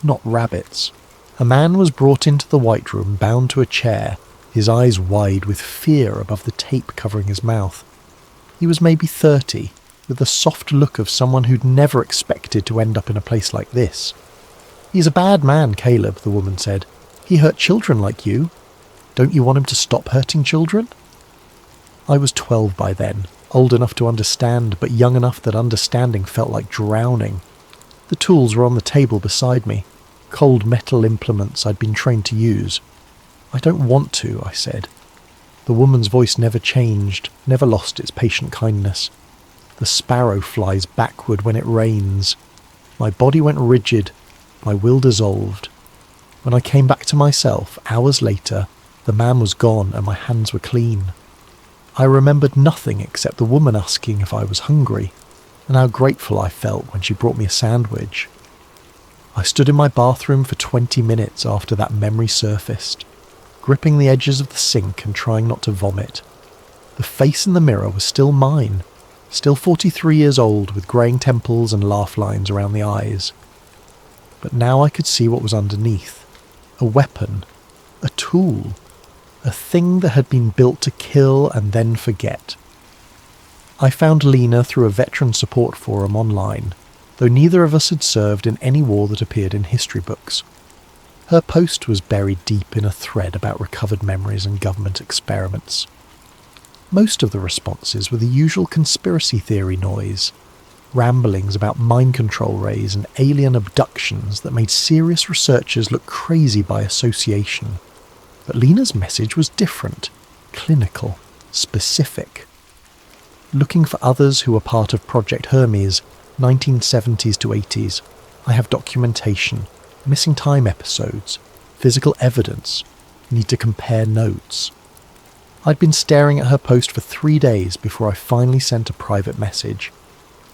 Not rabbits. A man was brought into the white room, bound to a chair, his eyes wide with fear above the tape covering his mouth. He was maybe 30, with the soft look of someone who'd never expected to end up in a place like this. "He's a bad man, Caleb," the woman said. "He hurt children like you. Don't you want him to stop hurting children?" I was 12 by then, old enough to understand, but young enough that understanding felt like drowning. The tools were on the table beside me, cold metal implements I'd been trained to use. "I don't want to," I said. The woman's voice never changed, never lost its patient kindness. "The sparrow flies backward when it rains." My body went rigid, my will dissolved. When I came back to myself, hours later, the man was gone and my hands were clean. I remembered nothing except the woman asking if I was hungry, and how grateful I felt when she brought me a sandwich. I stood in my bathroom for 20 minutes after that memory surfaced, gripping the edges of the sink and trying not to vomit. The face in the mirror was still mine, still 43 years old with greying temples and laugh lines around the eyes. But now I could see what was underneath. A weapon, a tool, a thing that had been built to kill and then forget. I found Lena through a veteran support forum online, though neither of us had served in any war that appeared in history books. Her post was buried deep in a thread about recovered memories and government experiments. Most of the responses were the usual conspiracy theory noise, ramblings about mind control rays and alien abductions that made serious researchers look crazy by association. But Lena's message was different, clinical, specific. Looking for others who were part of Project Hermes, 1970s to 80s, I have documentation, missing time episodes, physical evidence, need to compare notes. I'd been staring at her post for 3 days before I finally sent a private message.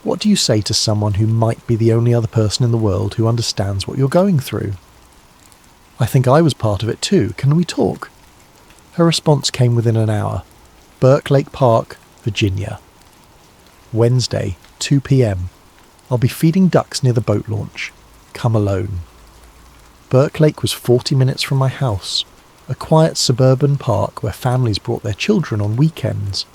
What do you say to someone who might be the only other person in the world who understands what you're going through? I think I was part of it too. Can we talk? Her response came within an hour. Burke Lake Park, Virginia. Wednesday, 2 p.m. I'll be feeding ducks near the boat launch. Come alone. Burke Lake was 40 minutes from my house, a quiet suburban park where families brought their children on weekends.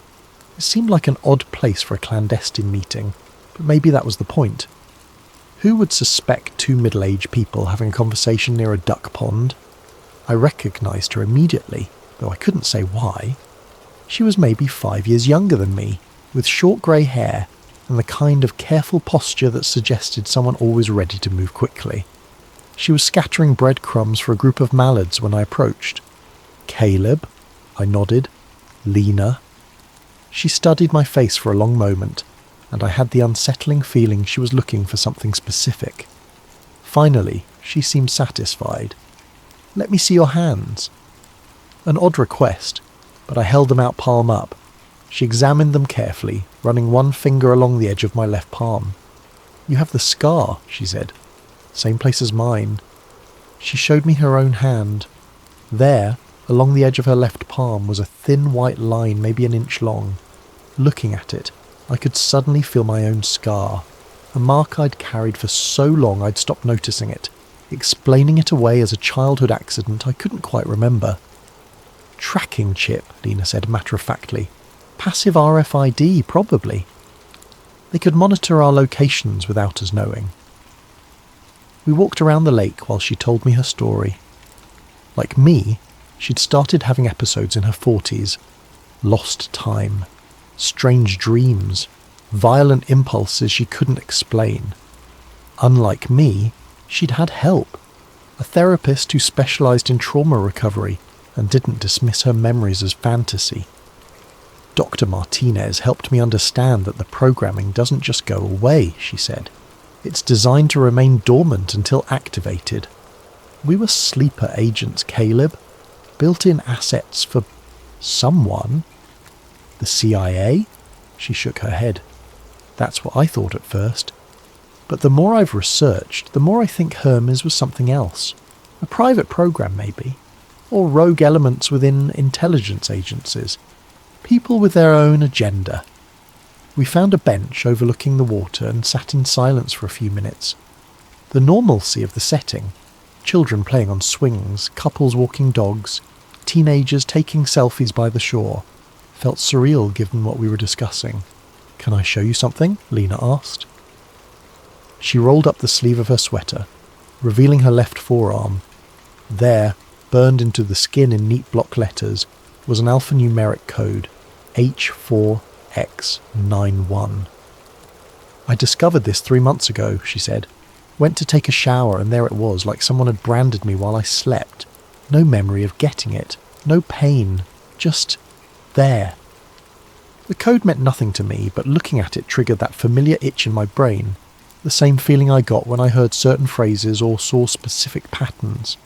It seemed like an odd place for a clandestine meeting, but maybe that was the point. Who would suspect two middle-aged people having a conversation near a duck pond? I recognised her immediately, though I couldn't say why. She was maybe 5 years younger than me, with short grey hair and the kind of careful posture that suggested someone always ready to move quickly. She was scattering breadcrumbs for a group of mallards when I approached. Caleb? I nodded. Lena? She studied my face for a long moment, and I had the unsettling feeling she was looking for something specific. Finally, she seemed satisfied. Let me see your hands. An odd request, but I held them out palm up. She examined them carefully, running one finger along the edge of my left palm. You have the scar, she said. Same place as mine. She showed me her own hand. There, along the edge of her left palm, was a thin white line maybe an inch long. Looking at it, I could suddenly feel my own scar, a mark I'd carried for so long I'd stopped noticing it, explaining it away as a childhood accident I couldn't quite remember. Tracking chip, Lena said matter-of-factly. Passive RFID, probably. They could monitor our locations without us knowing. We walked around the lake while she told me her story. Like me, she'd started having episodes in her 40s. Lost time. Strange dreams. Violent impulses she couldn't explain. Unlike me, she'd had help. A therapist who specialised in trauma recovery and didn't dismiss her memories as fantasy. Dr. Martinez helped me understand that the programming doesn't just go away, she said. It's designed to remain dormant until activated. We were sleeper agents, Caleb. Built-in assets for someone. The CIA? She shook her head. That's what I thought at first. But the more I've researched, the more I think Hermes was something else. A private program, maybe. Or rogue elements within intelligence agencies. People with their own agenda. We found a bench overlooking the water and sat in silence for a few minutes. The normalcy of the setting, children playing on swings, couples walking dogs, teenagers taking selfies by the shore, felt surreal given what we were discussing. Can I show you something? Lena asked. She rolled up the sleeve of her sweater, revealing her left forearm. There, burned into the skin in neat block letters, was an alphanumeric code, H4X91. I discovered this 3 months ago, she said. Went to take a shower and there it was, like someone had branded me while I slept. No memory of getting it, no pain, just there. The code meant nothing to me, but looking at it triggered that familiar itch in my brain, the same feeling I got when I heard certain phrases or saw specific patterns.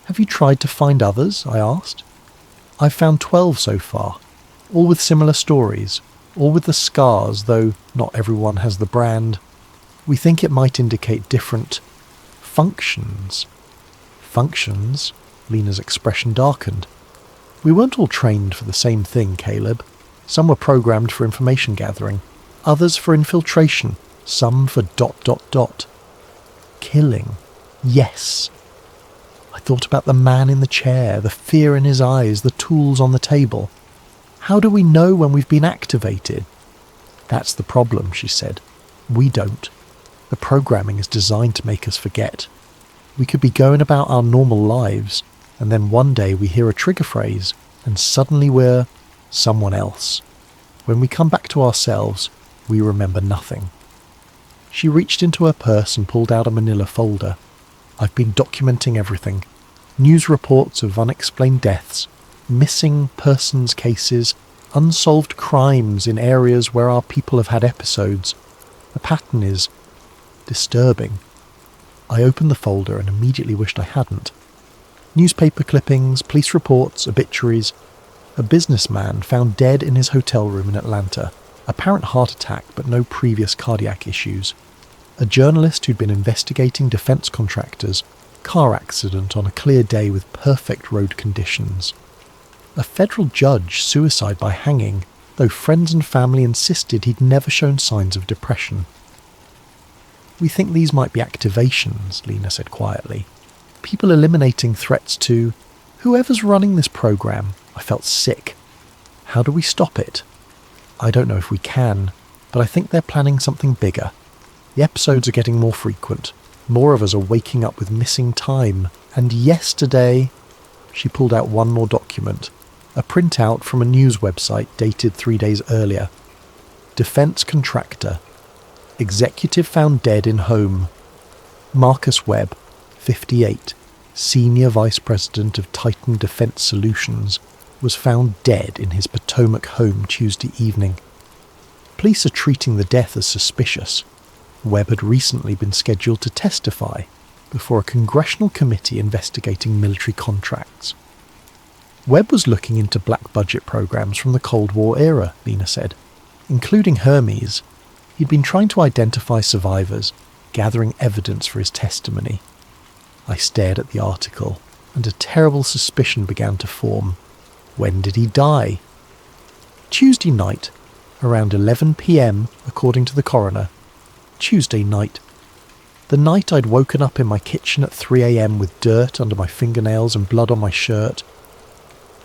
Have you tried to find others? I asked. I've found 12 so far, all with similar stories, all with the scars, though not everyone has the brand. We think it might indicate different functions. Functions? Lena's expression darkened. We weren't all trained for the same thing, Caleb. Some were programmed for information gathering, others for infiltration, some for ... Killing. Yes. I thought about the man in the chair, the fear in his eyes, the tools on the table. How do we know when we've been activated? That's the problem, she said. We don't. The programming is designed to make us forget. We could be going about our normal lives, and then one day we hear a trigger phrase, and suddenly we're someone else. When we come back to ourselves, we remember nothing. She reached into her purse and pulled out a manila folder. I've been documenting everything. News reports of unexplained deaths, missing persons cases, unsolved crimes in areas where our people have had episodes. The pattern is disturbing. I opened the folder and immediately wished I hadn't. Newspaper clippings, police reports, obituaries. A businessman found dead in his hotel room in Atlanta. Apparent heart attack but no previous cardiac issues. A journalist who'd been investigating defence contractors. Car accident on a clear day with perfect road conditions. A federal judge suicide by hanging, though friends and family insisted he'd never shown signs of depression. We think these might be activations, Lena said quietly. People eliminating threats to whoever's running this program. I felt sick. How do we stop it? I don't know if we can, but I think they're planning something bigger. The episodes are getting more frequent. More of us are waking up with missing time. And yesterday, she pulled out one more document, a printout from a news website dated 3 days earlier. Defence contractor. Executive found dead in home. Marcus Webb, 58, Senior Vice President of Titan Defence Solutions, was found dead in his Potomac home Tuesday evening. Police are treating the death as suspicious. Webb had recently been scheduled to testify before a congressional committee investigating military contracts. Webb was looking into black budget programs from the Cold War era, Lena said, including Hermes. He'd been trying to identify survivors, gathering evidence for his testimony. I stared at the article, and a terrible suspicion began to form. When did he die? Tuesday night, around 11 p.m, according to the coroner. Tuesday night. The night I'd woken up in my kitchen at 3 a.m. with dirt under my fingernails and blood on my shirt.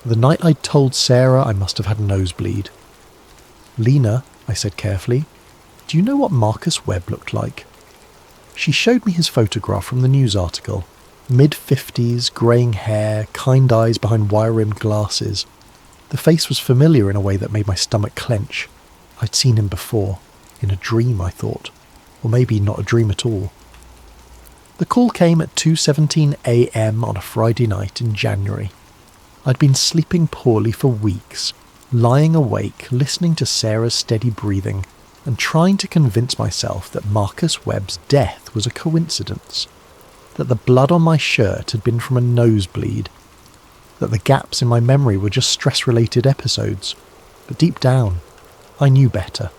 The night I'd told Sarah I must have had a nosebleed. Lena, I said carefully, do you know what Marcus Webb looked like? She showed me his photograph from the news article. Mid-50s, greying hair, kind eyes behind wire-rimmed glasses. The face was familiar in a way that made my stomach clench. I'd seen him before. In a dream, I thought. Or maybe not a dream at all. The call came at 2:17 a.m. on a Friday night in January. I'd been sleeping poorly for weeks, lying awake, listening to Sarah's steady breathing, and trying to convince myself that Marcus Webb's death was a coincidence, that the blood on my shirt had been from a nosebleed, that the gaps in my memory were just stress-related episodes. But deep down, I knew better.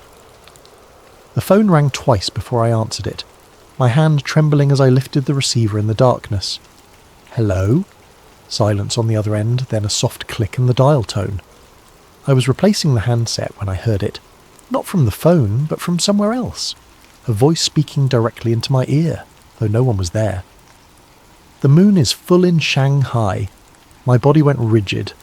The phone rang twice before I answered it, my hand trembling as I lifted the receiver in the darkness. Hello? Silence on the other end, then a soft click in the dial tone. I was replacing the handset when I heard it, not from the phone, but from somewhere else, a voice speaking directly into my ear, though no one was there. The moon is full in Shanghai. My body went rigid.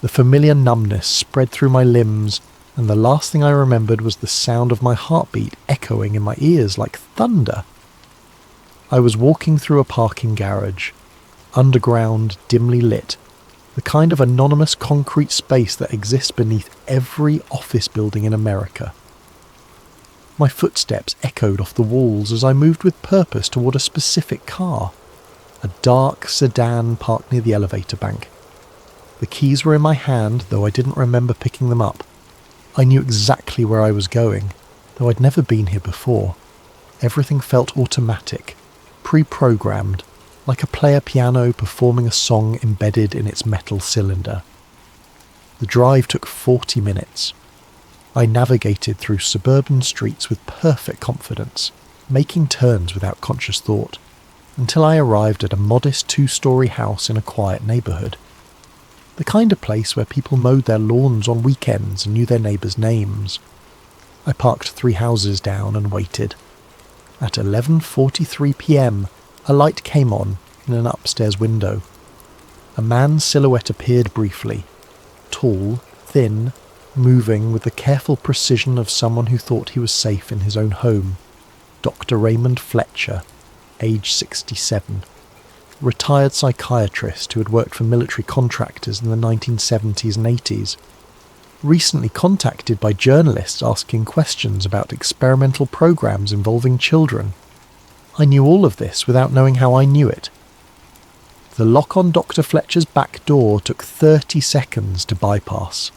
The familiar numbness spread through my limbs, and the last thing I remembered was the sound of my heartbeat echoing in my ears like thunder. I was walking through a parking garage, underground, dimly lit, the kind of anonymous concrete space that exists beneath every office building in America. My footsteps echoed off the walls as I moved with purpose toward a specific car, a dark sedan parked near the elevator bank. The keys were in my hand, though I didn't remember picking them up. I knew exactly where I was going, though I'd never been here before. Everything felt automatic, pre-programmed, like a player piano performing a song embedded in its metal cylinder. The drive took 40 minutes. I navigated through suburban streets with perfect confidence, making turns without conscious thought, until I arrived at a modest 2-story house in a quiet neighbourhood. The kind of place where people mowed their lawns on weekends and knew their neighbours' names. I parked 3 houses down and waited. At 11:43 p.m, a light came on in an upstairs window. A man's silhouette appeared briefly, tall, thin, moving with the careful precision of someone who thought he was safe in his own home. Dr. Raymond Fletcher, age 67. Retired psychiatrist who had worked for military contractors in the 1970s and 80s. Recently contacted by journalists asking questions about experimental programs involving children. I knew all of this without knowing how I knew it. The lock on Dr. Fletcher's back door took 30 seconds to bypass.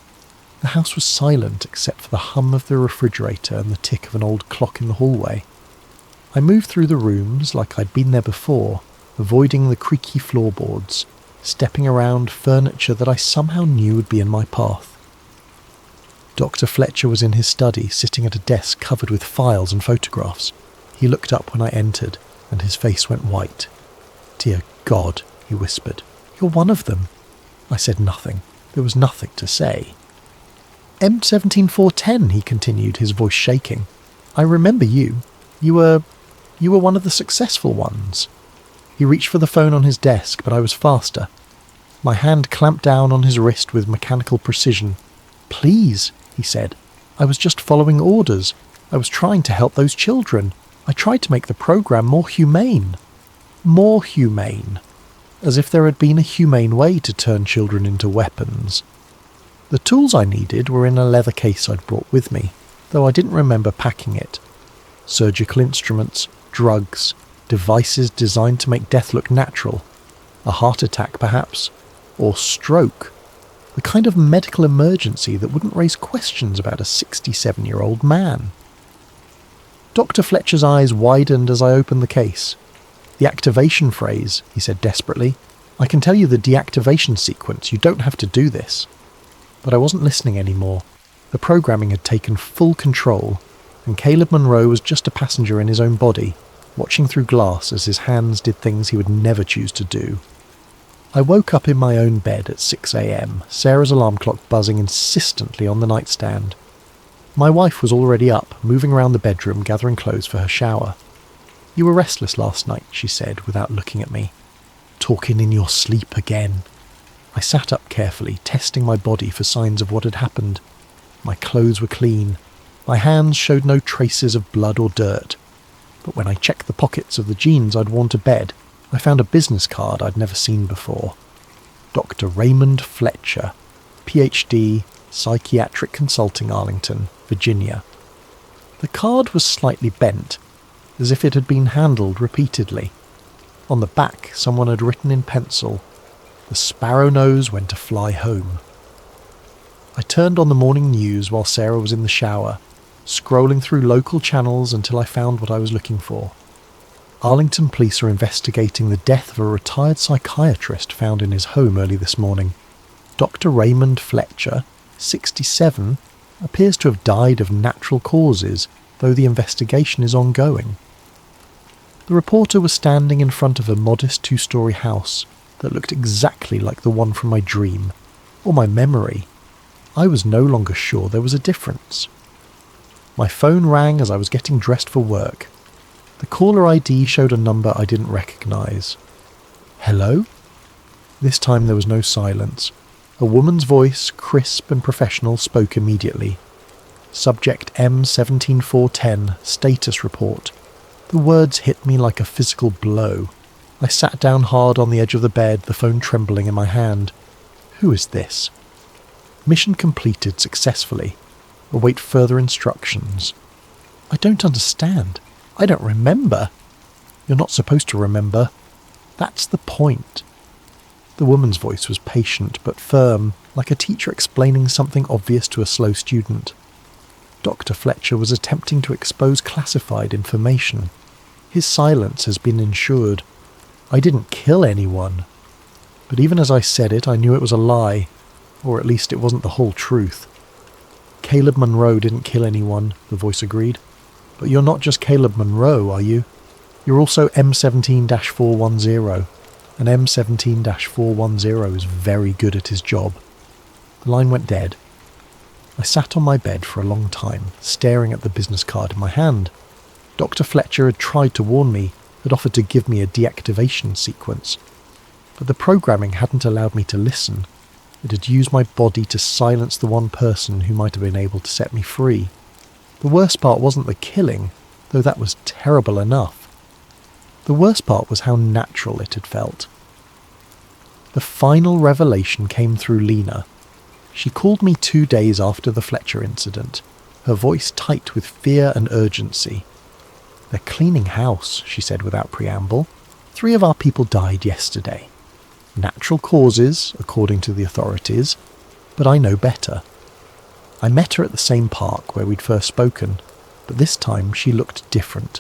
The house was silent except for the hum of the refrigerator and the tick of an old clock in the hallway. I moved through the rooms like I'd been there before, avoiding the creaky floorboards, stepping around furniture that I somehow knew would be in my path. Dr. Fletcher was in his study, sitting at a desk covered with files and photographs. He looked up when I entered, and his face went white. "Dear God," he whispered. "You're one of them." I said nothing. There was nothing to say. "M17410, he continued, his voice shaking. "I remember you. You were one of the successful ones." He reached for the phone on his desk, but I was faster. My hand clamped down on his wrist with mechanical precision. "Please," he said. "I was just following orders. I was trying to help those children. I tried to make the program more humane." More humane. As if there had been a humane way to turn children into weapons. The tools I needed were in a leather case I'd brought with me, though I didn't remember packing it. Surgical instruments, drugs, devices designed to make death look natural. A heart attack, perhaps. Or stroke. The kind of medical emergency that wouldn't raise questions about a 67-year-old man. Dr. Fletcher's eyes widened as I opened the case. "The activation phrase," he said desperately. "I can tell you the deactivation sequence. You don't have to do this." But I wasn't listening anymore. The programming had taken full control, and Caleb Monroe was just a passenger in his own body, watching through glass as his hands did things he would never choose to do. I woke up in my own bed at 6 a.m, Sarah's alarm clock buzzing insistently on the nightstand. My wife was already up, moving around the bedroom, gathering clothes for her shower. "You were restless last night," she said, without looking at me. "Talking in your sleep again." I sat up carefully, testing my body for signs of what had happened. My clothes were clean. My hands showed no traces of blood or dirt. But when I checked the pockets of the jeans I'd worn to bed, I found a business card I'd never seen before. Dr. Raymond Fletcher, Ph.D., Psychiatric Consulting, Arlington, Virginia. The card was slightly bent, as if it had been handled repeatedly. On the back, someone had written in pencil, "The sparrow knows when to fly home." I turned on the morning news while Sarah was in the shower, scrolling through local channels until I found what I was looking for. Arlington police are investigating the death of a retired psychiatrist found in his home early this morning. Dr. Raymond Fletcher, 67, appears to have died of natural causes, though the investigation is ongoing. The reporter was standing in front of a modest two-story house that looked exactly like the one from my dream, or my memory. I was no longer sure there was a difference. My phone rang as I was getting dressed for work. The caller ID showed a number I didn't recognise. "Hello?" This time there was no silence. A woman's voice, crisp and professional, spoke immediately. "Subject M17410, status report." The words hit me like a physical blow. I sat down hard on the edge of the bed, the phone trembling in my hand. Who is this? Mission completed successfully. Await further instructions. I don't understand. I don't remember. You're not supposed to remember. That's the point. The woman's voice was patient but firm, like a teacher explaining something obvious to a slow student. Dr. Fletcher was attempting to expose classified information. His silence has been ensured. I didn't kill anyone. But even as I said it, I knew it was a lie, or at least it wasn't the whole truth. Caleb Monroe didn't kill anyone, the voice agreed. But you're not just Caleb Monroe, are you? You're also M17-410, and M17-410 is very good at his job. The line went dead. I sat on my bed for a long time, staring at the business card in my hand. Dr. Fletcher had tried to warn me, had offered to give me a deactivation sequence. But the programming hadn't allowed me to listen. It had used my body to silence the one person who might have been able to set me free. The worst part wasn't the killing, though that was terrible enough. The worst part was how natural it had felt. The final revelation came through Lena. She called me 2 days after the Fletcher incident, her voice tight with fear and urgency. "They're cleaning house," she said without preamble. 3 of our people died yesterday. Natural causes, according to the authorities, but I know better. I met her at the same park where we'd first spoken, but this time she looked different.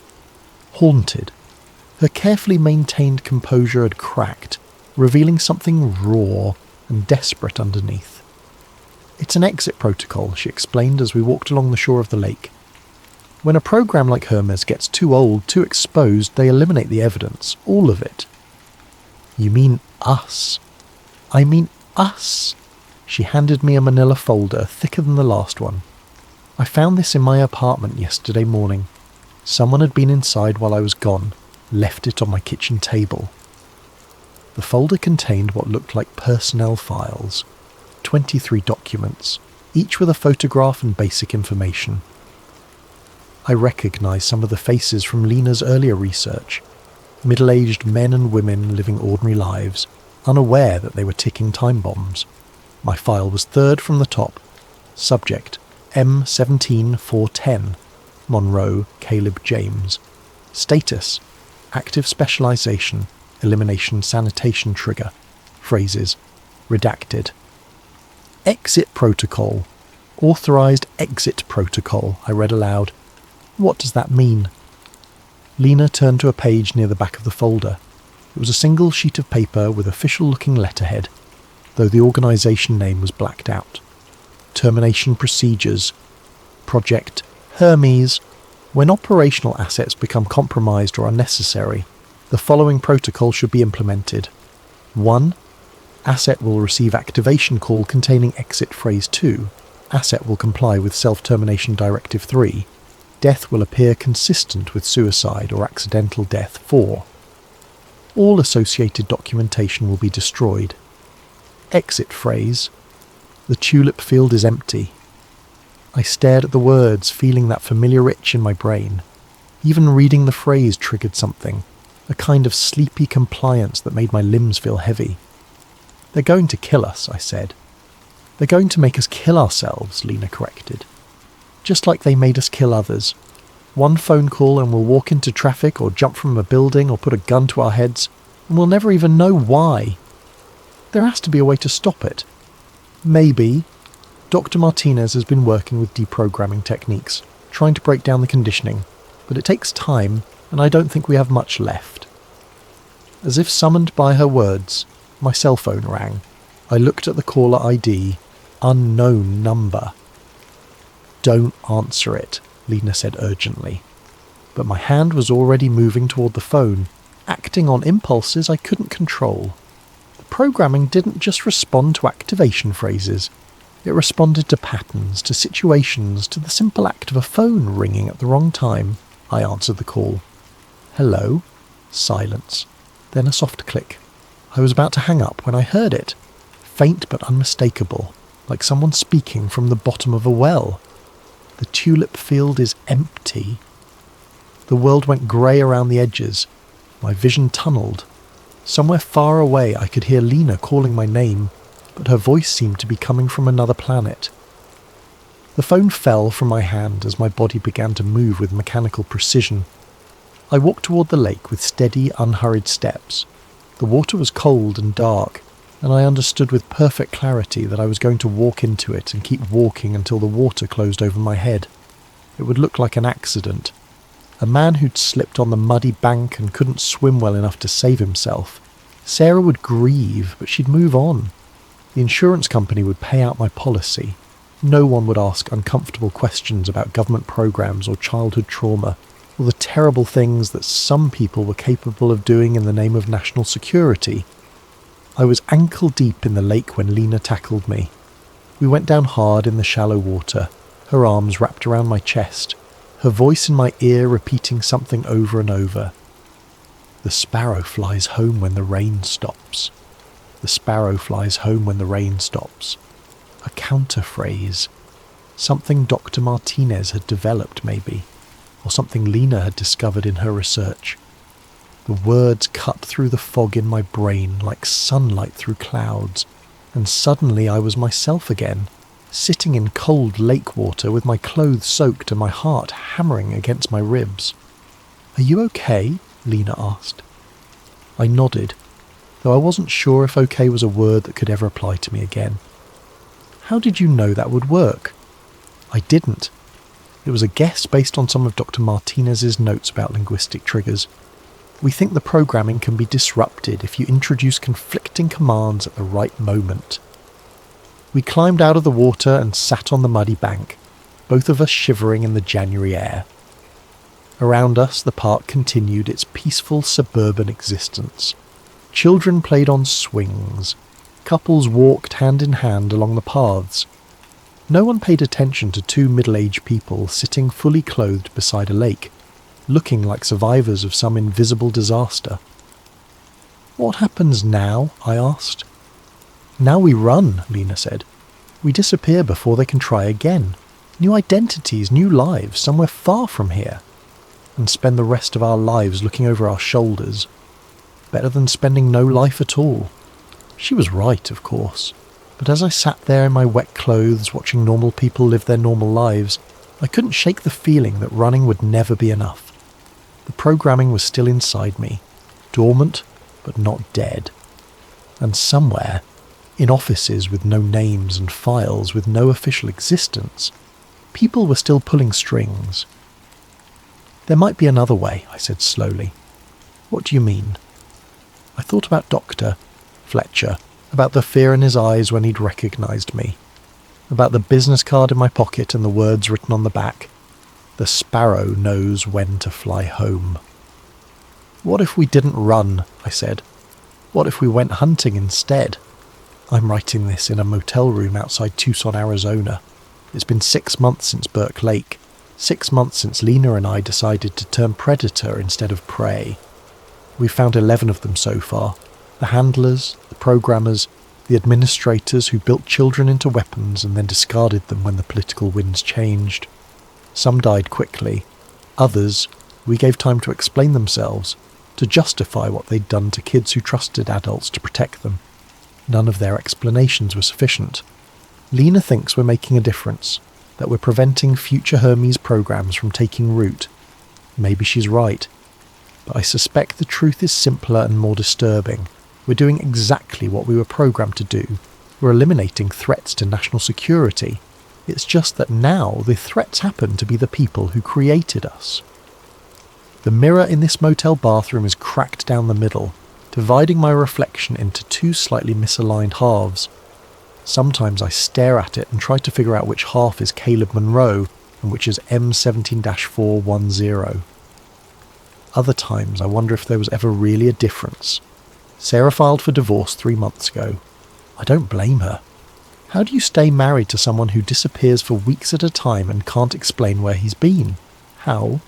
Haunted. Her carefully maintained composure had cracked, revealing something raw and desperate underneath. It's an exit protocol, she explained as we walked along the shore of the lake. When a program like Hermes gets too old, too exposed, they eliminate the evidence, all of it. You mean us? I mean us. She handed me a manila folder, thicker than the last one. I found this in my apartment yesterday morning. Someone had been inside while I was gone, left it on my kitchen table. The folder contained what looked like personnel files, 23 documents, each with a photograph and basic information. I recognised some of the faces from Lena's earlier research, middle-aged men and women living ordinary lives, unaware that they were ticking time bombs. My file was third from the top. Subject, M17410, Monroe Caleb James. Status, active specialisation, elimination sanitation trigger. Phrases, redacted. Exit protocol. Authorised exit protocol, I read aloud. What does that mean? Lena turned to a page near the back of the folder. It was a single sheet of paper with official-looking letterhead, though the organisation name was blacked out. Termination procedures. Project Hermes. When operational assets become compromised or unnecessary, the following protocol should be implemented. 1. Asset will receive activation call containing exit phrase 2. Asset will comply with self-termination directive 3. Death will appear consistent with suicide or accidental death 4. All associated documentation will be destroyed. Exit phrase. The tulip field is empty. I stared at the words, feeling that familiar itch in my brain. Even reading the phrase triggered something, a kind of sleepy compliance that made my limbs feel heavy. They're going to kill us, I said. They're going to make us kill ourselves, Lena corrected. Just like they made us kill others. One phone call and we'll walk into traffic or jump from a building or put a gun to our heads, and we'll never even know why. There has to be a way to stop it. Maybe. Dr. Martinez has been working with deprogramming techniques, trying to break down the conditioning, but it takes time, and I don't think we have much left. As if summoned by her words, my cell phone rang. I looked at the caller ID, unknown number. Don't answer it, Lena said urgently. But my hand was already moving toward the phone, acting on impulses I couldn't control. The programming didn't just respond to activation phrases. It responded to patterns, to situations, to the simple act of a phone ringing at the wrong time. I answered the call. Hello? Silence. Then a soft click. I was about to hang up when I heard it. Faint but unmistakable, like someone speaking from the bottom of a well. The tulip field is empty. The world went grey around the edges. My vision tunnelled. Somewhere far away I could hear Lena calling my name, but her voice seemed to be coming from another planet. The phone fell from my hand as my body began to move with mechanical precision. I walked toward the lake with steady, unhurried steps. The water was cold and dark, and I understood with perfect clarity that I was going to walk into it and keep walking until the water closed over my head. It would look like an accident. A man who'd slipped on the muddy bank and couldn't swim well enough to save himself. Sarah would grieve, but she'd move on. The insurance company would pay out my policy. No one would ask uncomfortable questions about government programs or childhood trauma, or the terrible things that some people were capable of doing in the name of national security. I was ankle deep in the lake when Lena tackled me. We went down hard in the shallow water, her arms wrapped around my chest, her voice in my ear repeating something over and over. The sparrow flies home when the rain stops. The sparrow flies home when the rain stops. A counter-phrase. Something Dr. Martinez had developed, maybe, or something Lena had discovered in her research. The words cut through the fog in my brain like sunlight through clouds, and suddenly I was myself again, sitting in cold lake water with my clothes soaked and my heart hammering against my ribs. "Are you okay?" Lena asked. I nodded, though I wasn't sure if okay was a word that could ever apply to me again. "How did you know that would work?" I didn't. It was a guess based on some of Dr. Martinez's notes about linguistic triggers. We think the programming can be disrupted if you introduce conflicting commands at the right moment. We climbed out of the water and sat on the muddy bank, both of us shivering in the January air. Around us, the park continued its peaceful suburban existence. Children played on swings. Couples walked hand in hand along the paths. No one paid attention to two middle-aged people sitting fully clothed beside a lake, looking like survivors of some invisible disaster. "What happens now?" I asked. "Now we run," Lena said. "We disappear before they can try again. New identities, new lives, somewhere far from here. And spend the rest of our lives looking over our shoulders. Better than spending no life at all." She was right, of course. But as I sat there in my wet clothes watching normal people live their normal lives, I couldn't shake the feeling that running would never be enough. The programming was still inside me, dormant but not dead. And somewhere, in offices with no names and files with no official existence, people were still pulling strings. "There might be another way," I said slowly. "What do you mean?" I thought about Dr. Fletcher, about the fear in his eyes when he'd recognised me, about the business card in my pocket and the words written on the back, "The sparrow knows when to fly home." "What if we didn't run?" I said. "What if we went hunting instead?" I'm writing this in a motel room outside Tucson, Arizona. It's been 6 months since Burke Lake, 6 months since Lena and I decided to turn predator instead of prey. We've found 11 of them so far. The handlers, the programmers, the administrators who built children into weapons and then discarded them when the political winds changed. Some died quickly. Others, we gave time to explain themselves, to justify what they'd done to kids who trusted adults to protect them. None of their explanations were sufficient. Lena thinks we're making a difference, that we're preventing future Hermes programs from taking root. Maybe she's right. But I suspect the truth is simpler and more disturbing. We're doing exactly what we were programmed to do. We're eliminating threats to national security. It's just that now the threats happen to be the people who created us. The mirror in this motel bathroom is cracked down the middle, dividing my reflection into two slightly misaligned halves. Sometimes I stare at it and try to figure out which half is Caleb Monroe and which is M17-410. Other times I wonder if there was ever really a difference. Sarah filed for divorce 3 months ago. I don't blame her. How do you stay married to someone who disappears for weeks at a time and can't explain where he's been? How